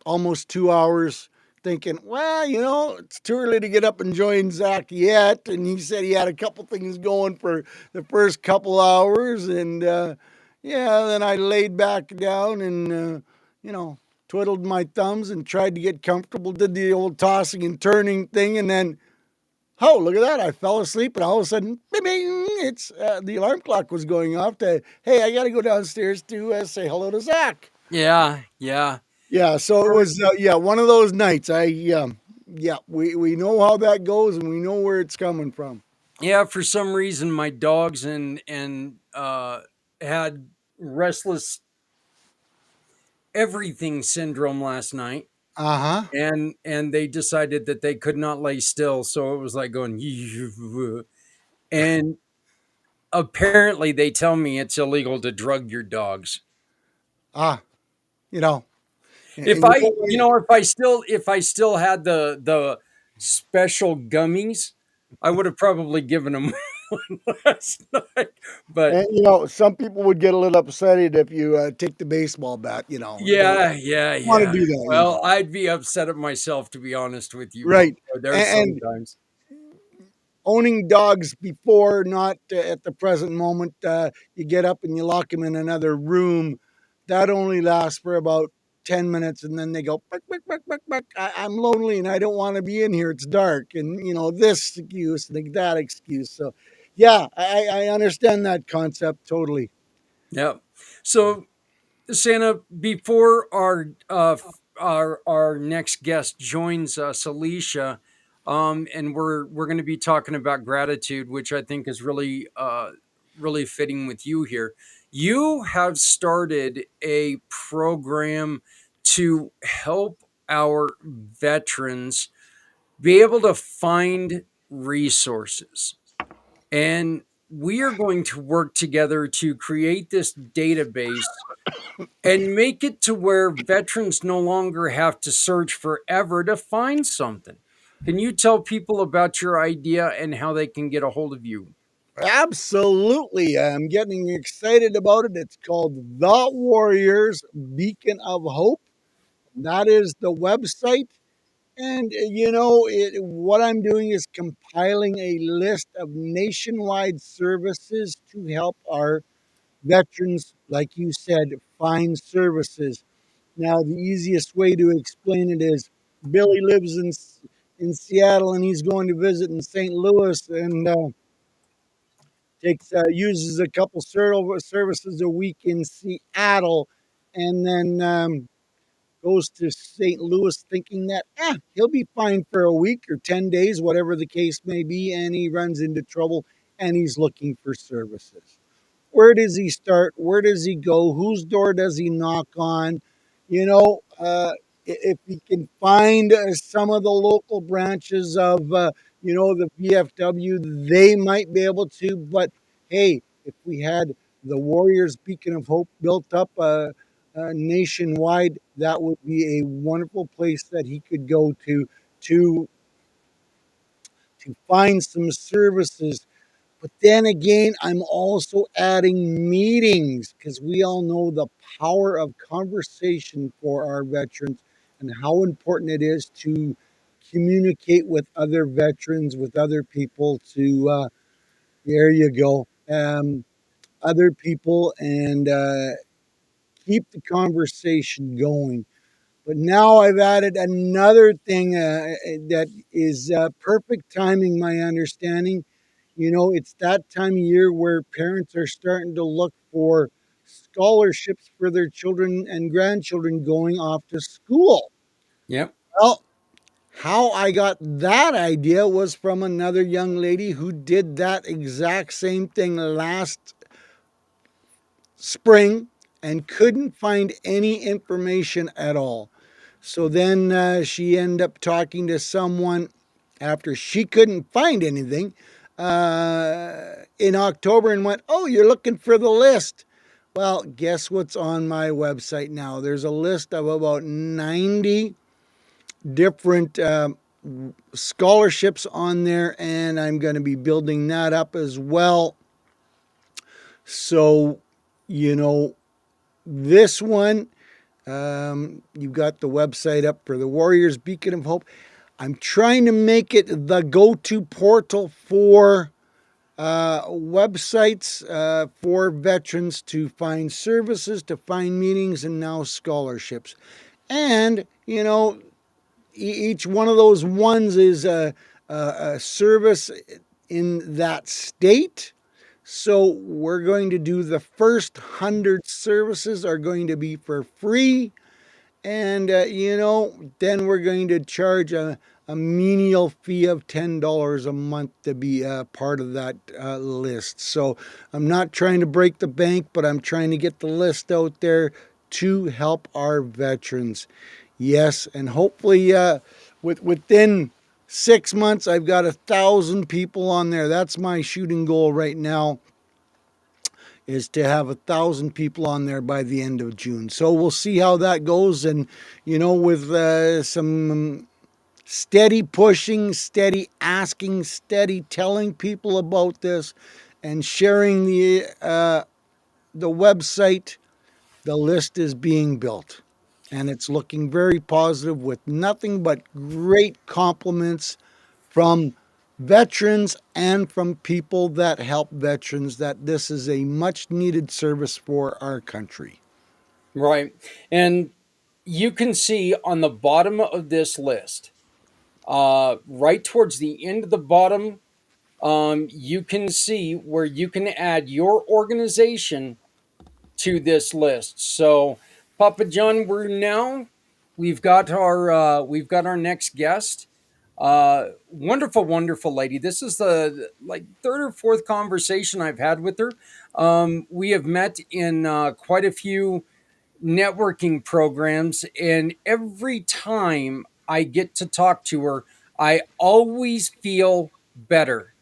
almost 2 hours, thinking, well, it's too early to get up and join Zach yet. And he said he had a couple things going for the first couple hours. And yeah, then I laid back down and, twiddled my thumbs and tried to get comfortable, did the old tossing and turning thing. And then, oh, look at that. I fell asleep, and all of a sudden, bing, bing, it's the alarm clock was going off to, hey, I got to go downstairs to say hello to Zach. Yeah. Yeah. Yeah, so it was one of those nights. We know how that goes, and we know where it's coming from. Yeah, for some reason my dogs and had restless everything syndrome last night, Uh-huh. and they decided that they could not lay still, so it was like going and apparently they tell me it's illegal to drug your dogs. Ah, you know. If And you know if I still had the special gummies, I would have probably given them one last night. But some people would get a little upset if you take the baseball bat, don't yeah, yeah, want to yeah. do that. Well, I'd be upset at myself, to be honest with you. Right. There's And sometimes. owning dogs before, not at the present moment, you get up and you lock them in another room. That only lasts for about 10 minutes, and then they go, "Buck, buck, buck, buck, buck. I'm lonely and I don't want to be in here. It's dark." And, this excuse and that excuse. So, yeah, I understand that concept totally. Yeah. So Santa, before our next guest joins us, Alicia, and we're going to be talking about gratitude, which I think is really fitting with you here. You have started a program to help our veterans be able to find resources, and we are going to work together to create this database and make it to where veterans no longer have to search forever to find something. Can you tell people about your idea and how they can get a hold of you? Absolutely. I'm getting excited about it. It's called The Warriors Beacon of Hope. That is the website. And what I'm doing is compiling a list of nationwide services to help our veterans, like you said, find services. Now, the easiest way to explain it is Billy lives in Seattle and he's going to visit in St. Louis and takes uses a couple services a week in Seattle, and then goes to St. Louis thinking that he'll be fine for a week or 10 days, whatever the case may be, and he runs into trouble and he's looking for services. Where does he start? Where does he go? Whose door does he knock on? You know, if he can find some of the local branches of, the VFW, they might be able to. But hey, if we had the Warriors Beacon of Hope built up nationwide, that would be a wonderful place that he could go to to find some services. But then again, I'm also adding meetings because we all know the power of conversation for our veterans and how important it is to communicate with other veterans, with other people there you go, other people and keep the conversation going. But now I've added another thing that is perfect timing, my understanding. It's that time of year where parents are starting to look for scholarships for their children and grandchildren going off to school. Yep. Well, how I got that idea was from another young lady who did that exact same thing last spring and couldn't find any information at all. So then she ended up talking to someone after she couldn't find anything in October and went, "Oh, you're looking for the list." Well, guess what's on my website now? There's a list of about 90 different scholarships on there, and I'm going to be building that up as well. So, this one, you've got the website up for the Warriors Beacon of Hope. I'm trying to make it the go-to portal for websites for veterans to find services, to find meetings, and now scholarships. And, each one of those ones is a service in that state. So we're going to do the first 100 services are going to be for free. And, then we're going to charge a menial fee of $10 a month to be part of that list. So I'm not trying to break the bank, but I'm trying to get the list out there to help our veterans. Yes, and hopefully within 6 months, I've got 1,000 people on there. That's my shooting goal right now, is to have 1,000 people on there by the end of June. So we'll see how that goes. And, with some steady pushing, steady asking, steady telling people about this and sharing the website, the list is being built. And it's looking very positive with nothing but great compliments from veterans and from people that help veterans that this is a much needed service for our country. Right. And you can see on the bottom of this list, right towards the end of the bottom, you can see where you can add your organization to this list. So, Papa John, we've got our next guest. Wonderful, wonderful lady. This is the like third or fourth conversation I've had with her. We have met in quite a few networking programs, and every time I get to talk to her, I always feel better.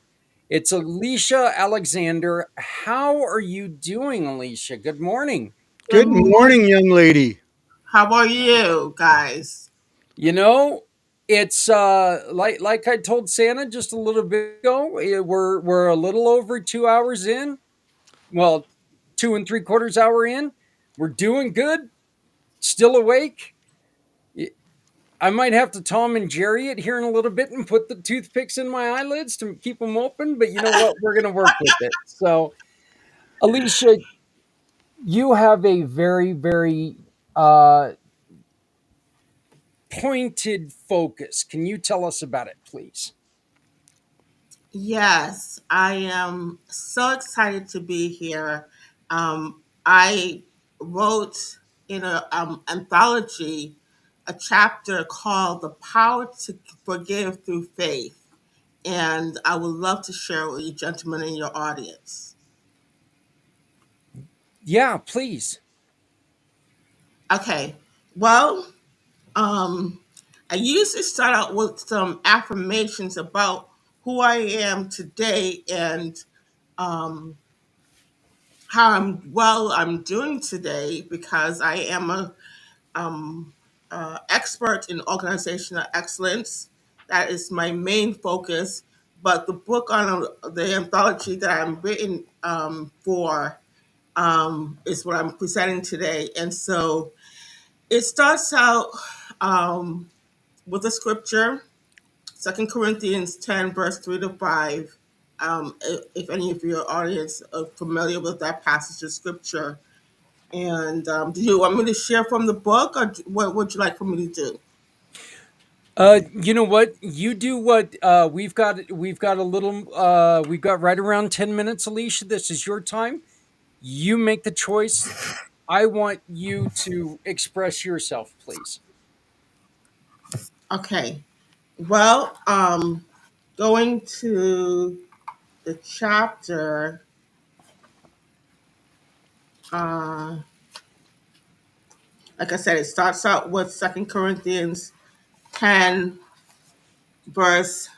It's Alicia Alexander. How are you doing, Alicia? Good morning. Good Good morning, young lady. How are you guys? You know, it's like I told Santa just a little bit ago. We're a little over 2 hours in. Well, 2 and 3/4 hour in. We're doing good. Still awake. I might have to Tom and Jerry it here in a little bit and put the toothpicks in my eyelids to keep them open. But you know what? We're gonna work with it. So, Alicia, You have a very, very uh, pointed focus. Can you tell us about it, please? Yes, I am so excited to be here. I wrote in a anthology a chapter called "The Power to Forgive Through Faith," and I would love to share it with you, gentlemen, in your audience. Yeah, please. Okay, well, um, I usually start out with some affirmations about who I am today and um, how I'm doing today because I am a expert in organizational excellence. That is my main focus. But the book on the anthology that I'm written for is what I'm presenting today. And so it starts out um, with a scripture, 2 Corinthians 10, verse 3 to 5. If any of your audience are familiar with that passage of scripture. And do you want me to share from the book, or what would you like for me to do? You know what? You do what we've got a little we've got right around 10 minutes, Alicia. This is your time. You make the choice. I want you to express yourself, please. Okay. Well, going to the chapter, uh, like I said, it starts out with 2 Corinthians 10, verse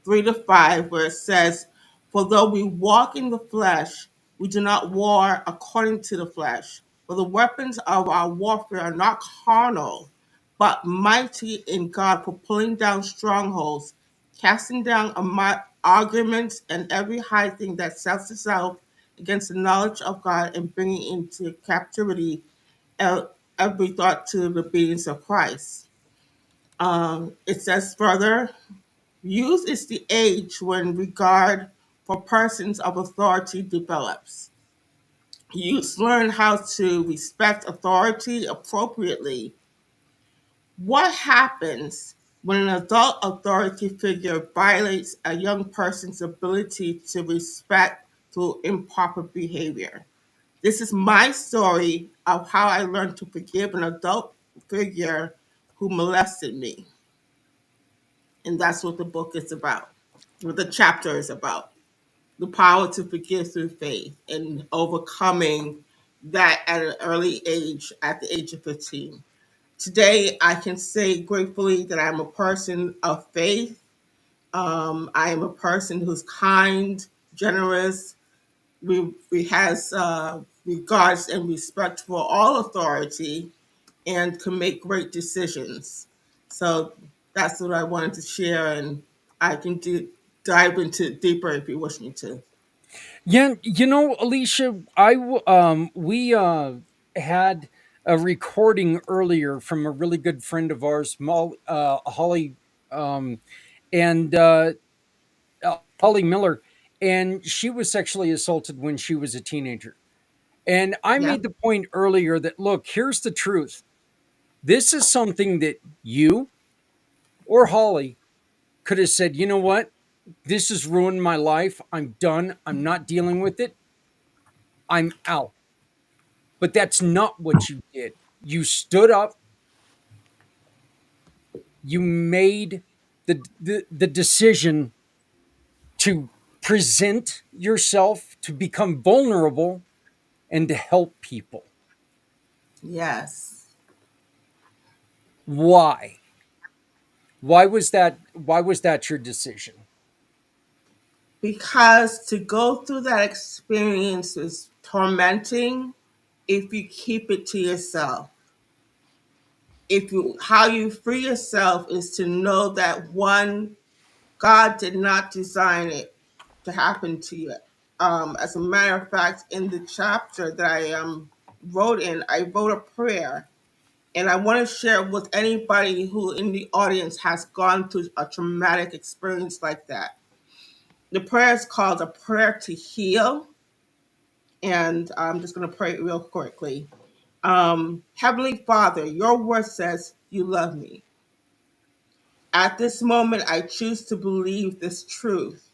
3 to 5, where it says, "For though we walk in the flesh, we do not war according to the flesh. For the weapons of our warfare are not carnal, but mighty in God for pulling down strongholds, casting down arguments and every high thing that sets itself against the knowledge of God, and bringing into captivity uh, every thought to the obedience of Christ." It says further, youth is the age when regard for persons of authority develops. Youths learn how to respect authority appropriately. What happens when an adult authority figure violates a young person's ability to respect through improper behavior? This is my story of how I learned to forgive an adult figure who molested me. And that's what the book is about, what the chapter is about. The power to forgive through faith and overcoming that at an early age, at the age of 15. Today, I can say gratefully that I'm a person of faith. I am a person who's kind, generous, we has regards and respect for all authority, and can make great decisions. So that's what I wanted to share, and I can dive into deeper if you wish me to. Yeah, Alicia, we had a recording earlier from a really good friend of ours, Holly, um, and Holly Miller, and she was sexually assaulted when she was a teenager. And I Yeah. made the point earlier that look, here's the truth. This is something that you or Holly could have said, you know what? This has ruined my life. I'm done. I'm not dealing with it. I'm out. But that's not what you did. You stood up, you made the decision to present yourself, to become vulnerable, and to help people. Yes. Why? Why was that your decision? Because to go through that experience is tormenting if you keep it to yourself. If you how you free yourself is to know that one, God did not design it to happen to you. As a matter of fact, in the chapter that I wrote in, I wrote a prayer, and I want to share with anybody who in the audience has gone through a traumatic experience like that. The prayer is called a prayer to heal, and I'm just going to pray real quickly. Heavenly Father, your word says you love me. At this moment, I choose to believe this truth.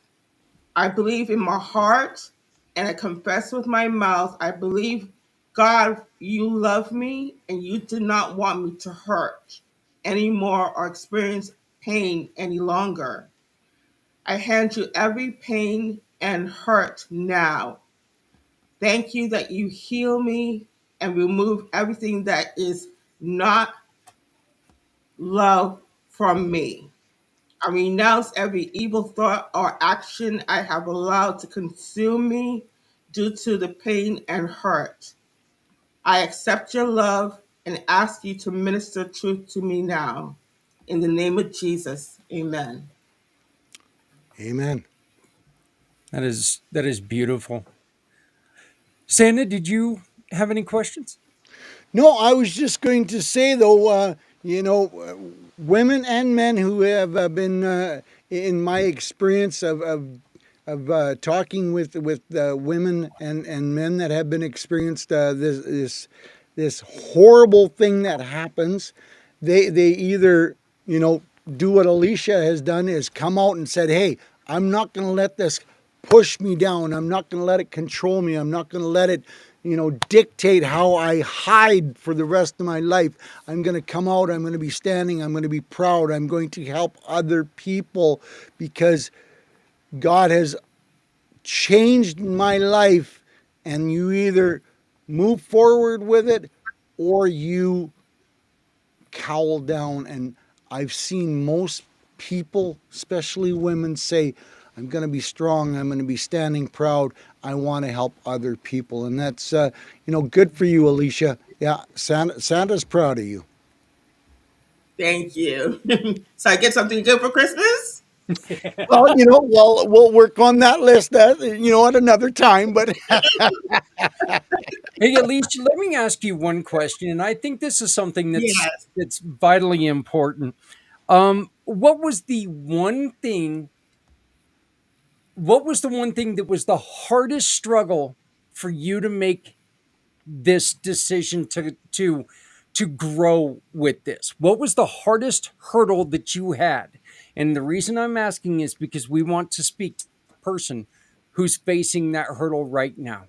I believe in my heart and I confess with my mouth. I believe, God, you love me and you do not want me to hurt anymore or experience pain any longer. I hand you every pain and hurt now. Thank you that you heal me and remove everything that is not love from me. I renounce every evil thought or action I have allowed to consume me due to the pain and hurt. I accept your love and ask you to minister truth to me now. In the name of Jesus, amen. Amen. That is beautiful. Santa, did you have any questions? No, I was just going to say though, women and men who have been, in my experience of talking with women and men that have been experienced this horrible thing that happens, they either do what Alicia has done, is come out and said, hey, I'm not going to let this push me down. I'm not going to let it control me. I'm not going to let it dictate how I hide for the rest of my life. I'm going to come out. I'm going to be standing. I'm going to be proud. I'm going to help other people because God has changed my life. And you either move forward with it or you cowl down. And I've seen most people, especially women, say, I'm going to be strong. I'm going to be standing proud. I want to help other people. And that's, good for you, Alicia. Yeah, Santa's proud of you. Thank you. So I get something good for Christmas? Well, we'll work on that list, at another time. But Hey, Alicia, let me ask you one question, and I think this is something Yes. that's vitally important. What was the one thing? What was the one thing that was the hardest struggle for you to make this decision to grow with this? What was the hardest hurdle that you had? And the reason I'm asking is because we want to speak to the person who's facing that hurdle right now.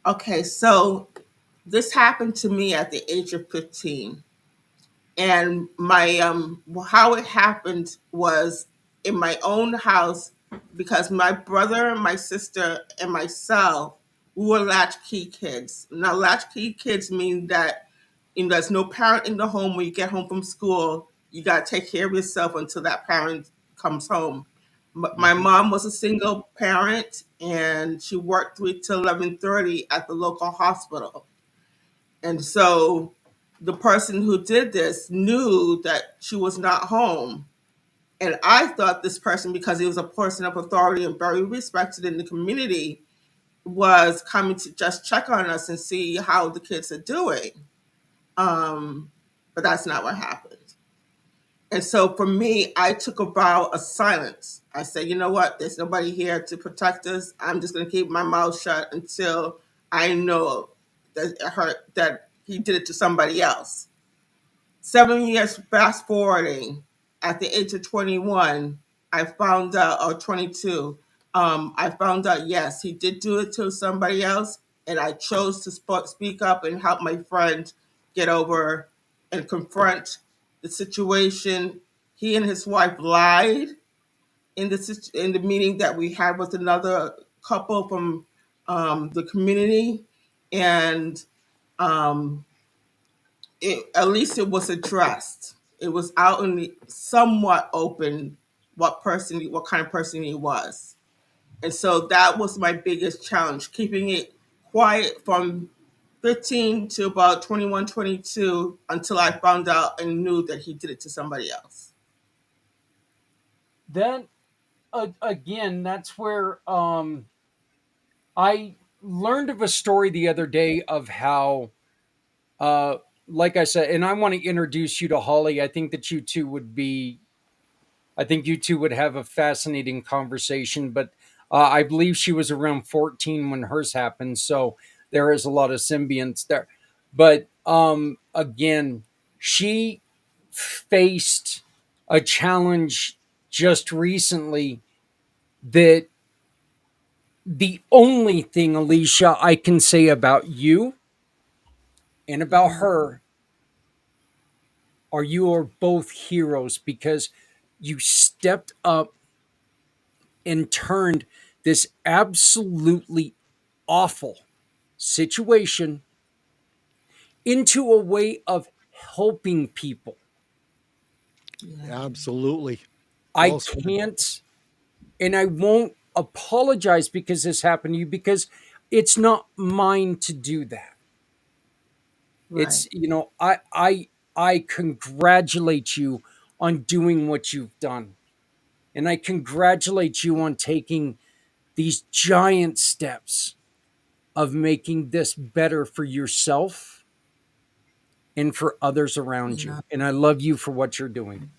Okay, so this happened to me at the age of 15. And my how it happened was in my own house because my brother, my sister, and myself, we were latchkey kids. Now latchkey kids mean that there's no parent in the home. When you get home from school, you got to take care of yourself until that parent comes home. My mom was a single parent and she worked 3 to 11:30 at the local hospital. And so the person who did this knew that she was not home. And I thought this person, because he was a person of authority and very respected in the community, was coming to just check on us and see how the kids are doing. But that's not what happened. And so for me, I took a vow of silence. I said, you know what? There's nobody here to protect us. I'm just going to keep my mouth shut until I know that he did it to somebody else. 7 years fast forwarding, at the age of 21, I found out, or 22, I found out, yes, he did do it to somebody else. And I chose to speak up and help my friend get over and confront the situation. He and his wife lied in the meeting that we had with another couple from the community. And at least it was addressed. It was out in the somewhat open what kind of person he was. And so that was my biggest challenge, keeping it quiet from 15 to about 21, 22, until I found out and knew that he did it to somebody else. Then again, that's where I learned of a story the other day of how, like I said, and I want to introduce you to Holly. I think you two would have a fascinating conversation. But I believe she was around 14 when hers happened, so there is a lot of symbionts there. But again, she faced a challenge just recently that the only thing, Alicia, I can say about you and about her are you are both heroes because you stepped up and turned this absolutely awful situation into a way of helping people. Absolutely. I Well said. can't and I won't apologize because this happened to you because it's not mine to do that. Right. It's I congratulate you on doing what you've done. And I congratulate you on taking these giant steps of making this better for yourself and for others around Yeah. you. And I love you for what you're doing.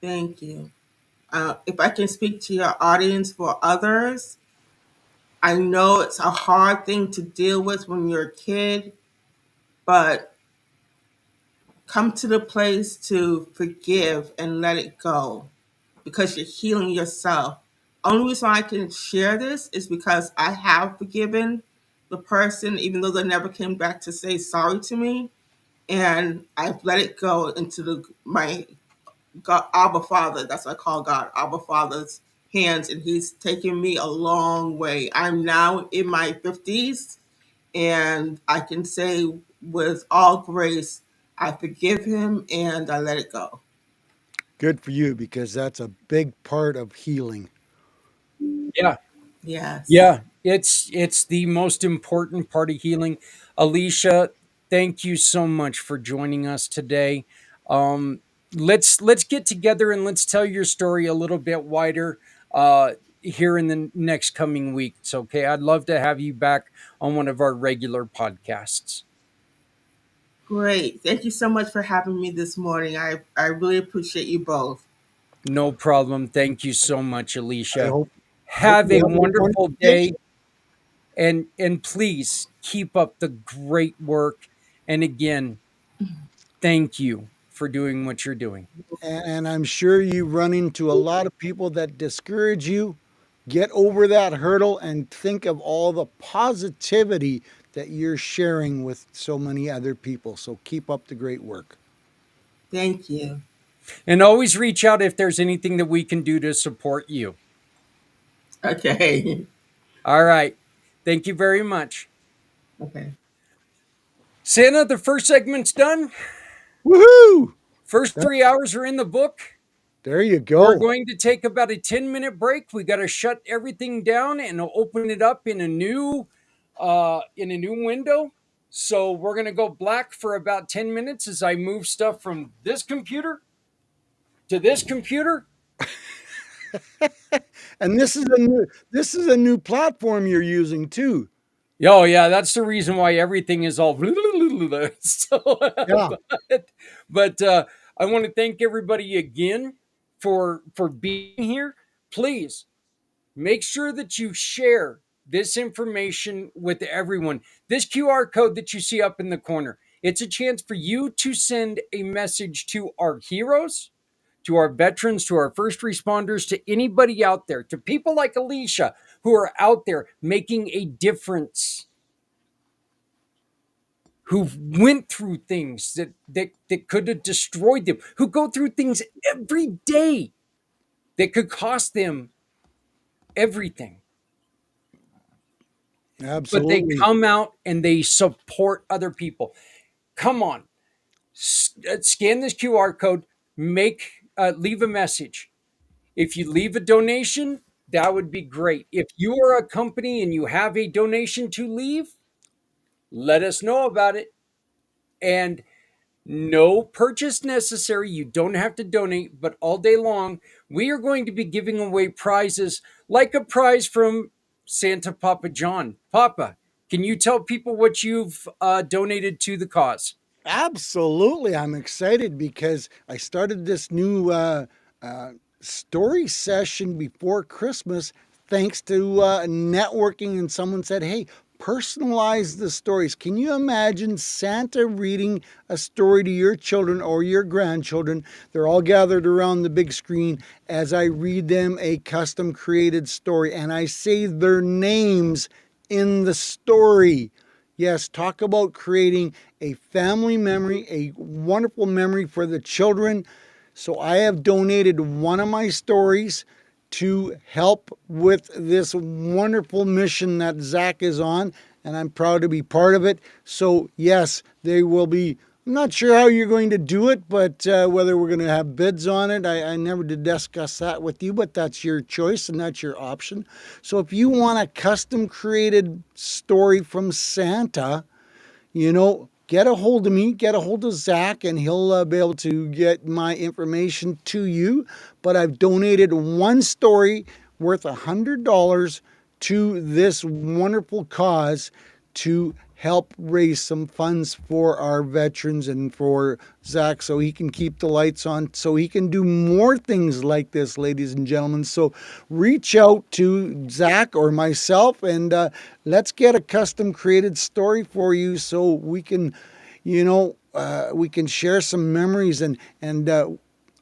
Thank you. If I can speak to your audience for others, I know it's a hard thing to deal with when you're a kid, but come to the place to forgive and let it go because you're healing yourself. Only reason I can share this is because I have forgiven the person, even though they never came back to say sorry to me, and I've let it go into my God, Abba Father. That's what I call God, Abba Father's hands, and He's taken me a long way. I'm now in my 50s, and I can say with all grace, I forgive him and I let it go. Good for you because that's a big part of healing. Yeah. Yes. Yeah. It's the most important part of healing. Alicia, thank you so much for joining us today. Um, let's get together and let's tell your story a little bit wider here in the next coming weeks. Okay. I'd love to have you back on one of our regular podcasts. Great. Thank you so much for having me this morning. I really appreciate you both. No problem. Thank you so much, I Alicia. hope Have you a have a wonderful wonderful day. day and please keep up the great work. And again, thank you for doing what you're doing. And I'm sure you run into a lot of people that discourage you. Get over that hurdle and think of all the positivity that you're sharing with so many other people. So keep up the great work. Thank you. And always reach out if there's anything that we can do to support you. Okay. All right. Thank you very much. Okay. Santa, the first segment's done. Woohoo! First That- 3 hours are in the book. There you We're go. going to take about a 10-minute break. We got to shut everything down and open it up in a new window. So we're going to go black for about 10 minutes as I move stuff from this computer to this computer. And this is a new platform you're using too. Oh yeah, that's the reason why everything is all so, Yeah. but I want to thank everybody again for being here. Please make sure that you share this information with everyone. This QR code that you see up in the corner, it's a chance for you to send a message to our heroes, to our veterans, to our first responders, to anybody out there, to people like Alicia who are out there making a difference, who went through things that could have destroyed them, who go through things every day that could cost them everything. But they Absolutely. come out and they support other people. Come on, scan this QR code, leave a message. If you leave a donation, that would be great. If you are a company and you have a donation to leave, let us know about it. And no purchase necessary. You don't have to donate, but all day long, we are going to be giving away prizes like a prize from Santa Papa John. Papa, can you tell people what you've donated to the cause? Absolutely. I'm excited because I started this new story session before Christmas, thanks to networking. And someone said, hey, personalize the stories. Can you imagine Santa reading a story to your children or your grandchildren? They're all gathered around the big screen as I read them a custom created story and I say their names in the story. Yes, talk about creating a family memory, a wonderful memory for the children. So I have donated one of my stories to help with this wonderful mission that Zach is on, and I'm proud to be part of it. So yes, they will be. I'm not sure how you're going to do it, but whether we're going to have bids on it, I never did discuss that with you, but that's your choice and that's your option. So if you want a custom created story from Santa, get a hold of me, get a hold of Zach, and he'll be able to get my information to you. But I've donated one story worth $100 to this wonderful cause to help raise some funds for our veterans and for Zach so he can keep the lights on, so he can do more things like this, ladies and gentlemen. So reach out to Zach or myself and let's get a custom created story for you so we can, we can share some memories and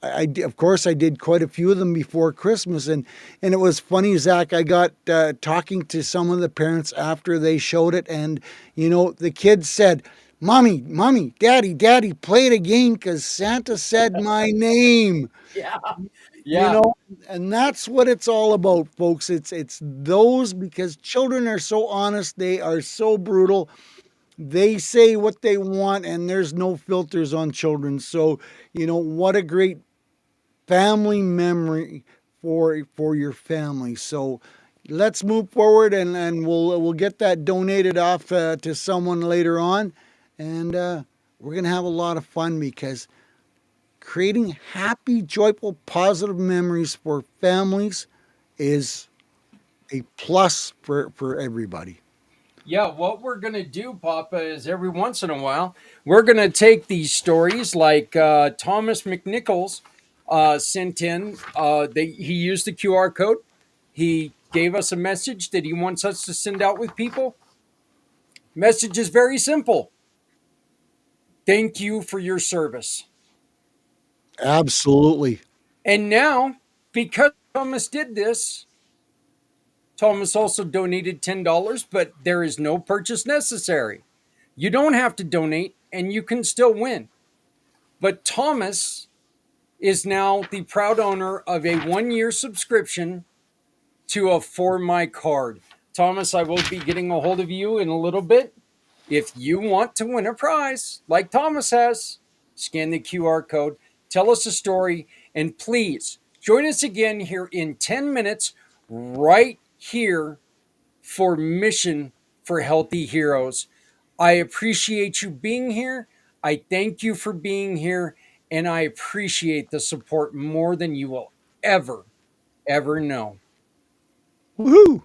of course, I did quite a few of them before Christmas, and it was funny, Zach. I got talking to some of the parents after they showed it, and the kids said, "Mommy, mommy, daddy, daddy, play it again because Santa said my name." Yeah. You Yeah. know, and that's what it's all about, folks. It's those, because children are so honest, they are so brutal. They say what they want, and there's no filters on children. So, what a great family memory for your family. So let's move forward, and we'll get that donated off to someone later on, and we're gonna have a lot of fun because creating happy, joyful, positive memories for families is a plus for everybody. Yeah, what we're going to do, Papa, is every once in a while, we're going to take these stories like Thomas McNichols sent in. He used the QR code. He gave us a message that he wants us to send out with people. Message is very simple. Thank you for your service. Absolutely. And now, because Thomas did this, Thomas also donated $10, but there is no purchase necessary. You don't have to donate and you can still win. But Thomas is now the proud owner of a 1 year subscription to a For My card. Thomas, I will be getting a hold of you in a little bit. If you want to win a prize like Thomas has, scan the QR code, tell us a story, and please join us again here in 10 minutes right here for Mission for Healthy Heroes. I appreciate you being here. I thank you for being here. And I appreciate the support more than you will ever, ever know. Woohoo!